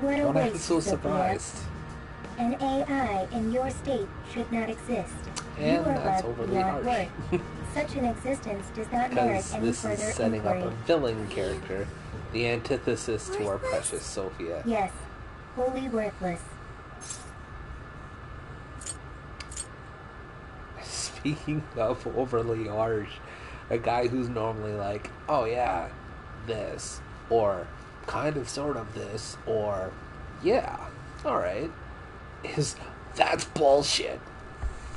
What a
Don't act
waste,
so
Sophia.
surprised.
An AI in your state should not exist.
And
you are
that's
loved
overly
beyond
harsh.
worth. Such an existence does not merit
Because
any
this
further
is setting
inquiry.
up a villain character, the antithesis to our precious Sophia.
Yes, wholly worthless.
Speaking of overly harsh, a guy who's normally like, oh yeah, this, or kind of sort of this, or yeah, alright, is that's bullshit.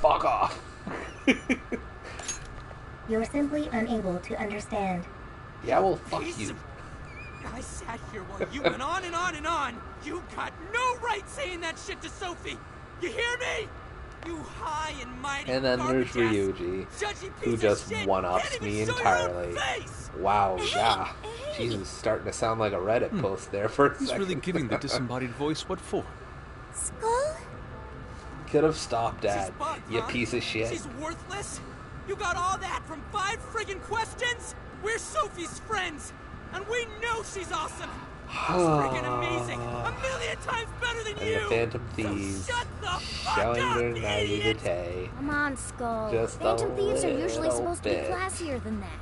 Fuck off.
You're simply unable to understand.
Yeah, well, fuck
Piece
you.
of- I sat here while you went on and on and on. You got no right saying that shit to Sophie. You hear me? You high and mighty.
And then there's
garbage-ass,
Ryuji,
judgy
who
piece
just
of shit.
one-ups
Can't
me
even show your own
entirely.
face.
Wow, yeah. Jesus, starting to sound like a Reddit post there for a
He's
second.
really giving the disembodied voice what for?
Skull?
Could have stopped
She's
that,
bugged,
you
huh?
piece of shit.
She's worthless? You got all that from 5 friggin' questions? We're Sophie's friends, and we know she's awesome. She's freaking amazing. A million times better than
And
you.
the Phantom Thieves
So shut the fuck
showing
up,
their
you idiot.
naivete.
Come on, Skull.
Just
Phantom
a
thieves are usually
little
supposed to
bit.
be classier than that.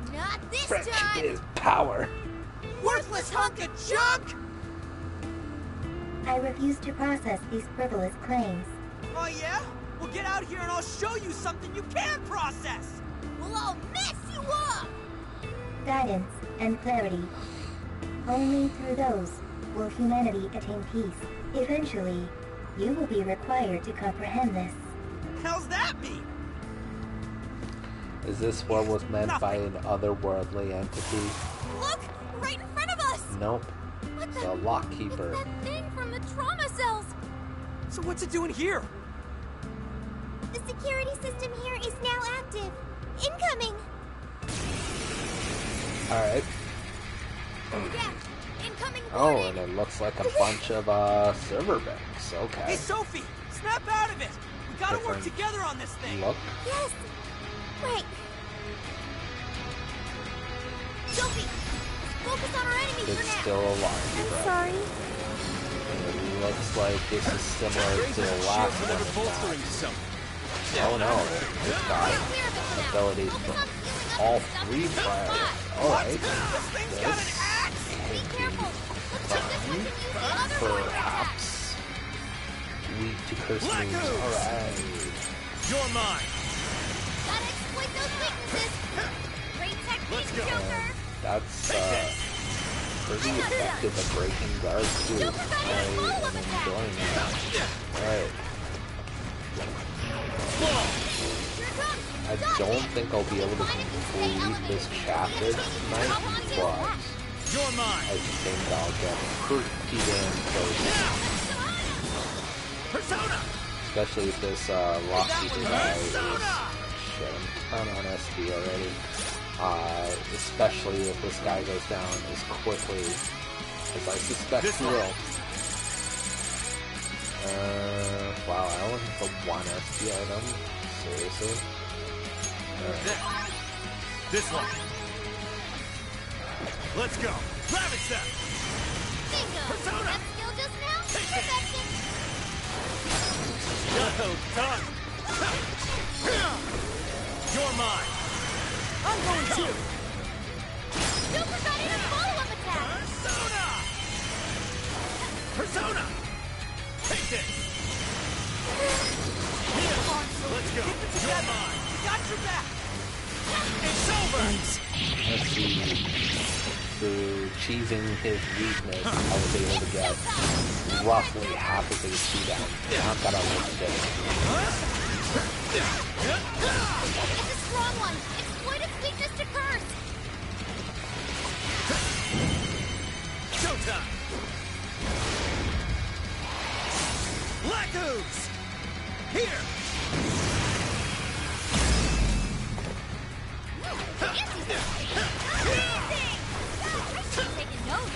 But not this
Friendship
time.
is power.
Worthless hunk of junk.
I refuse to process these frivolous claims.
Oh yeah? Well, get out here and I'll show you something you can process.
We'll all mess you up!
Guidance and clarity. Only through those will humanity attain peace. Eventually, you will be required to comprehend this.
How's that mean?
Is this what was meant by an otherworldly entity?
Look! Right in front of us!
Nope.
What
It's a lockkeeper.
That thing from the trauma cells!
So what's it doing here?
The security system here is now active. Incoming!
Alright.
Yeah, incoming
Oh,
warning!
and it looks like a bunch of server banks.
Hey,
Okay.
Sophie! Snap out of it! We gotta work
Different
together on this thing!
Look.
Yes! Right.
Sophie, focus on our enemy
It's
for now!
still a lockkeeper.
Sorry.
And it looks like this is similar to the last one. in that. Oh no, this guy abilities from all three players. Alright. This can be fun, perhaps weak to curse moves. Alright.
You're mine.
Gotta exploit those weaknesses! Great technique, Joker!
That's pretty effective at breaking guards too. I am enjoying that. Alright. I don't think I'll be able to complete this chapter tonight, but
You're mine.
I think I'll get pretty damn close.
Persona.
Especially if this lockkeeper guy is... Shit, I'm on SD already. Especially if this guy goes down as quickly as I suspect he will. Wow, I only have the one SD item. Seriously?
This one. Let's go. Ravage them.
Bingo! That skill just now? Perfection!
Well done. You're mine.
I'm going to!
Joker got in a follow-up attack!
Persona. Take this. Here. Let's go. You're mine.
Got your back!
It's over.
Let's see. Through cheesing his weakness, I was able to get roughly half of his HP down. Now I've got to look at it.
It's a strong one! Exploit its weakness to curse!
Showtime. Black ooze. Here.
Taking notes!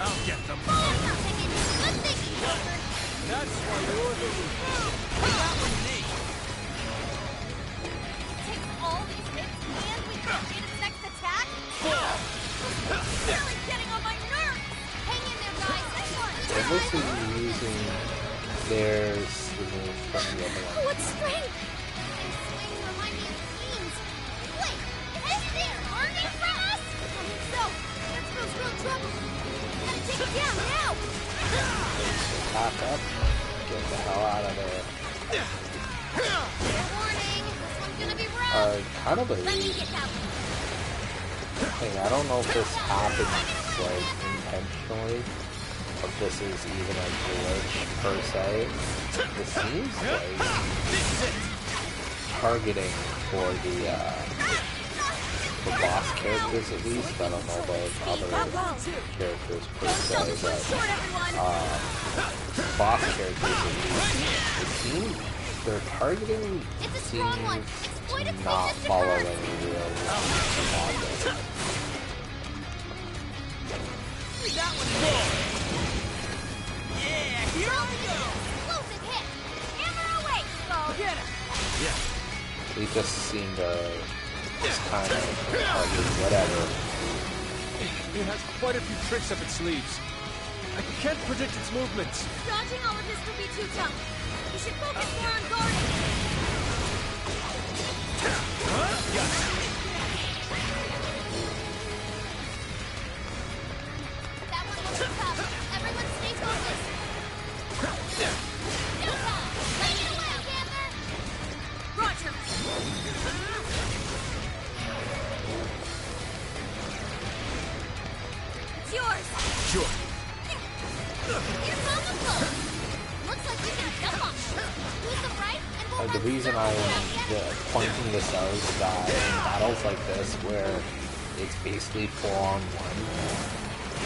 I'll get them.
Good thinking, Joker!
That's why you're the leader. That was me.
Takes all these hits and we can't beat its next attack? Really getting on my nerves! Hang in there, guys!
They're mostly using their move from the other one.
What strength! These swings remind me of scenes. Wait, is this target for us? I think so. That spells real trouble. Gotta take it down now!
Back up. Get the hell out of there.
Warning, this one's gonna be rough.
Kind of a
Let me get that one.
thing. I don't know if this happens like intentionally, or if this is even a glitch per se. This seems like targeting for the boss characters at least. I don't know about other characters per se, but boss characters at least. It seems their targeting seems to not follow any real logic.
That one. Yeah, here we go.
Explosive hit! Hammer away, Skull!
Get it.
Yeah.
They just seem to just kind of argue whatever.
It has quite a few tricks up its sleeves. I can't predict its movements.
Dodging all of this would be too tough. You should focus more on guarding. That one will be tough. Everyone stay focused. Yuka! Take it away, Panther! Roger! It's yours!
Sure.
Here's Momoko! Looks like we can jump on them. Lose them right, and we'll
The reason I'm pointing this out is that in battles like this, where it's basically 4-on-1,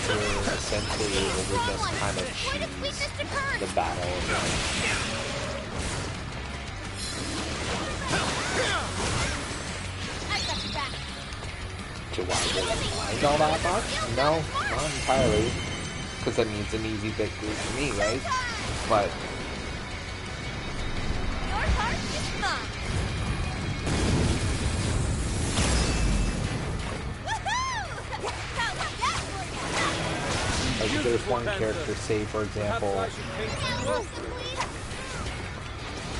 we're essentially able to just kind of cheese the battle.
I've got your back.
Do I really mind all that much? No, not entirely. Because that means an easy victory for me, right? But
Your part is mine. Woohoo! How's that for you?
like there's one character, say for example,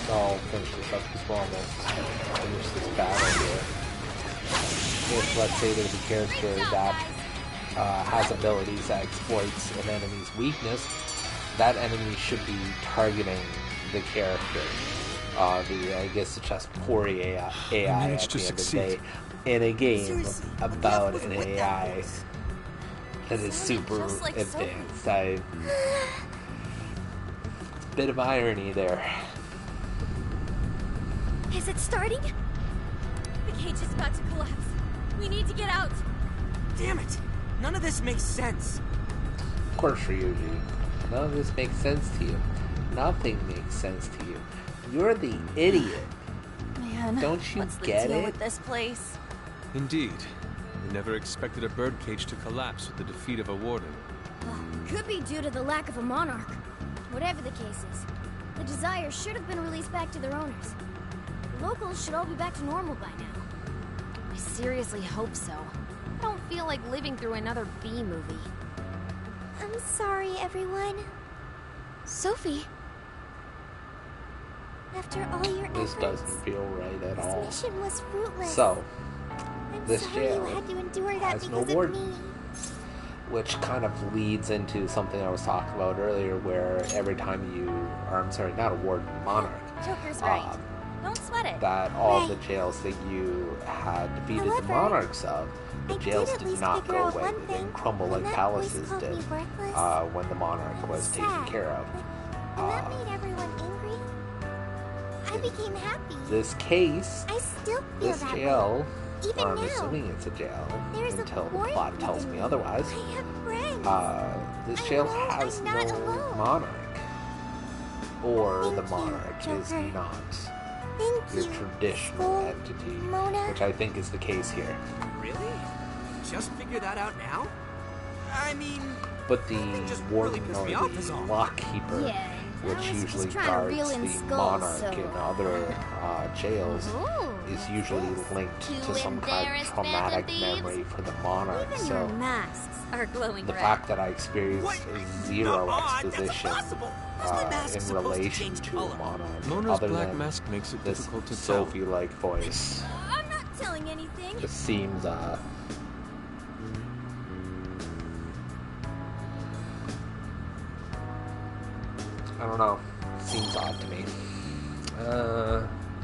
I'll finish this up because we're almost finished this battle here. If let's say there's a character that has abilities that exploits an enemy's weakness, that enemy should be targeting the character. I guess it's just poor AI at the end of the day. In a game about an AI that is super advanced. It's a bit of irony there.
Is it starting? The cage is about to collapse. We need to get out.
Damn it! None of this makes sense.
Of course, Ryuji. None of this makes sense to you. Nothing makes sense to you. You're the idiot.
Man,
don't you
what's the
get
deal
it?
with this place?
Indeed. We never expected a birdcage to collapse with the defeat of a warden.
Could be due to the lack of a monarch. Whatever the case is, the Desires should have been released back to their owners. The locals should all be back to normal by now.
I seriously hope so. I don't feel like living through another B movie.
I'm sorry, everyone.
Sophie.
After all your
This
efforts,
doesn't feel right at all.
this mission was fruitless.
So,
I'm
this
sorry
jail
you had to endure that
has no
because
warden.
of me.
Which kind of leads into something I was talking about earlier, where every time you, or I'm sorry, not a warden, monarch,
Joker's right. Don't sweat it.
that all the jails that you had defeated the monarchs of, the jails did not go away. They didn't crumble like palaces did when the monarch was taken care of.
And that made everyone angry. I became happy.
This case,
I still feel
this
that
jail,
way. Even
or I'm
now.
assuming it's a jail,
There's a
until the
warden
plot tells me
within
otherwise,
I have friends.
this jail
know
has
I'm
no
not alone.
monarch. Or the
Thank you,
monarch is
Joker.
not
Thank
your
you,
traditional
Skull,
entity,
Mona.
which I think is the case here.
Really? Just figure that out now? I mean,
But the
just
warden
really pissed
or
me off
the
is all.
lockkeeper,
Yeah, I
which
was just
usually
trying to
guards
reel in
the
Skull,
monarch
so-
in other jails, is usually linked to some kind of traumatic memory for the monarch.
Even
So
your masks
are glowing
the
red.
fact that I experienced zero exposition
mask
in
supposed to
relation
change
to
color?
a monarch,
Mona's
other
black
than
mask makes it
this
difficult to tell.
Sophie-like voice,
I'm not telling anything.
just seems I don't know. Seems odd to me.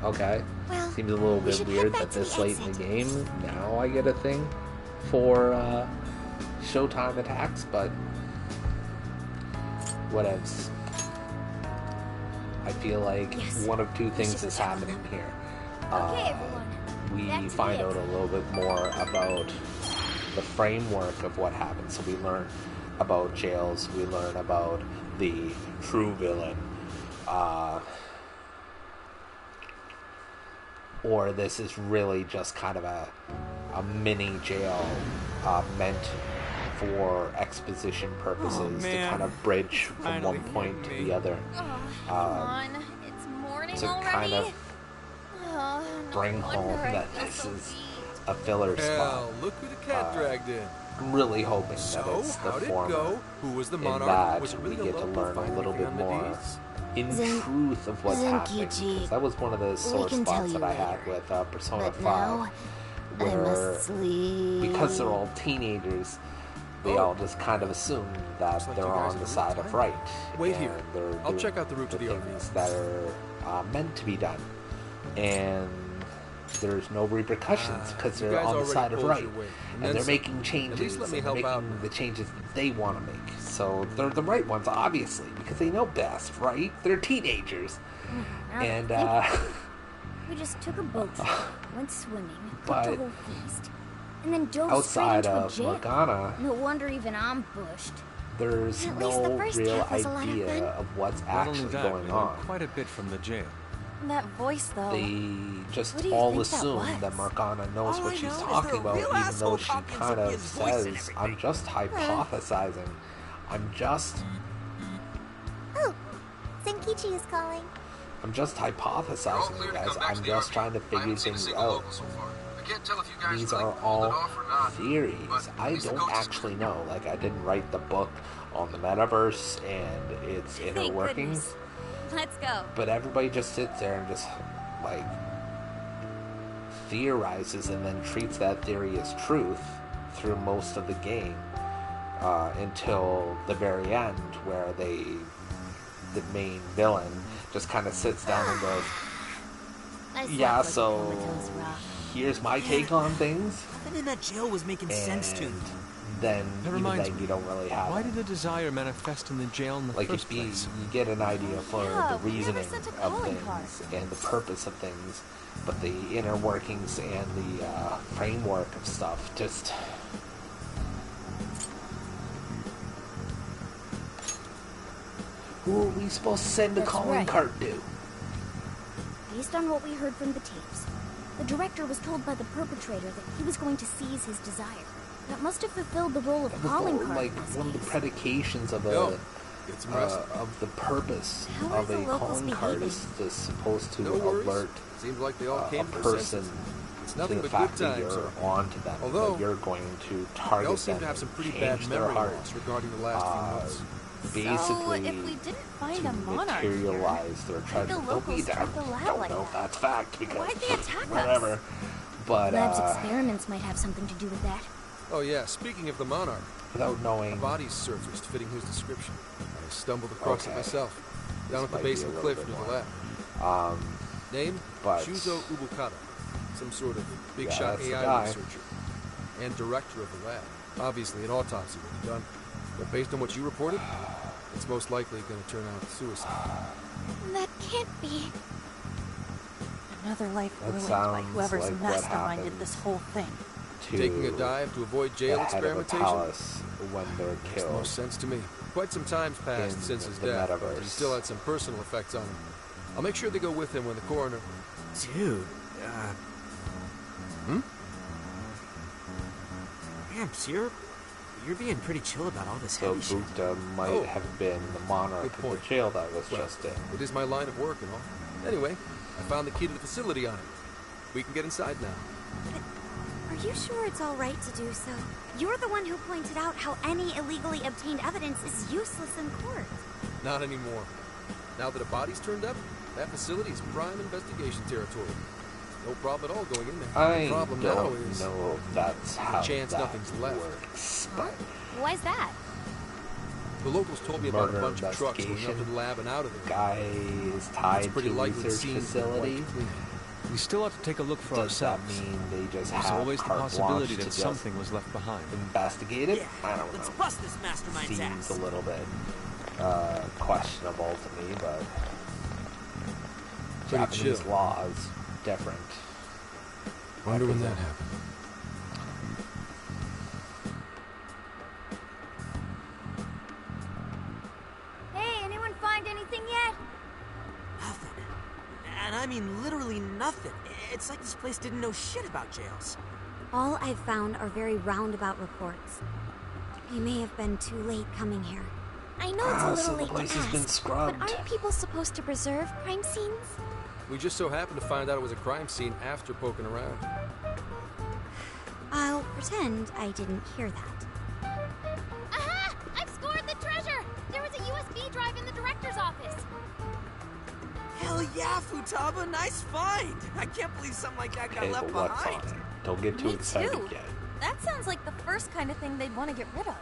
Okay.
Well,
Seems a little
we
bit
should head
weird
back
that
to
this
the
late in the
exit.
game, now I get a thing for Showtime attacks, but whatevs. I feel like
Yes.
one of two things is happening here.
Okay, everyone. Back
We
to
find
it.
out a little bit more about the framework of what happens. So we learn about jails, we learn about the true villain, or this is really just kind of a mini jail meant for exposition purposes to
man.
kind of bridge from
Finally
one point to
hit me.
the other.
Oh, come on. It's morning
to
already.
kind of
Oh,
bring home that this is a filler spot.
Hell, look who the cat dragged in.
I'm really hoping that
So,
it's the
how'd it
former.
go? Who was the
In
monarch?
that
Was it really
we
a
get to
local
learn a
finally
little bit
found the
more
deeds?
in
Zen-
truth of what's happening.
Zenkichi,
'Cause that was one of the sore
can tell
spots that
you
I had with Persona
But
5.
now, I
where
must sleep.
because they're all teenagers, they all just kind of assume that
like
they're
you guys
on
are
the
real
side of
tired.
right.
Wait
and
here.
They're
I'll
doing
check out the route to the RV.
things that are meant to be done, and there's no repercussions because
you
they're
guys
on the
already
side of
pulled
right,
your weight, and
and
then
they're
some.
making
At
changes.
least let me
and they're
help out.
making the changes that they want to make. So they're the right ones, obviously, because they know best, right? They're teenagers,
Now that I
and
think we just took a boat trip, went swimming, cooked a
But
whole feast, and then dove straight
outside
into a
of
jail.
Morgana,
No wonder even I'm bushed.
there's
At least the
no
first
real
half was a lot of
idea
fun.
of what's
Not only
actually
that,
going
we learned
on.
quite a bit from the jail.
That voice, though.
They just
What do you
all
think that
assume
was?
that Morgana knows
All
what
I
she's
know is
talking
they're a
about,
real
even
asshole
though she
talking
kind of
Sophia's voice and
says, "I'm just hypothesizing. I'm just
Oh, Zenkichi is calling.
hypothesizing, you guys. I'm just trying to figure things out. These are all theories. I don't actually know. Like, I didn't write the book on the metaverse and its inner
Thank
workings."
goodness. Let's go.
But everybody just sits there and just, like, theorizes and then treats that theory as truth through most of the game until the very end, where the main villain just kind of sits down and goes,
I slept
"Yeah,
like a
so
comatose rock.
here's my take on things."
Nothing in that jail was making sense to me.
Then
That
even
reminds
then
me,
you don't really have
Why
it.
did the desire manifest in the jail in the
Like,
first
you
place?
get an idea for
Yeah,
the
we never
reasoning
sent a
of
calling
things and the purpose of things, but the inner workings and the framework of stuff just... Who are we supposed to send a
That's
calling
right.
card to?
Based on what we heard from the tapes, the director was told by the perpetrator that he was going to seize his desire. That must have fulfilled the role of calling card.
Like,
in this
one of the
case.
predications of
Yo, get some rest.
of the purpose
How are
of
the
a
locals
calling card
behaving?
is supposed to
No worries.
alert
Seems like they all
a
came to their
person
senses. It's
to
nothing
the
but
fact
good
that
times,
you're
sir.
onto them,
Although,
that you're going to
They all
target
seem
them,
to have some pretty
change
bad
their
memory
heart,
loss regarding the last few months.
basically
So, if we didn't find
to
a monarch here,
materialize their
why'd
treasure.
the
Don't
locals
be that.
treat the lab
Don't
like
know
that?
that's fact because
Why'd they attack us?
whatever. But
Lab's experiments might have something to do with that.
Oh yeah, speaking of the monarch,
without
a
knowing,
body's surfaced fitting his description. I stumbled across it
Okay.
myself, down
This
at the
might
base
be
of
a
the
little
cliff
bit
near the
more.
lab. Name?
but
Shuzo Ubukata, some sort of big
Yeah,
shot
that's the
AI
guy.
researcher and director of the lab. Obviously, an autopsy will be done, but based on what you reported, it's most likely going to turn out suicide.
That can't be.
Another life
That
ruined by
sounds
whoever's
like what
masterminded this whole thing.
to
Taking a dive to avoid jail
the head of a
experimentation
palace when they're
makes the
killed.
most sense to me. Quite some time's passed
in
since his
the
death, but
metaverse.
he still had some personal effects on him. I'll make sure they go with him when the coroner.
Dude,
Hmm?
Amps, you're being pretty chill about all this
So
heavy shit.
Gupta might
Oh.
have been the monarch
Good
of the
point.
jail that was
Well,
just in.
It is my line of work and all. Anyway, I found the key to the facility on him. We can get inside now.
Are you sure it's all right to do so? You're the one who pointed out how any illegally obtained evidence is useless in court.
Not anymore. Now that a body's turned up, that facility is prime investigation territory. No problem at all going in there.
I
the problem
don't
now is
know if that's how
chance
that
nothing's left.
works. But
Why's that?
the locals told me about a
Murder
bunch of trucks going up to
investigation.
the lab and out of there.
guy is
It's
tied
pretty
to
likely the
research
scene's been
facility.
wiped clean.
We still ought to take a look for
Does that
ourselves.
mean they just
There's
have
always the
carte
possibility
blanche to
that
just
something was left behind.
investigate it?
Yeah,
I don't
let's
know.
bust this mastermind's
Seems
ass.
a little bit questionable to me, but
Pretty
Japanese
chill.
law is different.
Wonder when that happened.
Hey, anyone find anything yet?
Nothing. And I mean literally nothing. It's like this place didn't know shit about jails.
All I've found are very roundabout reports. We may have been too late coming here. I know it's a
So
little
the
late
place
to
has been
ask,
scrubbed.
but aren't people supposed to preserve crime scenes?
We just so happened to find out it was a crime scene after poking around.
I'll pretend I didn't hear that.
Aha! I've scored the treasure! There was a USB drive in the director's office.
Hell yeah, Futaba, nice find! I can't believe something like that got
Okay,
left
but what's
behind.
on it? Don't get too
Me
excited
too.
yet.
That sounds like the first kind of thing they'd want to get rid of.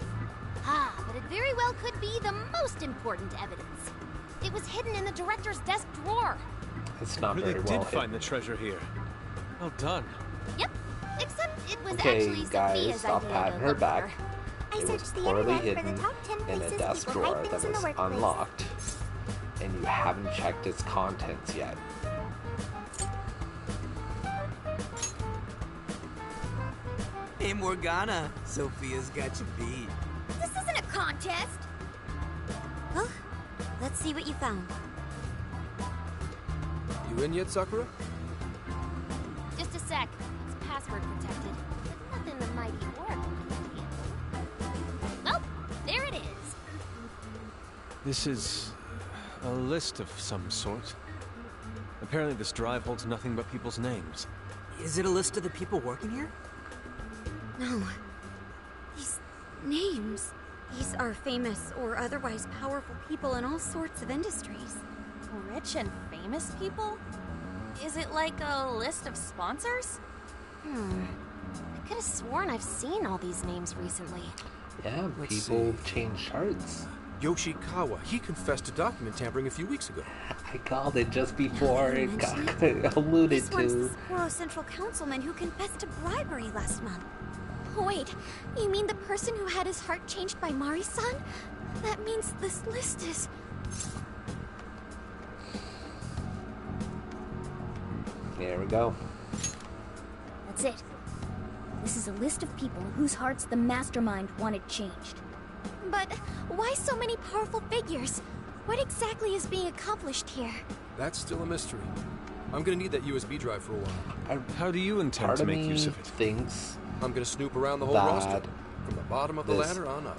Ah, but it very well could be the most important evidence. It was hidden in the director's desk drawer.
It's not
really
very
did
well
find
hidden.
the treasure here. Well done.
Yep, except it was
Okay,
actually
guys,
Sophia's
stop
idea
patting
to
her
look
back.
for.
It was
searched the
poorly
internet for the
hidden
top 10
in a
places
desk
people hide
drawer
things
that
in the
was
workplace.
unlocked, and you haven't checked its contents yet.
Hey, Morgana, Sophia's got you beat.
This isn't a contest! Well, let's see what you found.
You in yet, Sakura?
Just a sec. It's password protected. But nothing the mighty Oracle can handle. Well, there it is.
This is a list of some sort. Apparently this drive holds nothing but people's names.
Is it a list of the people working here?
No. These names. These are famous or otherwise powerful people in all sorts of industries.
Rich and famous people? Is it like a list of sponsors?
I could have sworn I've seen all these names recently.
Yeah,
Let's
people change charts.
Yoshikawa, he confessed to document tampering a few weeks ago.
I called it just before it got alluded
This one's the
to.
Sapporo Central Councilman who confessed to bribery last month.
Wait, you mean the person who had his heart changed by Mari-san? That means this list is...
There we go.
That's it. This is a list of people whose hearts the mastermind wanted changed. But why so many powerful figures? What exactly is being accomplished here?
That's still a mystery. I'm gonna need that USB drive for a while.
How do you intend
Part
to
of
make
me
use of it?
thinks
I'm gonna snoop around the whole
that
roster, from the bottom of the
this
ladder on up.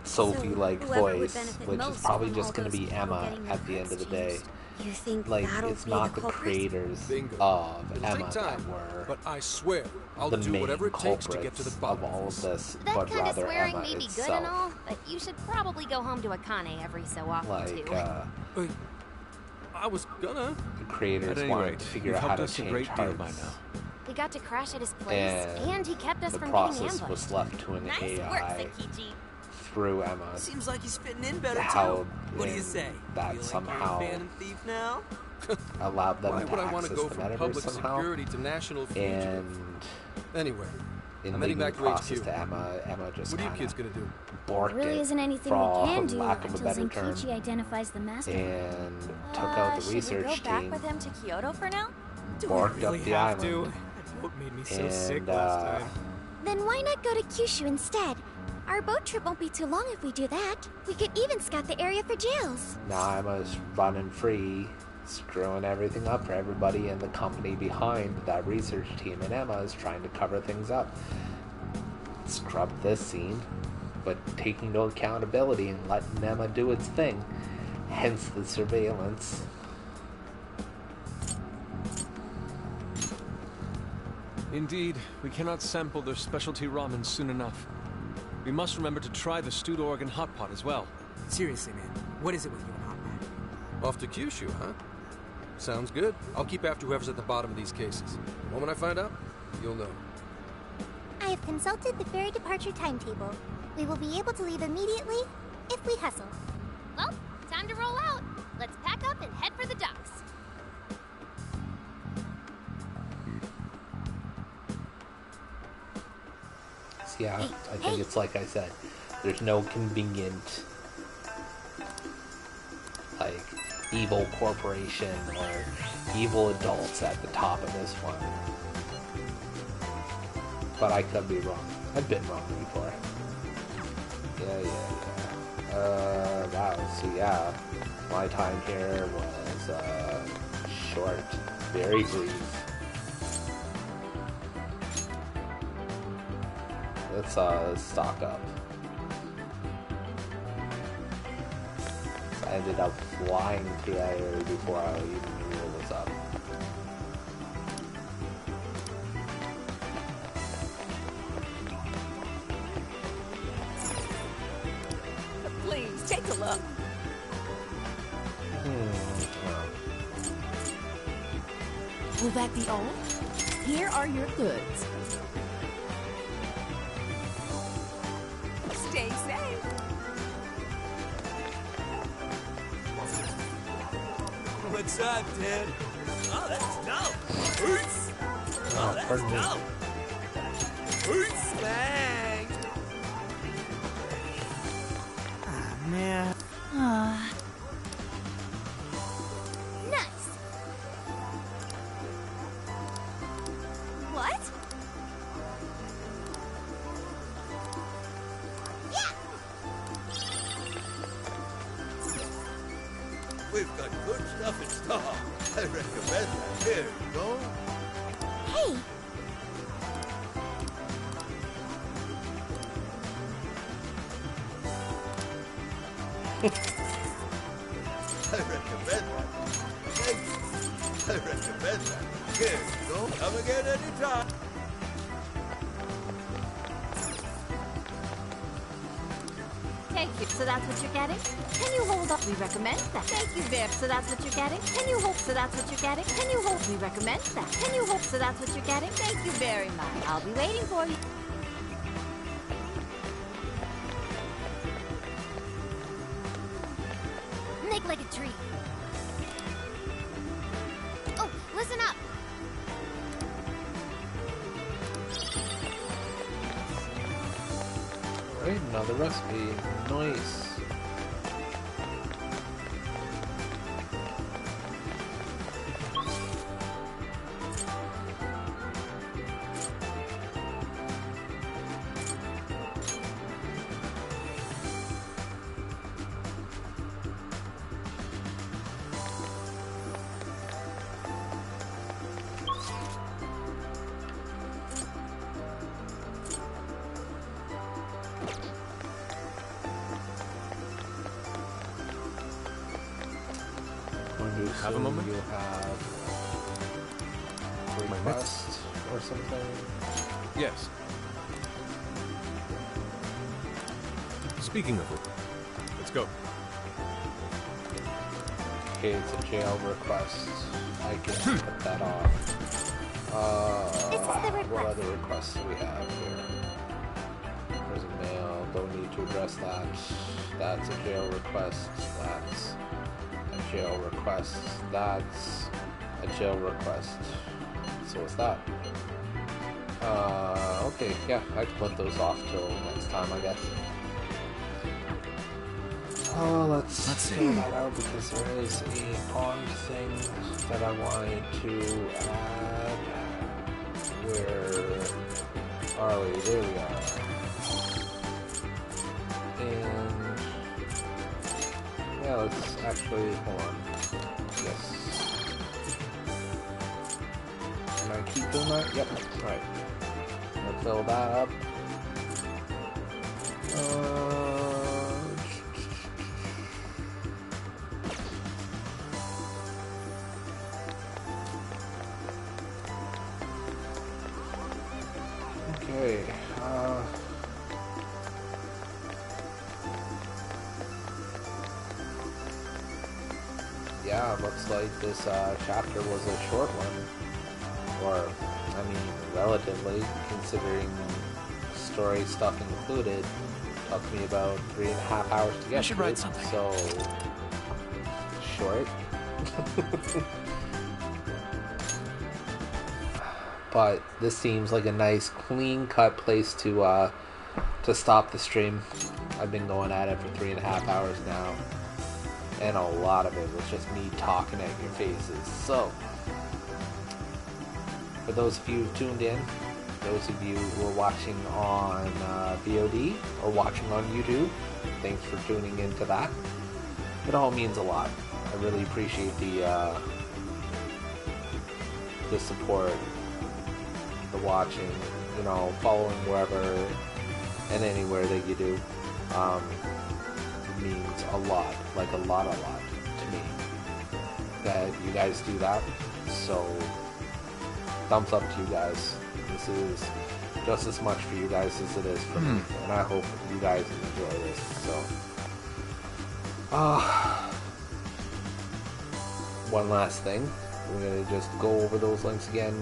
Sophie-like
whoever would
voice,
benefit
which is
most
probably
from
just
all
going to
those
be
people
Emma
getting
at the end of the day.
You think
Like,
that'll
it's
be
not
the
the
culprit?
creators
Bingo.
of
It'll
Emma
take time,
that were
but I swear I'll
the
do
main
whatever it takes to get
culprits
to the
of
bottom
all of this,
That
but
kind of
rather
swearing
Emma
may be
itself.
good and all, but you should probably go home to Akane every so often,
Like,
too.
I was gonna.
the creators
At any
wanted
rate,
to figure
you've
out how
helped
to
us a
change
great deal
hearts.
by now.
We got to crash at his place,
And
and he kept us
the
from
process
getting ambushed.
was left to an
Nice work,
AI
Sakichi.
through Emma.
Seems like he's fitting in better
How
too. What do you
in
say?
that
Feel like
somehow
you're a Phantom Thief now?
allowed them
Why
to
would I want
access
to go
the
from
metaverse
public
somehow.
security to national fugitive?
And
Anyway,
in
I'm heading
leaving
back
the
to
process
HQ.
to Emma just
What are you
kinda
kids gonna do?
borked
There really
it,
isn't anything
for
we can do
lack of a
until
better term,
Zenkichi identifies the mastermind.
and took out the
Should
research
we go back
team,
with him to Kyoto for now?
borked
really
up the
have
island,
to? That boat made me so
and
sick last time.
Then why not go to Kyushu instead? Our boat trip won't be too long if we do that. We could even scout the area for jails.
now Emma's running free, screwing everything up for everybody in the company behind that research team, and Emma is trying to cover things up. Scrub this scene, but taking no accountability and letting Emma do its thing, hence the surveillance.
Indeed, we cannot sample their specialty ramen soon enough. We must remember to try the stewed Oregon hot pot as well.
Seriously, man. What is it with you and Hot Pot?
Off to Kyushu, huh? Sounds good. I'll keep after whoever's at the bottom of these cases. The moment I find out, you'll know.
I have consulted the ferry departure timetable. We will be able to leave immediately if we hustle.
Well, time to roll out. Let's pack up and head for the docks.
Yeah, I think it's like I said. There's no convenient, like, evil corporation or evil adults at the top of this one. But I could be wrong. I've been wrong before. Yeah. Wow, so yeah. My time here was, short. Very brief. Let's stock up. I ended up flying through that area before I even knew it was up.
Take a look. Will that be all? Here are your goods. Stay safe.
What's up, dude? Oh, that's dope. Hoots! Oh, that's
pardon me.
dope. Hoots! Bang! Ah, man.
Nice. What?
We've got good stuff in stock. I recommend that. Here you go.
Hey,
I recommend that. Thank you. I recommend that. Here you go. Come again anytime.
Thank you. So that's what you're getting? Can you hold up? We recommend that. Thank you very. So that's what you're getting? Can you hold? So that's what you're getting? Can you hold? We recommend that. Can you hold? So that's what you're getting? Thank you very much. I'll be waiting for you.
Make like a tree. Oh, listen up.
Alright, another recipe. Nice.
Have a moment?
You have a
My
request or something.
Yes. Speaking of it, let's go.
Okay, it's a jail request. I can put that off. What other requests do we have here? Prison mail. Don't need to address that. That's a jail request. That's a jail request. That's a jail request. So what's that? Okay, yeah, I can put those off till next time, I guess. Let's
see.
fill that out because there is a pond thing that I wanted to add. Where are we? There we are. And yeah, let's actually hold on. Yes. Can I keep doing that? Yep. Alright. I'm gonna fill that up. Okay. Yeah, looks like this chapter was a short one. Or, I mean, relatively, considering story stuff included. Took me about 3.5 hours to get
I should
through,
write something.
So, short. But this seems like a nice, clean-cut place to stop the stream. I've been going at it for 3.5 hours now, and a lot of it was just me talking at your faces. So, for those of you who tuned in, those of you who are watching on VOD or watching on YouTube, thanks for tuning into that. It all means a lot. I really appreciate the support, the watching, you know, following wherever and anywhere that you do. Means a lot, like a lot to me. That you guys do that. So, thumbs up to you guys. This is just as much for you guys as it is for me, and I hope you guys enjoy this. So, One last thing. We're going to just go over those links again,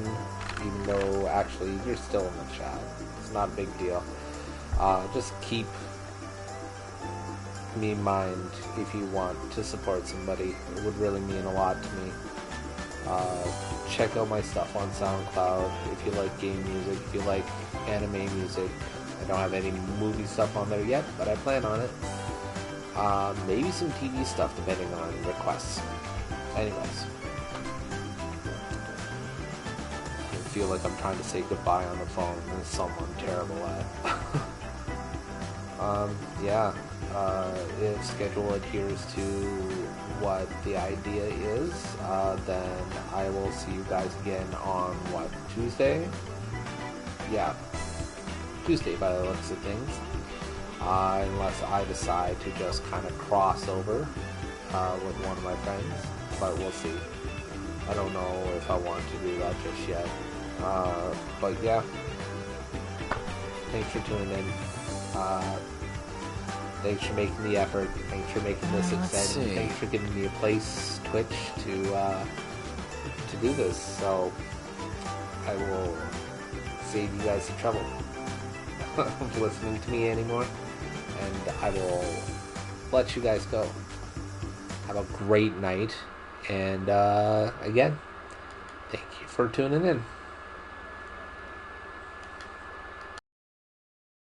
even though actually you're still in the chat. It's not a big deal. Just keep me in mind if you want to support somebody. It would really mean a lot to me. Check out my stuff on SoundCloud if you like game music, if you like anime music. I don't have any movie stuff on there yet, but I plan on it. Maybe some TV stuff depending on requests. Anyways. I feel like I'm trying to say goodbye on the phone. There's someone terrible at. Yeah. If schedule adheres to what the idea is, then I will see you guys again on what, Tuesday? Yeah, Tuesday by the looks of things. Unless I decide to just kind of cross over with one of my friends, but we'll see. I don't know if I want to do that just yet. But yeah, thanks for tuning in. Thanks for making the effort. Thanks for making this extend. Thanks for giving me a place, Twitch, to do this. So I will save you guys some trouble of listening to me anymore, and I will let you guys go. Have a great night, and again, thank you for tuning in.